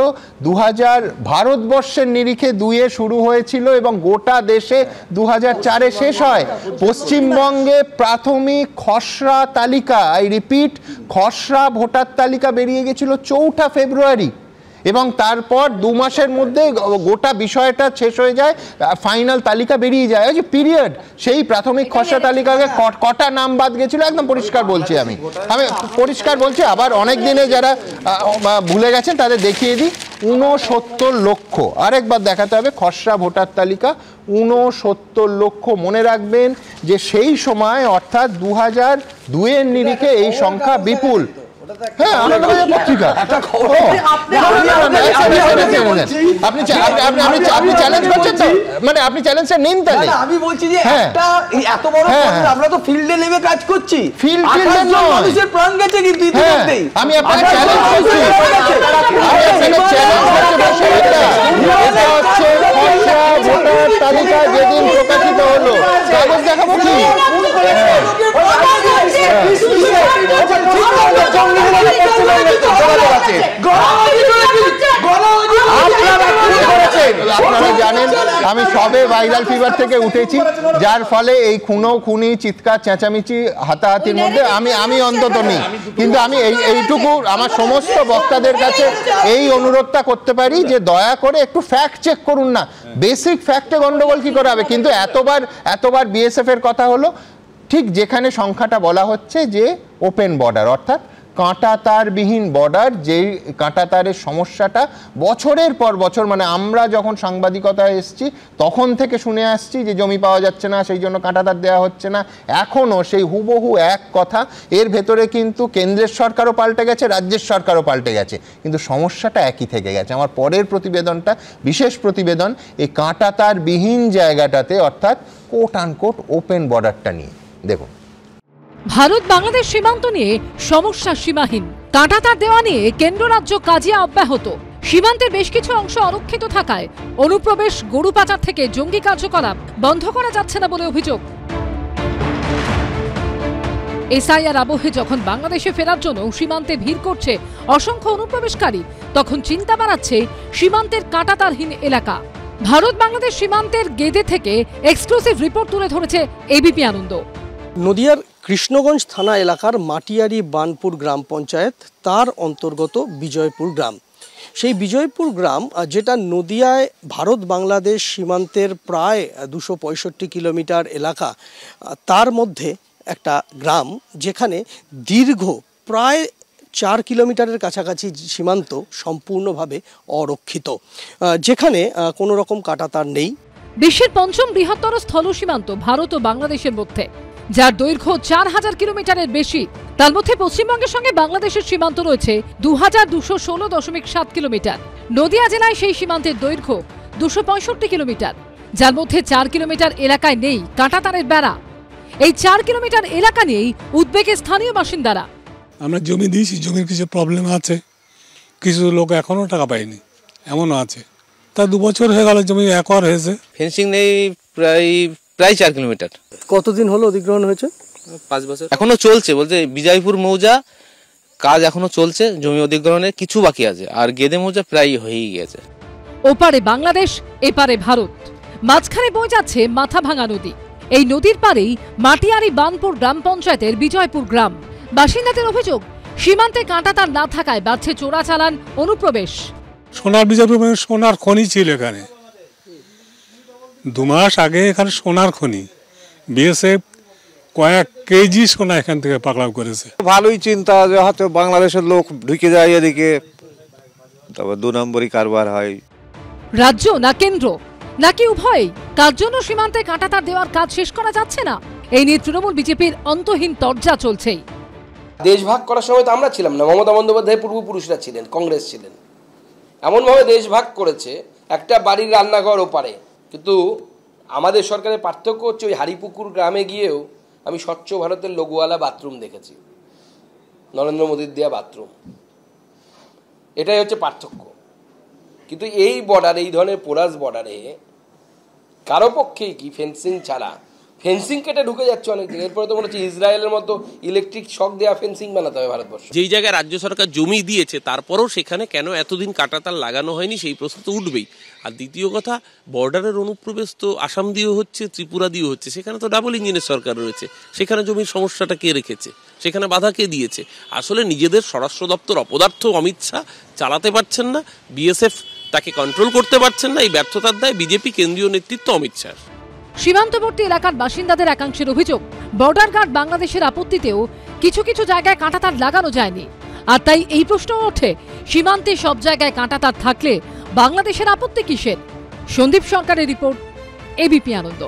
2000 ভারতবর্ষের নিরিখে 2-এ শুরু হয়েছিল এবং গোটা দেশে 2004-এ শেষ হয়। পশ্চিমবঙ্গে প্রাথমিক খসড়া তালিকা, আই রিপিট, খসড়া ভোটার তালিকা বেরিয়ে গেছিল 4 ফেব্রুয়ারি এবং তারপর 2 মাসের মধ্যে গোটা বিষয়টা শেষ হয়ে যায়, ফাইনাল তালিকা বেরিয়ে যায়। ওই যে পিরিয়ড, সেই প্রাথমিক খসড়া তালিকাকে কটা নাম বাদ গেছিল একদম পরিষ্কার বলছি, আমি পরিষ্কার বলছি। আবার অনেক দিনে যারা ভুলে গেছেন তাদের দেখিয়ে দিই, 69 লক্ষ, আরেকবার দেখাতে হবে খসড়া ভোটার তালিকা 69 লক্ষ। মনে রাখবেন যে সেই সময় অর্থাৎ 2002-এর নিরিখে এই সংখ্যা বিপুল। হ্যাঁ, আনন্দবাজার পত্রিকা। আপনি চ্যালেঞ্জ করছেন তো, মানে আপনি চ্যালেঞ্জটা নিন তাহলে। আমি বলছি যে একটা এত বড় আমরা তো ফিল্ডে নেমে কাজ করছি, ফিল্ডে মানুষের প্রাণ গেছে কিন্তু ইতিমধ্যেই। আমি আপনাকে চ্যালেঞ্জ করছি, এটা হচ্ছে খসড়া ভোটার তালিকা যেদিন প্রকাশিত হলো, কাগজ দেখাবো কি? আপনারা জানেন আমি সবে ভাইরাল ফিভার থেকে উঠেছি, যার ফলে এই খুনি চিৎকার চেঁচামেচি হাতাহাতির মধ্যে আমি অন্তত নেই। কিন্তু আমি এইটুকু আমার সমস্ত বক্তাদের কাছে এই অনুরোধটা করতে পারি যে দয়া করে একটু ফ্যাক্ট চেক করুন না। বেসিক ফ্যাক্টে গন্ডগোল কি করে হবে? কিন্তু এতবার বিএসএফ এর কথা হলো, ঠিক যেখানে সংখ্যাটা বলা হচ্ছে যে ওপেন বর্ডার, অর্থাৎ কাঁটা তারবিহীন বর্ডার, যেই কাঁটা তারের সমস্যাটা বছরের পর বছর, মানে আমরা যখন সাংবাদিকতায় এসেছি তখন থেকে শুনে আসছি যে জমি পাওয়া যাচ্ছে না, সেই জন্য কাঁটা তার দেওয়া হচ্ছে না, এখনও সেই হুবহু এক কথা। এর ভেতরে কিন্তু কেন্দ্রের সরকারও পাল্টে গেছে, রাজ্যের সরকারও পাল্টে গেছে, কিন্তু সমস্যাটা একই থেকে গেছে। আমার পরের প্রতিবেদনটা বিশেষ প্রতিবেদন এই কাঁটা তারবিহীন জায়গাটাতে, অর্থাৎ কোট আনকোট ওপেন বর্ডারটা নিয়ে। দেখুন, ভারত বাংলাদেশ সীমান্ত নিয়ে সমস্যা সীমাহীন, কাঁটাতার দেওয়া নিয়ে কেন্দ্র রাজ্য কাজিয়া অব্যাহত। সীমান্তের বেশ কিছু অংশ অরক্ষিত থাকায় অনুপ্রবেশ, গরু পাচার থেকে জঙ্গি কার্যকলাপ বন্ধ করা যাচ্ছে না বলে অভিযোগ। এসআইআর আবহে যখন বাংলাদেশে ফেরার জন্য সীমান্তে ভিড় করছে অসংখ্য অনুপ্রবেশকারী, তখন চিন্তা বাড়াচ্ছে সীমান্তের কাঁটাতারহীন এলাকা। ভারত বাংলাদেশ সীমান্তের গেদে থেকে এক্সক্লুসিভ রিপোর্ট তুলে ধরেছে এবিপি আনন্দ। নদিয়ার কৃষ্ণগঞ্জ থানা এলাকার মাটিয়ারি বানপুর গ্রাম পঞ্চায়েত, তার অন্তর্গত বিজয়পুর গ্রাম। সেই বিজয়পুর গ্রাম যেটা নদিয়ায় ভারত বাংলাদেশ সীমান্তের প্রায় 265 কিলোমিটার এলাকা, তার মধ্যে একটা গ্রাম যেখানে দীর্ঘ প্রায় 4 কিলোমিটারের কাছাকাছি সীমান্ত সম্পূর্ণভাবে অরক্ষিত, যেখানে কোনো রকম কাঁটাতার নেই। বিশ্বের 5ম বৃহত্তর স্থল সীমান্ত ভারত ও বাংলাদেশের মধ্যে, যার দৈর্ঘ্য 4000 কিলোমিটারের বেশি। তার মধ্যে পশ্চিমবঙ্গের সঙ্গে বাংলাদেশের সীমান্ত রয়েছে 2216.7 কিলোমিটার। নদিয়া জেলায় সেই সীমান্তের দৈর্ঘ্য 265 কিলোমিটার, যার মধ্যে 4 কিলোমিটার এলাকায় নেই কাঁটাতারের বেড়া। এই 4 কিলোমিটার এলাকা নিয়েই উদ্বেগে স্থানীয় বাসিন্দারা। আমরা জমি দিয়েছি, জমির কিছু প্রবলেম আছে, কিছু লোক এখনো টাকা পায়নি, এমনও আছে। তা 2 বছর হয়ে গেল, জমি একর হয়েছে, ফেন্সিং নেই, প্রায় 4 কিলোমিটার। কতদিন হলো অধিগ্রহণ হয়েছে? 5 বছর। এখনো চলছে, বলতে বিজয়পুর মৌজা কাজ এখনো চলছে, জমি অধিগ্রহণের কিছু বাকি আছে, আর গেদে মৌজা প্রায় হয়েই গেছে। ওপারে বাংলাদেশ, এপারে ভারত, মাঝখানে বয়ে যাচ্ছে মাথাভাঙা নদী। এই নদীর পারেই মাটিয়ারি বানপুর গ্রাম পঞ্চায়েতের বিজয়পুর গ্রাম। বাসিন্দাদের অভিযোগ, সীমান্তে কাঁটাতার না থাকায় বাড়ছে চোরাচালান, অনুপ্রবেশ। সোনার বিজয়পুর সোনার খনি ছিল এখানে, 2 মাস আগে এখানে সোনার খনি, বিএসএফ কয়েক কেজি সোনা এখান থেকে পাকড়াও করেছে। ভালোই চিন্তা যে হয়তো বাংলাদেশের লোক ঢুকে যায় এদিকে, তবে 2 নম্বরই কারবার হয়। রাজ্য না কেন্দ্র নাকি উভয়, তার জন্য সীমান্তে কাঁটাতার দেওয়ার কাজ শেষ করা যাচ্ছে না। এই নিয়ে তৃণমূল বিজেপির অন্তহীন তরজা চলছেই। দেশ ভাগ করার সময় তো আমরা ছিলাম না, মমতা বন্দ্যোপাধ্যায় পূর্বপুরুষরা ছিলেন, কংগ্রেস ছিলেন। এমনভাবে দেশ ভাগ করেছে, একটা বাড়ির রান্নাঘর ওপারে। কিন্তু আমাদের সরকারের পার্থক্য হচ্ছে, ওই হারিপুকুর গ্রামে গিয়েও আমি স্বচ্ছ ভারতের লোগোওয়ালা বাথরুম দেখেছি, নরেন্দ্র মোদীর দেওয়া বাথরুম। এটাই হচ্ছে পার্থক্য। কিন্তু এই বর্ডারে, এই ধরনের পোরাস বর্ডারে কারো পক্ষেই কি ফেন্সিং ছাড়া, ফেন্সিং কেটে ঢুকে যাচ্ছে অনেক দিন। এরপরে তো মনে হচ্ছে ইসরায়েলের মতো ইলেকট্রিক শক দেওয়া ফেন্সিং বানাতে হবে ভারতবর্ষ। যেই জায়গায় রাজ্য সরকার জমি দিয়েছে, তারপরেও সেখানে কেন এতদিন কাঁটাতার লাগানো হয়নি, সেই প্রশ্ন তো উঠবেই। আর দ্বিতীয় কথা, বর্ডারের অনুপ্রবেশ তো আসাম দিয়েও হচ্ছে, ত্রিপুরা দিয়েও হচ্ছে। সেখানে তো ডাবল ইঞ্জিনের সরকার রয়েছে, সেখানে জমির সমস্যাটা কে রেখেছে, সেখানে বাধা কে দিয়েছে? আসলে নিজেদের স্বরাষ্ট্র দপ্তর অপদার্থ অমিত শাহ চালাতে পারছেন না, বিএসএফ তাকে কন্ট্রোল করতে পারছেন না। এই ব্যর্থতার দায় বিজেপি কেন্দ্রীয় নেতৃত্ব অমিত শাহ। সীমান্তবর্তী এলাকার বাসিন্দাদের একাংশের অভিযোগ, বর্ডার গার্ড বাংলাদেশের আপত্তিতেও কিছু কিছু জায়গায় কাঁটাতার লাগানো যায়নি। আর তাই এই প্রশ্ন ওঠে, সীমান্তে সব জায়গায় কাঁটাতার থাকলে বাংলাদেশের আপত্তি কিসের? সন্দীপ সরকারের রিপোর্ট, এবিপি আনন্দ।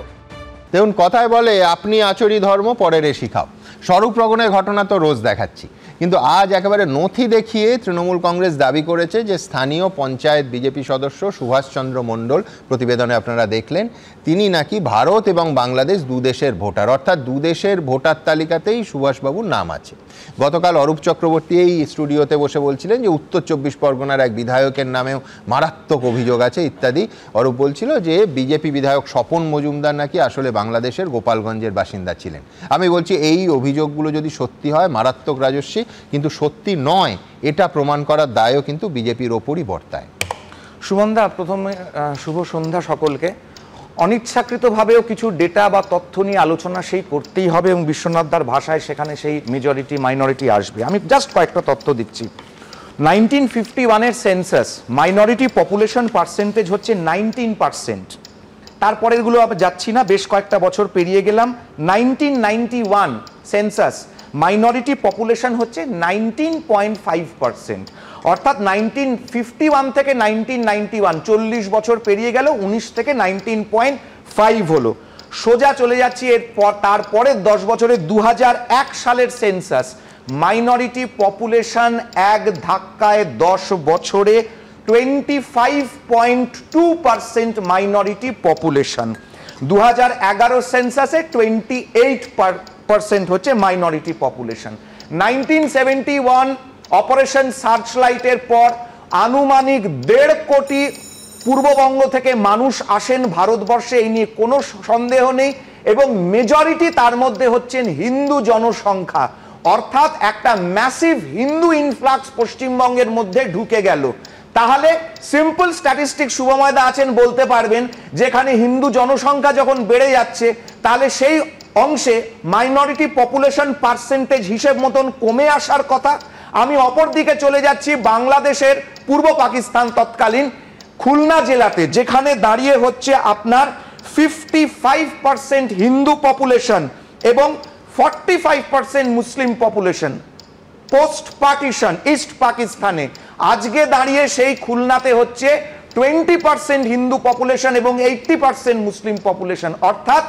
দেখুন, কথায় বলে আপনি আচরি ধর্ম পরের শিখাও। স্বরূপ রগনের ঘটনা তো রোজ দেখাচ্ছি, কিন্তু আজ একেবারে নথি দেখিয়ে তৃণমূল কংগ্রেস দাবি করেছে যে স্থানীয় পঞ্চায়েত বিজেপি সদস্য সুভাষচন্দ্র মণ্ডল, প্রতিবেদনে আপনারা দেখলেন, তিনি নাকি ভারত এবং বাংলাদেশ দুদেশের ভোটার, অর্থাৎ দুদেশের ভোটার তালিকাতেই সুভাষবাবুর নাম আছে। গতকাল অরূপ চক্রবর্তী এই স্টুডিওতে বসে বলছিলেন যে উত্তর 24 পরগনার এক বিধায়কের নামেও মারাত্মক অভিযোগ আছে ইত্যাদি। অরূপ বলছিল যে বিজেপি বিধায়ক স্বপন মজুমদার নাকি আসলে বাংলাদেশের গোপালগঞ্জের বাসিন্দা ছিলেন। আমি বলছি এই অভিযোগগুলো যদি সত্যি হয় মারাত্মক রাজস্বী, কিন্তু সত্যি নয় এটা প্রমাণ করার দায়ও কিন্তু বিজেপির ওপরই বর্তায়। সুমনদা, প্রথমে শুভ সন্ধ্যা সকলকে। অনিচ্ছাকৃতভাবেও কিছু ডেটা বা তথ্য নিয়ে আলোচনা সেই করতেই হবে, এবং বিশ্বনাথদার ভাষায় সেখানে সেই মেজরিটি মাইনরিটি আসবে। আমি জাস্ট কয়েকটা তথ্য দিচ্ছি। 1951-এর সেন্সাস মাইনরিটি পপুলেশন পার্সেন্টেজ হচ্ছে 19%। তারপরেরগুলো যাচ্ছি না, বেশ কয়েকটা বছর পেরিয়ে গেলাম। 1991 সেন্সাস মাইনরিটি পপুলেশন হচ্ছে 19.5%। অর্থাৎ 1951 থেকে 1991 40 বছর পেরিয়ে গেল, 19 থেকে 19.5 হলো। সোজা চলে যাচ্ছি এরপর, তারপরে 10 বছরে 2001 সালের সেন্সাস মাইনরিটি পপুলেশন এক ধাক্কায় 10 বছরে 25.2% মাইনরিটি পপুলেশন। 2011 সেন্সাসে 28% হচ্ছে মাইনরিটি পপুলেশন। 1971 অপারেশন সার্চলাইটের পর আনুমানিক 1.5 কোটি পূর্ববঙ্গ থেকে মানুষ আসেন ভারতবর্ষে, এই নিয়ে কোনো সন্দেহ নেই, এবং মেজরিটি তার মধ্যে হচ্ছেন হিন্দু জনসংখ্যা। অর্থাৎ একটা ম্যাসিভ হিন্দু ইনফ্লাক্স পশ্চিমবঙ্গের মধ্যে ঢুকে গেল। তাহলে সিম্পল স্ট্যাটিস্টিক শুভময়দা আছেন, বলতে পারবেন যেখানে হিন্দু জনসংখ্যা যখন বেড়ে যাচ্ছে, তাহলে সেই অংশে মাইনরিটি পপুলেশন পার্সেন্টেজ হিসেব মতন কমে আসার কথা। আমি অপর দিকে চলে যাচ্ছি বাংলাদেশের পূর্ব পাকিস্তান তৎকালীন খুলনা জেলাতে, যেখানে দাঁড়িয়ে হচ্ছে আপনার 55% হিন্দু পপুলেশন এবং 45% মুসলিম পপুলেশন। পোস্ট পার্টিশন ইস্ট পাকিস্তানে আজকে দাঁড়িয়ে সেই খুলনাতে হচ্ছে 20% হিন্দু পপুলেশন এবং 80% মুসলিম পপুলেশন। অর্থাৎ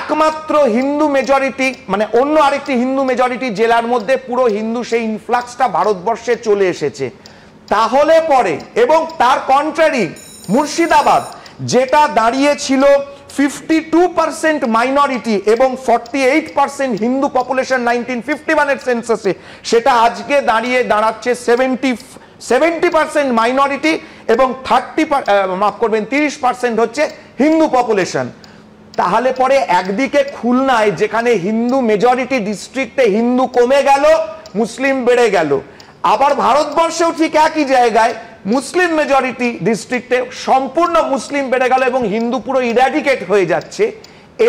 একমাত্র হিন্দু মেজরিটি, মানে অন্য আরেকটি হিন্দু মেজরিটি জেলার মধ্যে পুরো হিন্দু সেই ইনফ্লাক্সটা ভারতবর্ষে চলে এসেছে। তাহলে পরে, এবং তার কন্ট্রারি মুর্শিদাবাদ, যেটা দাঁড়িয়েছিল 52% মাইনরিটি এবং 48% হিন্দু পপুলেশন 1951-এর সেন্সাসে, সেটা আজকে দাঁড়াচ্ছে 70% মাইনরিটি এবং 30% হচ্ছে হিন্দু পপুলেশন। তাহলে পরে একদিকে খুলনায়, যেখানে হিন্দু মেজরিটি ডিস্ট্রিক্টে হিন্দু কমে গেল, মুসলিম বেড়ে গেল। আবার ভারতবর্ষেও ঠিক একই জায়গায় মুসলিম মেজরিটি ডিস্ট্রিক্টে সম্পূর্ণ মুসলিম বেড়ে গেল এবং হিন্দু পুরো ইরাডিকেট হয়ে যাচ্ছে।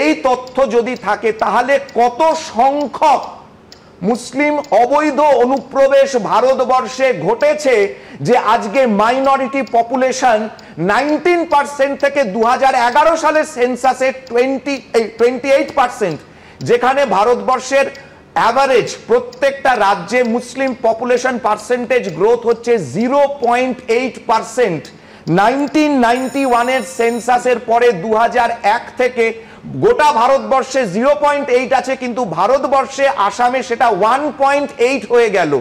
এই তথ্য যদি থাকে তাহলে কত সংখ্যক মুসলিম অবৈধ অনুপ্রবেশ ভারতবর্ষে ঘটেছে যে আজকে মাইনরিটি পপুলেশন 19% থেকে 2011 সালের সেন্সাসে 28%, যেখানে ভারতবর্ষের অ্যাভারেজ প্রত্যেকটা রাজ্যে মুসলিম পপুলেশন পার্সেন্টেজ গ্রোথ হচ্ছে 0.8%। 1991 এর সেন্সাসের পরে 2001 থেকে গোটা ভারতবর্ষে 0.8 আছে, কিন্তু ভারতবর্ষে আসামে সেটা 1.8 হয়ে গেল।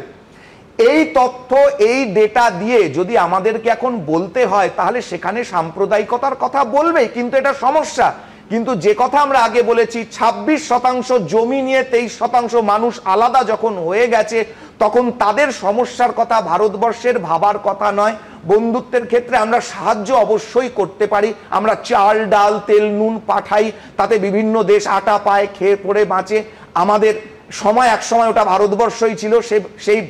এই তথ্য এই ডেটা দিয়ে যদি আমাদেরকে এখন বলতে হয় তাহলে সেখানে সাম্প্রদায়িকতার কথা বলবেই, কিন্তু এটা সমস্যা। কিন্তু যে কথা আমরা আগে বলেছি 26% জমি নিয়ে 23% মানুষ আলাদা যখন হয়ে গেছে তখন তাদের সমস্যার কথা ভারতবর্ষের ভাবার কথা নয়। বন্ধুত্বের ক্ষেত্রে আমরা সাহায্য অবশ্যই করতে পারি, আমরা চাল ডাল তেল নুন পাঠাই, তাতে বিভিন্ন দেশ আটা পায়, খেয়ে পড়ে বাঁচে। আমাদের সময় এক সময় ওটা ভারতবর্ষই ছিল, সেই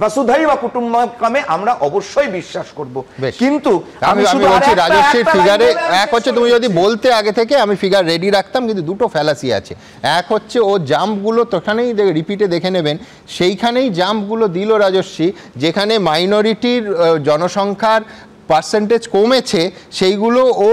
বসুধৈব কুটুম্বকমে আমরা অবশ্যই বিশ্বাস করব। কিন্তু আমি বলছি রাজস্বীর ফিগারে এক হচ্ছে, তুমি যদি বলতে আগে থেকে আমি ফিগার রেডি রাখতাম, কিন্তু দুটো ফ্যালাসি আছে। এক হচ্ছে ও জাম্পগুলো তোখানেই রিপিটে দেখে নেবেন, সেইখানেই জাম্পগুলো দিল রাজস্বী, যেখানে মাইনরিটির জনসংখ্যার পার্সেন্টেজ কমেছে সেইগুলো ও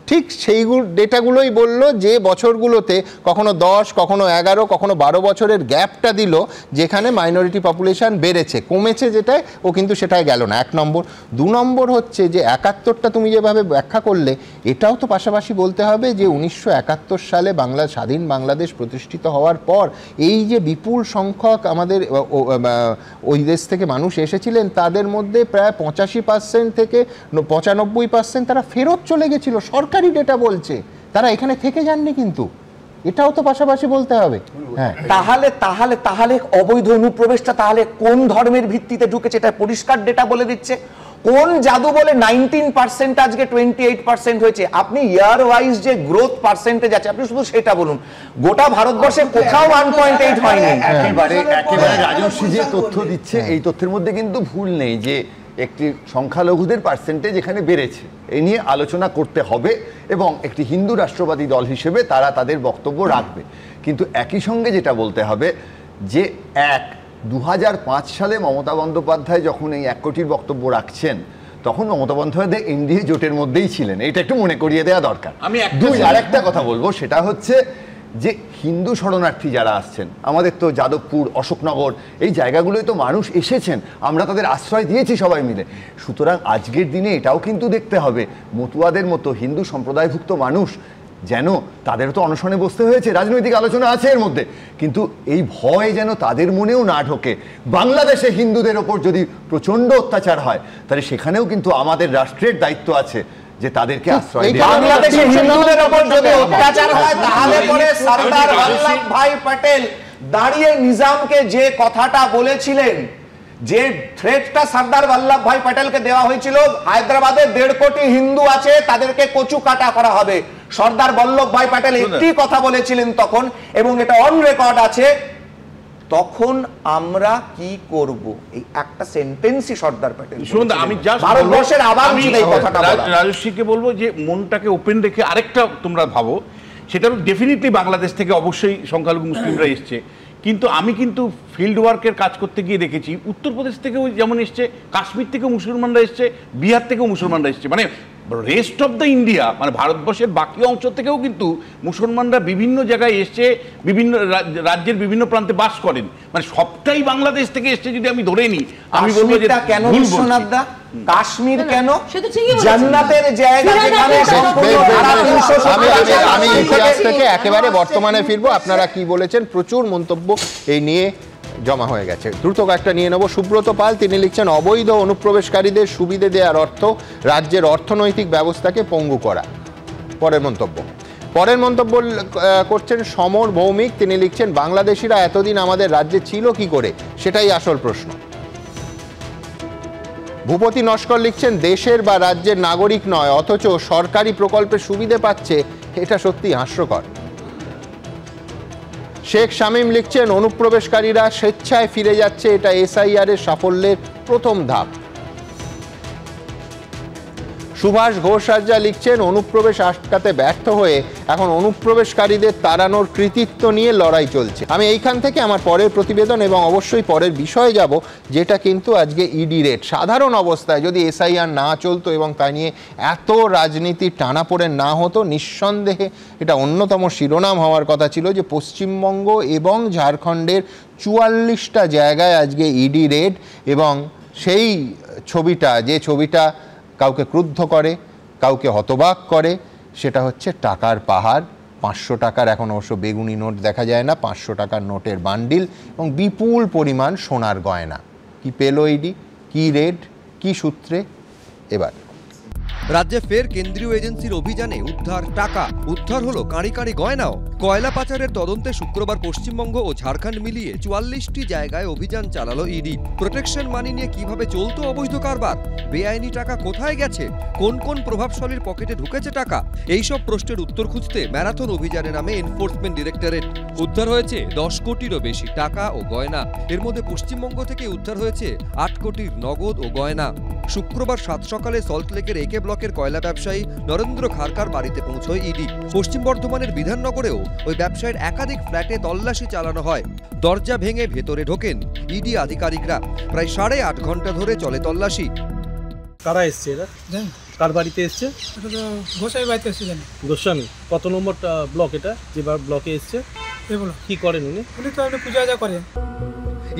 ঠিক সেইগুলো ডেটাগুলোই বললো যে বছরগুলোতে কখনো 10, কখনো 11, কখনো 12 বছরের গ্যাপটা দিল যেখানে মাইনরিটি পপুলেশন বেড়েছে, কমেছে যেটায় ও কিন্তু সেটাই গেল না, 1 নম্বর। 2 নম্বর হচ্ছে যে 71টা তুমি যেভাবে ব্যাখ্যা করলে এটাও তো পাশাপাশি বলতে হবে যে 1971 সালে স্বাধীন বাংলাদেশ প্রতিষ্ঠিত হওয়ার পর এই যে বিপুল সংখ্যক আমাদের ওই দেশ থেকে মানুষ এসেছিলেন তাদের মধ্যে প্রায় 85% থেকে 95% তারা ফেরত চলে গেছিল, সরকারি ডেটা বলছে, তারা এখানে থেকে যাননি, কিন্তু এটাও তো পাশাপাশি বলতে হবে। হ্যাঁ, তাহলে তাহলে তাহলে অবৈধ অনুপ্রবেশটা তাহলে কোন ধর্মের ভিত্তিতে ঢুকেছে এটা পরিষ্কার ডেটা বলে দিচ্ছে। কোন জাদু বলে 19% আজকে 28% হয়েছে? আপনি ইয়ার ওয়াইজ যে গ্রোথ পার্সেন্টেজ আছে আপনি শুধু সেটা বলুন। গোটা ভারতবর্ষে কোথাও 1.8 হয়নি। একেবারে রাজস্বী যে তথ্য দিচ্ছে এই তথ্যের মধ্যে কিন্তু ভুল নেই যে একটি সংখ্যালঘুদের পার্সেন্টেজ এখানে বেড়েছে, এই নিয়ে আলোচনা করতে হবে এবং একটি হিন্দু রাষ্ট্রবাদী দল হিসেবে তারা তাদের বক্তব্য রাখবে। কিন্তু একই সঙ্গে যেটা বলতে হবে যে 2005 সালে মমতা বন্দ্যোপাধ্যায় যখন এই 1 কোটির বক্তব্য রাখছেন তখন মমতা বন্দ্যোপাধ্যায় এনডিএ জোটের মধ্যেই ছিলেন, এটা একটু মনে করিয়ে দেওয়া দরকার। আমি আরেকটা কথা বলবো, সেটা হচ্ছে যে হিন্দু শরণার্থী যারা আসছেন, আমাদের তো যাদবপুর, অশোকনগর এই জায়গাগুলোয় তো মানুষ এসেছেন, আমরা তাদের আশ্রয় দিয়েছি সবাই মিলে। সুতরাং আজকের দিনে এটাও কিন্তু দেখতে হবে মতুয়াদের মতো হিন্দু সম্প্রদায়ভুক্ত মানুষ যেন, তাদেরও তো অনশনে বসতে হয়েছে, রাজনৈতিক আলোচনা আছে এর মধ্যে, কিন্তু এই ভয় যেন তাদের মনেও না ঢোকে। বাংলাদেশে হিন্দুদের ওপর যদি প্রচণ্ড অত্যাচার হয় তাহলে সেখানেও কিন্তু আমাদের রাষ্ট্রের দায়িত্ব আছে যে তাদেরকে আশ্রয় দেওয়া। বাংলাদেশে হিন্দুদের উপর যদি অত্যাচার হয় তাহলে পরে সরদার বল্লভভাই প্যাটেল দাঁড়িয়ে নিজামকে যে কথাটা বলেছিলেন, যে থ্রেটটা সরদার বল্লভভাই প্যাটেলকে দেওয়া হয়েছিল, হায়দ্রাবাদে 1.5 কোটি হিন্দু আছে তাদেরকে কচু কাটা করা হবে, সরদার বল্লভভাই প্যাটেল একটি কথা বলেছিলেন তখন, এবং এটা অন রেকর্ড আছে। তখন আমরা কি করব? এই একটা সেন্টেন্সই সর্দার প্যাটেল। শুনুন, আমি জাস্ট ভারতবর্ষের আবার এই কথাটা বলা। রাজস্বীকে বলবো যে মনটাকে ওপেন রেখে আরেকটা তোমরা ভাবো, সেটা ডেফিনেটলি বাংলাদেশ থেকে অবশ্যই সংখ্যালঘু মুসলিমরা এসছে, কিন্তু আমি কিন্তু ফিল্ড ওয়ার্কের কাজ করতে গিয়ে দেখেছি উত্তরপ্রদেশ থেকেও যেমন এসছে, কাশ্মীর থেকেও মুসলমানরা এসছে, বিহার থেকেও মুসলমানরা এসছে, মানে রেস্ট অফ দ্য ইন্ডিয়া, মানে ভারতবর্ষের বাকি অঞ্চল থেকেও কিন্তু মুসলমানরা বিভিন্ন জায়গায় এসছে, বিভিন্ন রাজ্যের বিভিন্ন প্রান্তে বাস করেন, মানে সবটাই বাংলাদেশ থেকে এসছে যদি আমি ধরে নিই। আমি বলবো যে কেন বিশ্বনাথদা, কাশ্মীর কেন জান্নাতের জায়গা, যেখানে আমি ইতিহাস থেকে একেবারে বর্তমানে ফিরবো। আপনারা কি বলেছেন, প্রচুর মন্তব্য এই নিয়ে জমা হয়ে গেছে। দ্রুত একটা নিয়ে নেব। সুব্রত পাল তিনি লিখছেন, অবৈধ অনুপ্রবেশকারীদের সুবিধে দেওয়ার অর্থ রাজ্যের অর্থনৈতিক ব্যবস্থাকে পঙ্গু করা। পরের মন্তব্য করছেন সমর ভৌমিক, তিনি লিখছেন, বাংলাদেশিরা এতদিন আমাদের রাজ্যে ছিল কি করে, সেটাই আসল প্রশ্ন। ভূপতি নস্কর লিখছেন, দেশের বা রাজ্যের নাগরিক নয় অথচ সরকারি প্রকল্পের সুবিধে পাচ্ছে, এটা সত্যি হাস্যকর। শেখ শামীম লিখছেন, অনুপ্রবেশকারীরা স্বেচ্ছায় ফিরে যাচ্ছে, এটা এসআইআর এর সাফল্যের প্রথম ধাপ। সুভাষ ঘোষ রাজ্জা লিখছেন, অনুপ্রবেশ আটকাতে ব্যর্থ হয়ে এখন অনুপ্রবেশকারীদের তাড়ানোর কৃতিত্ব নিয়ে লড়াই চলছে। আমি এইখান থেকে আমার পরের প্রতিবেদন এবং অবশ্যই পরের বিষয়ে যাব, যেটা কিন্তু আজকে ইডি রেড। সাধারণ অবস্থায় যদি এসআইআর না চলতো এবং তা নিয়ে এত রাজনীতির টানাপোড়েন না হতো, নিঃসন্দেহে এটা অন্যতম শিরোনাম হওয়ার কথা ছিল যে পশ্চিমবঙ্গ এবং ঝাড়খণ্ডের 44টা জায়গায় আজকে ইডি রেড। এবং সেই ছবিটা, যে ছবিটা কাউকে ক্রুদ্ধ করে, কাউকে হতবাক করে, সেটা হচ্ছে টাকার পাহাড়। 500 টাকার, এখন অবশ্য বেগুনি নোট দেখা যায় না, 500 টাকার নোটের বান্ডিল এবং বিপুল পরিমাণ সোনার গয়না। কি পেল ইডি, কি রেড, কি সূত্রে? এবার রাজ্যে ফের কেন্দ্রীয় এজেন্সির অভিযানে উদ্ধার টাকা, উদ্ধার হলো কাঁড়ি কাঁড়ি গয়নাও। কয়লা পাচারের তদন্তে শুক্রবার পশ্চিমবঙ্গ ও ঝাড়খণ্ড মিলিয়ে 44টি জায়গায় অভিযান চালালো ইডি। প্রোটেকশন মানি নিয়ে কিভাবে চলতো অবৈধ কারবার, বেআইনি টাকা কোথায় গেছে, কোন কোন প্রভাবশালীর পকেটে ঢুকেছে টাকা, এইসব প্রশ্নের উত্তর খুঁজতে ম্যারাথন অভিযানে নামে এনফোর্সমেন্ট ডিরেক্টরেট। উদ্ধার হয়েছে 10 কোটিরও বেশি টাকা ও গয়না। এর মধ্যে পশ্চিমবঙ্গ থেকে উদ্ধার হয়েছে 8 কোটির নগদ ও গয়না। শুক্রবার 7 সকালে সল্টলেকের একে ব্লকের কয়লা ব্যবসায়ী নরেন্দ্র খারকার বাড়িতে পৌঁছয় ইডি। পশ্চিম বর্ধমানের বিধাননগরেও ওই ব্যবসায়ীর একাধিক ফ্ল্যাটে তল্লাশি চালানো হয়। দরজা ভেঙে ভেতরে ঢোকেন ইডি আধিকারিকরা। প্রায় 8.5 ঘন্টা ধরে চলে তল্লাশি। কারা এসছে এরা? কার বাড়িতে এসছে? গোস্বামী বাড়িতে এসছে। গোস্বামী কত নম্বর ব্লক এটা, যে ব্লকে এসছে? কি করেন উনি? উনি তো আপনি পূজা আজা করেন।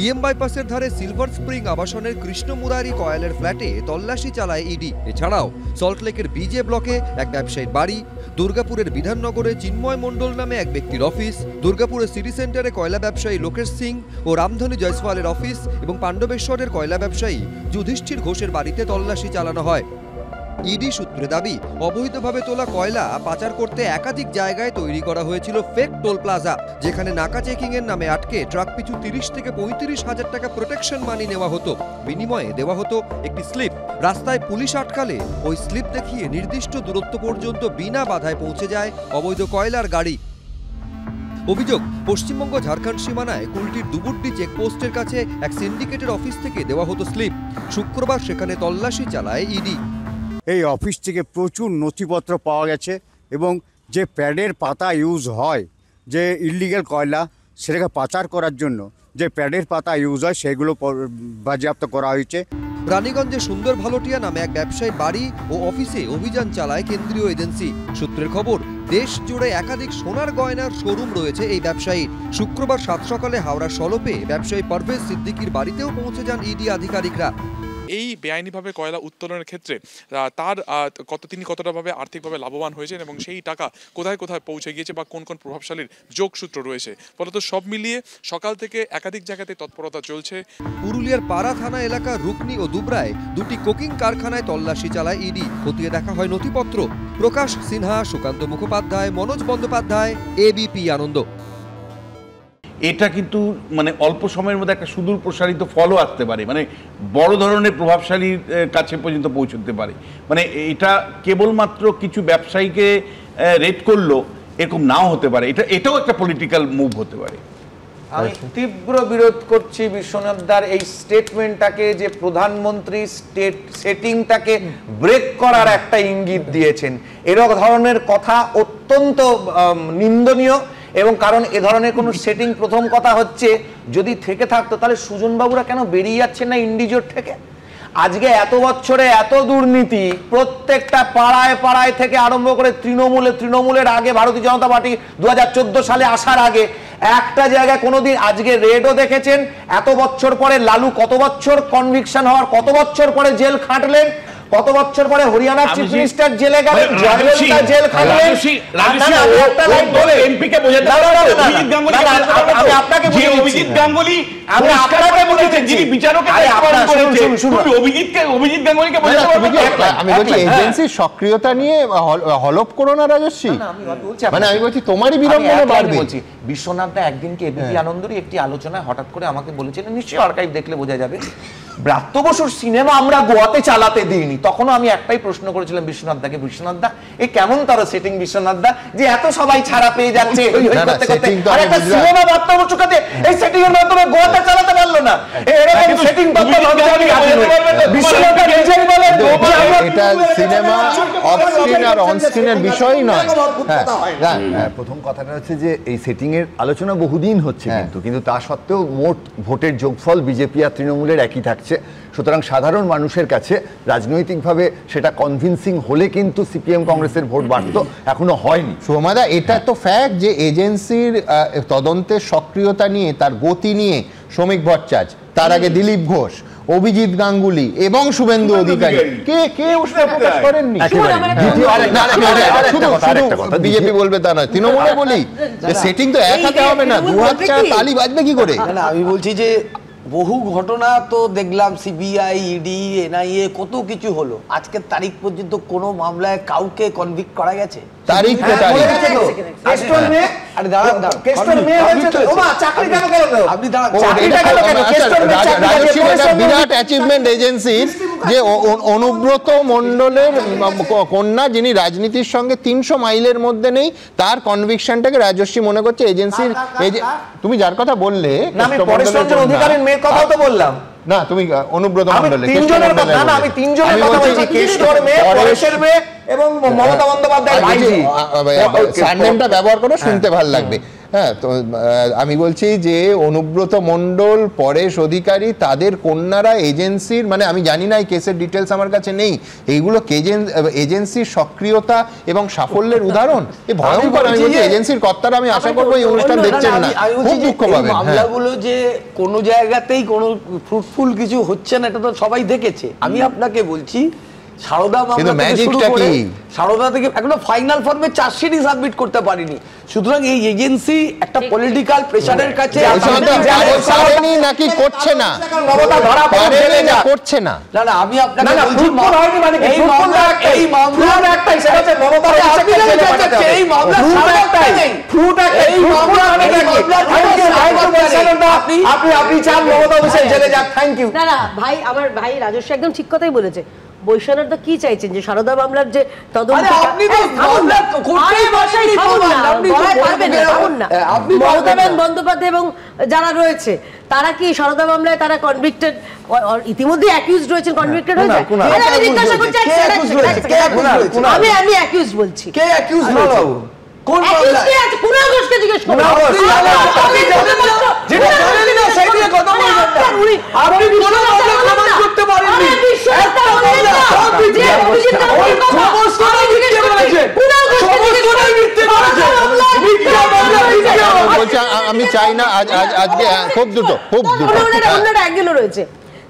ইএম বাইপাসের ধারে সিলভার স্প্রিং আবাসনের কৃষ্ণ মুরারি কয়েলের ফ্ল্যাটে তল্লাশি চালায় ইডি। এছাড়াও সল্টলেকের বিজে ব্লকে এক ব্যবসায়ীর বাড়ি, দুর্গাপুরের বিধাননগরে চিন্ময় মণ্ডল নামে এক ব্যক্তির অফিস, দুর্গাপুরের সিটি সেন্টারে কয়লা ব্যবসায়ী লোকেশ সিং ও রামধনী জয়সওয়ালের অফিস এবং পাণ্ডবেশ্বরের কয়লা ব্যবসায়ী যুধিষ্ঠির ঘোষের বাড়িতে তল্লাশি চালানো হয়। ইডি সূত্রে দাবি, অবৈধভাবে তোলা কয়লা পাচার করতে একাধিক জায়গায় তৈরি করা হয়েছিল ফেক টোল প্লাজা, যেখানে নাকা চেকিং এর নামে আটকে ট্রাক পিছু 30 থেকে 35 হাজার টাকা প্রোটেকশন মানি নেওয়া হতো। বিনিময়ে দেওয়া হতো একটি স্লিপ। রাস্তায় পুলিশ আটকালে ওই স্লিপ দেখিয়ে নির্দিষ্ট দূরত্ব পর্যন্ত বিনা বাধায় পৌঁছে যায় অবৈধ কয়লার গাড়ি। অভিযোগ, পশ্চিমবঙ্গ ঝাড়খণ্ড সীমানায় কুলটির দুবুড্ডি চেকপোস্টের কাছে এক সিন্ডিকেটের অফিস থেকে দেওয়া হতো স্লিপ। শুক্রবার সেখানে তল্লাশি চালায় ইডি। এই অফিস থেকে প্রচুর নথিপত্র পাওয়া গেছে এবং যে প্যাডের পাতা ইউজ হয়, যে ইলিগাল কয়লা সেটাকে পাচার করার জন্য যে প্যাডের পাতা ইউজ হয়, সেগুলো বাজেয়াপ্ত করা হয়েছে। রানীগঞ্জে সুন্দর ভালোটিয়া নামে এক ব্যবসায়ী বাড়ি ও অফিসে অভিযান চালায় কেন্দ্রীয় এজেন্সি। সূত্রের খবর, দেশ জুড়ে একাধিক সোনার গয়নার শোরুম রয়েছে এই ব্যবসায়ীর। শুক্রবার 7 সকালে হাওড়ার সলপে ব্যবসায়ী পারভেজ সিদ্দিকির বাড়িতেও পৌঁছে যান ইডি আধিকারিকরা। এই বেআইনিভাবে কয়লা উত্তোলনের ক্ষেত্রে তিনি কতটাভাবে আর্থিকভাবে লাভবান হয়েছেন এবং সেই টাকা কোথায় কোথায় পৌঁছে গিয়েছে বা কোন কোন প্রভাবশালীর যোগসূত্র রয়েছে, ফলত সব মিলিয়ে সকাল থেকে একাধিক জায়গাতে তৎপরতা চলছে। পুরুলিয়ার পাড়া থানা এলাকার রুকনি ও দুবরায় 2টি কোকিং কারখানায় তল্লাশি চালায় ইডি। খতিয়ে দেখা হয় নথিপত্র। প্রকাশ সিনহা, সুকান্ত মুখোপাধ্যায়, মনোজ বন্দ্যোপাধ্যায়, এবিপি আনন্দ। এটা কিন্তু মানে অল্প সময়ের মধ্যে একটা সুদূর প্রসারিত ফলও আসতে পারে, মানে বড় ধরনের প্রভাবশালীর কাছে পর্যন্ত পৌঁছতে পারে। মানে এটা কেবলমাত্র কিছু ব্যবসায়ীকে রেড করলো এরকম নাও হতে পারে, এটাও একটা পলিটিক্যাল মুভ হতে পারে। আমি তীব্র বিরোধ করছি বিশ্বনাথ দার এই স্টেটমেন্টটাকে, যে প্রধানমন্ত্রী স্টেট সেটিংটাকে ব্রেক করার একটা ইঙ্গিত দিয়েছেন। এরকম ধরনের কথা অত্যন্ত নিন্দনীয়। এবং কারণ এ ধরনের কোনো সেটিং, প্রথম কথা হচ্ছে যদি থেকে থাকতো তাহলে সুজনবাবুরা কেন বেরিয়ে যাচ্ছেন না ইন্ডিজোট থেকে? আজকে এত বছরে এত দুর্নীতি, প্রত্যেকটা পাড়ায় পাড়ায় থেকে আরম্ভ করে তৃণমূলের আগে ভারতীয় জনতা পার্টি 2014 সালে আসার আগে একটা জায়গায় কোনোদিন, আজকে রেডও দেখেছেন, এত বছর পরে লালু কত বছর কনভিকশন হওয়ার, কত বছর পরে জেল খাটলেন, কত বছর পরে হরিয়ানার চিফ মিনিস্টার জেলে গেলেন, জয়ললিতা জেল খাটলেন। আপনাকে অভিজিৎ গাঙ্গুলি আমি বলছি এজেন্সির সক্রিয়তা নিয়ে হলপ করো না রাজস্বী, মানে আমি বলছি তোমারই বিড়ম্বনা বাড়বে। বলছি বিশ্বনাথ দা একদিনকে এবিপি আনন্দেরই একটি আলোচনায় হঠাৎ করে আমাকে বলেছিলেন, নিশ্চয়ই আর্কাইভ দেখলে বোঝা যাবে, ব্রাত্য বসুর সিনেমা আমরা গোয়াতে চালাতে দিইনি, তখনও আমি একটাই প্রশ্ন করেছিলাম বিশ্বনাথ দাকে, বিশ্বনাথ দা এ কেমন তার সেটিং বিশ্বনাথ দা, যে এত সবাই ছাড়া পেয়ে যাচ্ছে আর একটা সিনেমা ব্রাত্য বসুর কাছে এই সেটিং এর মাধ্যমে গোয়াতে চালাতে পারলো না, এরকম সেটিং বিশ্বনাথ দা নিজেই বলেন এটা সিনেমা অফ স্ক্রিন আর অন স্ক্রিনের বিষয় নয়। প্রথম কথাটা হচ্ছে যে এই সেটিং এর আলোচনা বহুদিন হচ্ছে, কিন্তু তা সত্ত্বেও মোট ভোটের যোগফল বিজেপি আর তৃণমূলের একই থাকছে। সুতরাং সাধারণ মানুষের কাছে রাজনৈতিকভাবে সেটা কনভিন্সিং হলে কিন্তু সিপিএম কংগ্রেসের ভোট বাড়তো, এখনো হয়নি। সোমাদা, এটা তো ফ্যাক্ট যে এজেন্সির তদন্তের সক্রিয়তা নিয়ে, তার গতি নিয়ে শ্রমিক ভট্টাচার্য, তার আগে দিলীপ ঘোষ, অভিজিৎ গাঙ্গুলি এবং শুভেন্দু অধিকারী কে উষ্ণ প্রকাশ করেননি। বিজেপি বলবে তা নয়, তৃণমূলে বলি যে সেটিং তো এক হাতে হবে না, দু হাত ছাড়া তালি বাজবে কি করে? আমি বলছি যে বহু ঘটনা তো দেখলাম, সিবিআই, ইডি, এনআইএ, কত কিছু হলো, আজকের তারিখ পর্যন্ত কোনো মামলায় কাউকে কনভিক্ট করা গেছে? তারিখ বিরাট অ্যাচিভমেন্ট এজেন্সির যে অনুব্রত মণ্ডলের কন্যা, যিনি রাজনীতির সঙ্গে 300 মাইলের মধ্যে নেই, তার কনভিকশনটাকে রাজশ্রী মনে করছে এজেন্সির। তুমি যার কথা বললে অধিকারীর মেয়ের কথা তো বললাম না, তুমি অনুব্রত মণ্ডলের, আমি তিনজনের কথা বলছি, কেষ্টর মেয়ে, পরেশের মেয়ে এবং মমতা বন্দ্যোপাধ্যায় ভাইজি। সারনেমটা ব্যবহার করো, শুনতে ভালো লাগবে। হ্যাঁ, তো আমি বলছি যে অনুব্রত মণ্ডল, পরেশ অধিকারী, তাদের কন্যারা এজেন্সির, মানে আমি জানি না, এই কেসের ডিটেলস আমার কাছে নেই, এইগুলো এজেন্সির সক্রিয়তা এবং সাফল্যের উদাহরণ। এ ভয়ঙ্কর। আমি বলছি এজেন্সির কর্তারা, আমি আশা করবো এই অনুষ্ঠান দেখছেন না, খুব দুঃখ পাবেন। মামলাগুলো যে কোনো জায়গাতেই কোনো ফ্রুটফুল কিছু হচ্ছে না, এটা তো সবাই দেখেছে। আমি আপনাকে বলছি, সারদা মামলা থেকে শুরু করে সারদা থেকে এখনো ফাইনাল ফর্মে চার্জশিটই সাবমিট করতে পারিনি। সুতরাং এই এজেন্সি একটা পলিটিক্যাল প্রেসারের কাছে নাকি করছে না, করছে না। না না, আমি আপনাকে বলছি এই মামলা একটাই, সেটা হচ্ছে মমতা এই মামলা আপনি চান মমতা অভিষেক জেলে যাক। Thank you. না না ভাই, আমার ভাই রাজস্ব একদম ঠিক কথাই বলেছে। বৈষ্ণব তো কি চাইছেন যে সারদা মামলার যে তদন্ত, মমতা বন্দ্যোপাধ্যায় এবং যারা রয়েছে তারা কি সারদা মামলায় তারা কনভিক্টেড, ইতিমধ্যে অ্যাকিউজড রয়েছেন, কনভিক্টেড হয়েছে? আমি জিজ্ঞাসা করছি, আমি অ্যাকিউজ বলছি। কে অ্যাকিউজ? কোন মামলা? কুণাল ঘোষকে জিজ্ঞেস করুন। যেটা জানেন না সেই নিয়ে কথা বলবেন না। আপনি কোন মামলা প্রমাণ করতে পারেননি। একটা মামলা যে অভিযোগ সমস্ত মিথ্যে বলেছে, সমস্ত মিথ্যে বলেছে, মিথ্যা মামলা মিথ্যা। বলছি আমি চাই না আজকে খুব দুটো অন্য অ্যাঙ্গেল রয়েছে।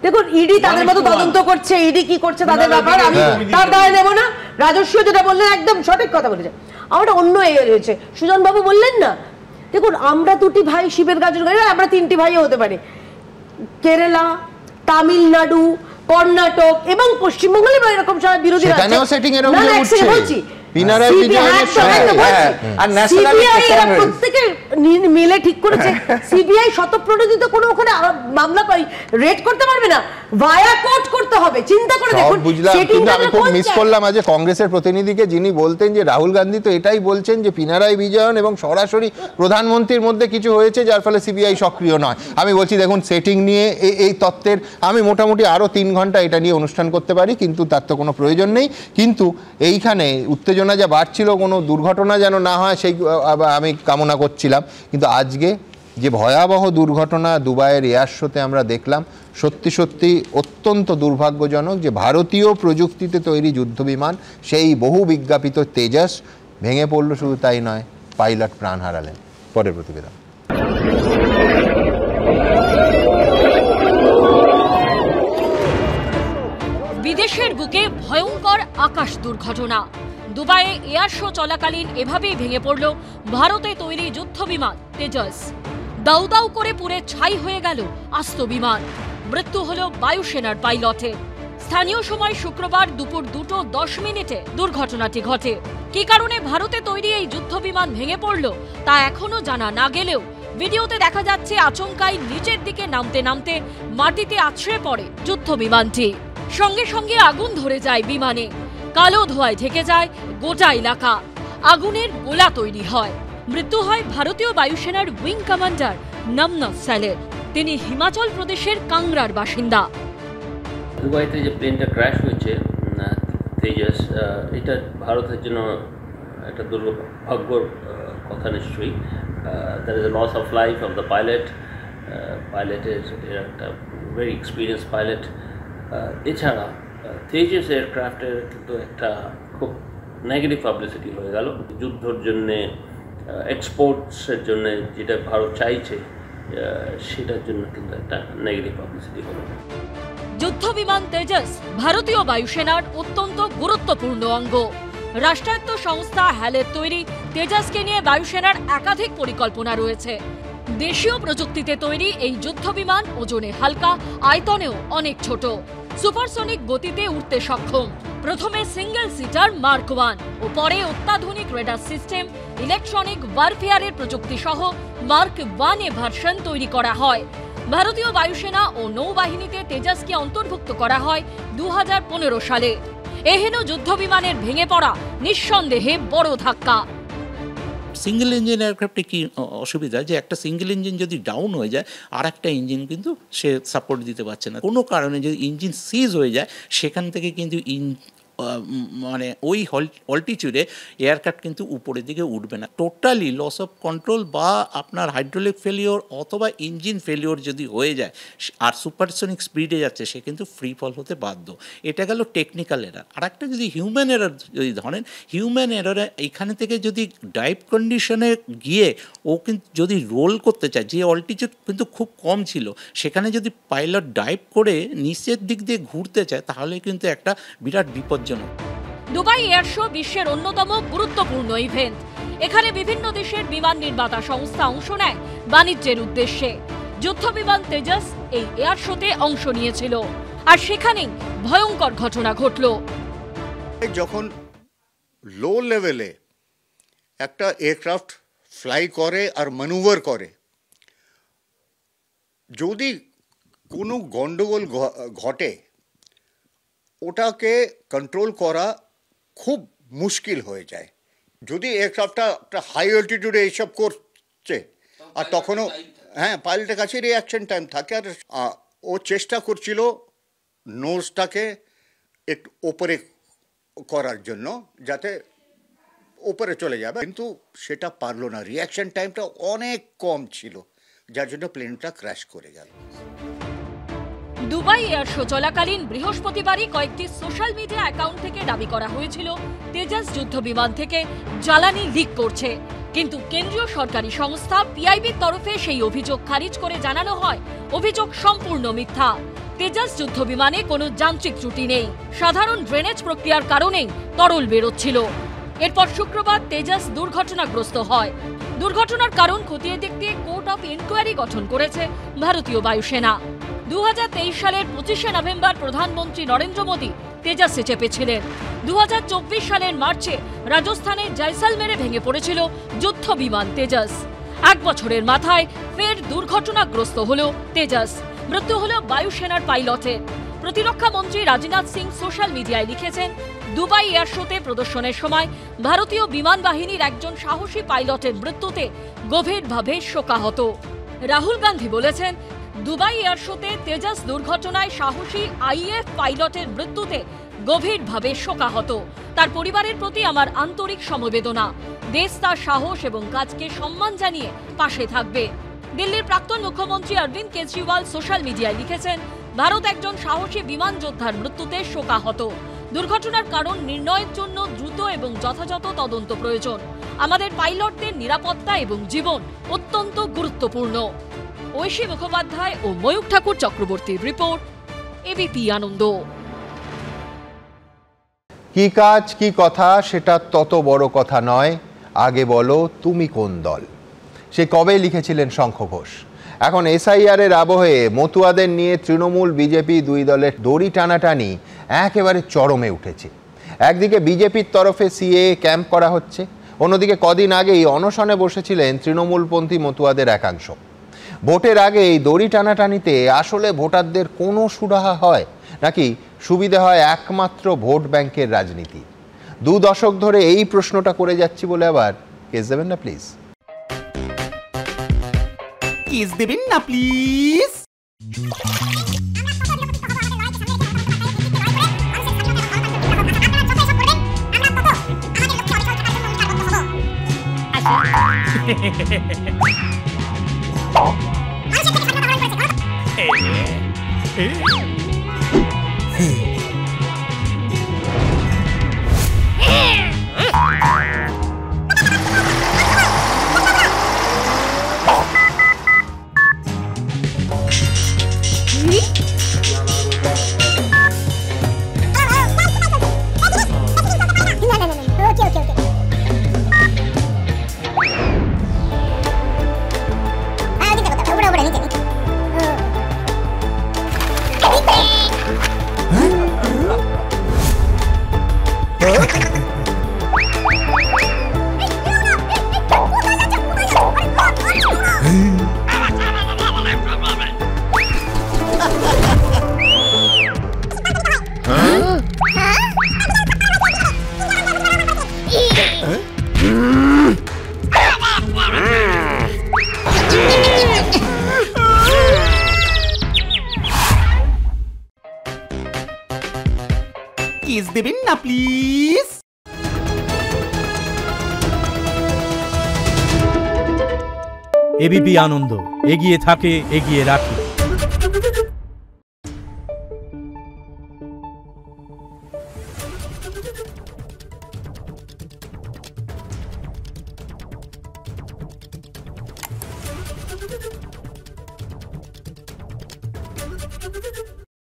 দেখুন, ইডি তাদের মতো তদন্ত করছে, ইডি কি করছে তাদের ব্যাপার, আমি তার দায় নেব না। রাজস্ব যেটা বললেন একদম সঠিক কথা বলেছে। আমার অন্য এরিয়া রয়েছে, সুজন বাবু বললেন না, দেখুন আমরা দুটি ভাই শিবের গাজন গাড়ি, আমরা 3টি ভাইও হতে পারে। কেরালা, তামিলনাড়ু, কর্ণাটক এবং পশ্চিমবঙ্গে এরকম সব বিরোধী বলছি, মিলে ঠিক করেছে সিবিআই শতপ্রণোদিত কোনো ওখানে মামলা রেড করতে পারবে না, ভায়া কোর্ট করতে হবে। চিন্তা করে দেখুন। বুঝলাম, কিন্তু আমি খুব মিস করলাম আজ কংগ্রেসের প্রতিনিধিকে, যিনি বলতেন যে রাহুল গান্ধী তো এটাই বলছেন যে পিনারাই বিজয়ন এবং সরাসরি প্রধানমন্ত্রীর মধ্যে কিছু হয়েছে যার ফলে সিবিআই সক্রিয় নয়। আমি বলছি দেখুন, সেটিং নিয়ে এই তত্ত্বের আমি মোটামুটি আরো 3 ঘন্টা এটা নিয়ে অনুষ্ঠান করতে পারি, কিন্তু তার তো কোনো প্রয়োজন নেই। কিন্তু এইখানে উত্তেজনা যা বাড়ছিল, কোনো দুর্ঘটনা যেন না হয় সেই আমি কামনা করছিলাম। কিন্তু আজকে যে ভয়াবহ দুর্ঘটনা দুবাইয়ের এয়ার শোতে আমরা দেখলাম, সত্যি সত্যি অত্যন্ত দুর্ভাগ্যজনক যে ভারতীয় প্রযুক্তিতে তৈরি যুদ্ধবিমান, সেই বহু বিজ্ঞাপিত তেজস ভেঙে পড়ল। শুধু তাই নয়, পাইলট প্রাণ হারালেন। পরের প্রতিবেদন। বিদেশের বুকে ভয়ঙ্কর আকাশ দুর্ঘটনা। দুবাইয়ে এয়ার শো চলাকালীন এভাবেই ভেঙে পড়ল ভারতে তৈরি যুদ্ধবিমান তেজস। দাউ দাউ করে পুড়ে ছাই হয়ে গেল আস্ত বিমান। মৃত্যু হল বায়ুসেনার পাইলটের। স্থানীয় সময় শুক্রবার দুপুর 2:10 দুর্ঘটনাটি ঘটে। কি কারণে ভারতে তৈরি এই যুদ্ধবিমান ভেঙে পড়ল তা এখনো জানা না গেলেও ভিডিওতে দেখা যাচ্ছে আচমকাই নিচের দিকে নামতে নামতে মাটিতে আছড়ে পড়ে যুদ্ধ বিমানটি। সঙ্গে সঙ্গে আগুন ধরে যায় বিমানে, কালো ধোঁয়ায় ঢেকে যায় গোটা এলাকা, আগুনের গোলা তৈরি হয়। মৃত্যু হয় ভারতীয় বায়ুসেনার উইং কমান্ডার নমনভ স্যালের। তিনি হিমাচল প্রদেশের কাংড়ার বাসিন্দা। দুবাইতে যে প্লেনটা ক্র্যাশ হয়েছে তেজাস, এটা ভারতের জন্য একটা দুর্ভাগ্যর কথা নিশ্চয়ই। There is a loss of life of the pilot. পাইলটের একটা ভেরি এক্সপিরিয়েন্স পাইলট। এছাড়া তেজাস এয়ারক্রাফটের কিন্তু একটা খুব নেগেটিভ পাবলিসিটি হয়ে গেল। যুদ্ধর জন্যে, এক্সপোর্টসের জন্য যেটা ভারত চাইছে সেটার জন্য কিন্তু একটা নেগেটিভ পাবলিসিটি হলো। যুদ্ধ বিমান তেজস ভারতীয় বায়ুসেনার অত্যন্ত গুরুত্বপূর্ণ অঙ্গ। রাষ্ট্রায়ত্ত সংস্থা হ্যালের তৈরি তেজসকে নিয়ে বায়ুসেনার একাধিক পরিকল্পনা রয়েছে। দেশীয় প্রযুক্তিতে তৈরি এই যুদ্ধ বিমান ওজনে হালকা, আয়তনেও অনেক ছোট, সুপারসনিক গতিতে উঠতে সক্ষম। প্রথমে সিঙ্গেল সিটার মার্ক 1 ও পরে অত্যাধুনিক রেডার সিস্টেম, ইলেকট্রনিক ওয়ারফেয়ারের প্রযুক্তি সহ মার্ক 1 এ ভার্সন তৈরি করা হয়। ভারতীয় বায়ুসেনা ও নৌবাহিনীতে তেজসকে অন্তর্ভুক্ত করা হয় 2015 সালে। এহেন যুদ্ধ বিমানের ভেঙে পড়া নিঃসন্দেহে বড় ধাক্কা। সিঙ্গেল ইঞ্জিন এয়ারক্রাফটে কি অসুবিধা, যে একটা সিঙ্গেল ইঞ্জিন যদি ডাউন হয়ে যায় আর একটা ইঞ্জিন কিন্তু সে সাপোর্ট দিতে পারছে না। কোনো কারণে যদি ইঞ্জিন সিজ হয়ে যায় সেখান থেকে কিন্তু মানে ওই অল্টিটিউডে এয়ারক্রাফট কিন্তু উপরের দিকে উঠবে না। টোটালি লস অফ কন্ট্রোল বা আপনার হাইড্রোলিক ফেলিওর অথবা ইঞ্জিন ফেলিওর যদি হয়ে যায় আর সুপারসনিক স্পিডে যাচ্ছে, সে কিন্তু ফ্রি ফল হতে বাধ্য। এটা গেল টেকনিক্যাল এরার। আর একটা যদি হিউম্যান এরার যদি ধরেন, হিউম্যান এরারে এখানে থেকে যদি ডাইভ কন্ডিশনে গিয়ে ও কিন্তু যদি রোল করতে চায়, যে অল্টিটিউড কিন্তু খুব কম ছিল, সেখানে যদি পাইলট ডাইভ করে নিচের দিক দিয়ে ঘুরতে চায় তাহলে কিন্তু একটা বিরাট বিপদ। দুবাই এয়ার শো বিশ্বের অন্যতম গুরুত্বপূর্ণ ইভেন্ট। এখানে বিভিন্ন দেশের বিমান নির্মাতা সংস্থা অংশ নেয় বাণিজ্যের উদ্দেশ্যে। যুদ্ধ বিমান তেজস এই এয়ার শোতে অংশ নিয়েছিল, আর সেখানেই ভয়ঙ্কর ঘটনা ঘটল। যখন লো লেভেলে একটা এয়ারক্রাফট ফ্লাই করে আর ম্যানুভার করে, যদি কোনো গন্ডগোল ঘটে ওটাকে কন্ট্রোল করা খুব মুশকিল হয়ে যায়। যদি এয়ারক্রাফটটা একটা হাই অল্টিটিউডে এইসব করছে, আর তখনও পাইলটের কাছে রিঅ্যাকশন টাইম থাকে, আর ও চেষ্টা করছিল নোজটাকে একটু ওপরে করার জন্য যাতে ওপরে চলে যাবে, কিন্তু সেটা পারলো না। রিঅ্যাকশন টাইমটা অনেক কম ছিল, যার জন্য প্লেনটা ক্র্যাশ করে গেল। দুবাই এয়ার শো চলাকালীন বৃহস্পতিবারই কয়েকটি সোশ্যাল মিডিয়া অ্যাকাউন্ট থেকে দাবি করা হয়েছিল তেজস যুদ্ধ বিমান থেকে জ্বালানি লিক করছে, কিন্তু কেন্দ্রীয় সরকারি সংস্থা পিআইবির তরফে সেই অভিযোগ খারিজ করে জানানো হয় অভিযোগ সম্পূর্ণ মিথ্যা। তেজস যুদ্ধ বিমানে কোনো যান্ত্রিক ত্রুটি নেই, সাধারণ ড্রেনেজ প্রক্রিয়ার কারণেই তরল বেরোচ্ছিল। এরপর শুক্রবার তেজস দুর্ঘটনাগ্রস্ত হয়। দুর্ঘটনার কারণ খতিয়ে দেখতে কোর্ট অফ ইনকোয়ারি গঠন করেছে ভারতীয় বায়ুসেনা। 2023 সালের 25শে নভেম্বর প্রধানমন্ত্রী নরেন্দ্র মোদী তেজসে চেপেছিলেন। 2024 সালের মার্চে রাজস্থানের জয়সালমেরে ভেঙে পড়েছিল যুদ্ধ বিমান তেজস। 1 বছরের মাথায় ফের দুর্ঘটনাগ্রস্ত হল তেজস। মৃত্যু হল বায়ুসেনার পাইলটের। প্রতিরক্ষা মন্ত্রী রাজনাথ সিং সোশ্যাল মিডিয়ায় লিখেছেন, দুবাই এয়ার শোতে প্রদর্শনের সময় ভারতীয় বিমান বাহিনীর একজন সাহসী পাইলটের মৃত্যুতে গভীরভাবে শোকাহত। রাহুল গান্ধী বলেছেন, দুবাই এয়ার শোতে তেজস দুর্ঘটনায় সাহসী আইএফ পাইলটের মৃত্যুতে গভীরভাবে শোকাহত। তার পরিবারের প্রতি আমার আন্তরিক সমবেদনা। দেশ তার সাহস এবং কাজকে সম্মান জানিয়ে পাশে থাকবে। দিল্লির প্রাক্তন মুখ্যমন্ত্রী অরবিন্দ কেজরিওয়াল সোশ্যাল মিডিয়ায় লিখেছেন, ভারত একজন সাহসী বিমান যোদ্ধার মৃত্যুতে শোকাহত। দুর্ঘটনার কারণ নির্ণয়ের জন্য দ্রুত এবং যথাযথ তদন্ত প্রয়োজন। আমাদের পাইলটদের নিরাপত্তা এবং জীবন অত্যন্ত গুরুত্বপূর্ণ। ঐশী মুখোপাধ্যায় ও ময়ূক ঠাকুর চক্রবর্তীর রিপোর্ট, এবিপি আনন্দ। কি কাজ কি কথা সেটা তত বড় কথা নয়, আগে বলো তুমি কোন দল। সে কবে লিখেছিলেন শঙ্খ ঘোষ। এখন এসআইআর এর আবহে মতুয়াদের নিয়ে তৃণমূল বিজেপি দুই দলের দড়ি টানাটানি একেবারে চরমে উঠেছে। একদিকে বিজেপির তরফে সিএ ক্যাম্প করা হচ্ছে, অন্যদিকে কদিন আগেই অনশনে বসেছিলেন তৃণমূলপন্থী মতুয়াদের একাংশ। ভোটের আগে এই দড়ি টানাটানিতে আসলে ভোটারদের কোনো সুরাহা হয় নাকি সুবিধা হয় একমাত্র ভোট ব্যাংকের রাজনীতি? 2 দশক ধরে এই প্রশ্নটা করে যাচ্ছি বলে আবার কেস দেবেন না প্লিজ। কেস দেবেন না প্লিজ। কেস দেবেন না প্লিজ। এবিপি আনন্দ, এগিয়ে থাকে, এগিয়ে রাখে।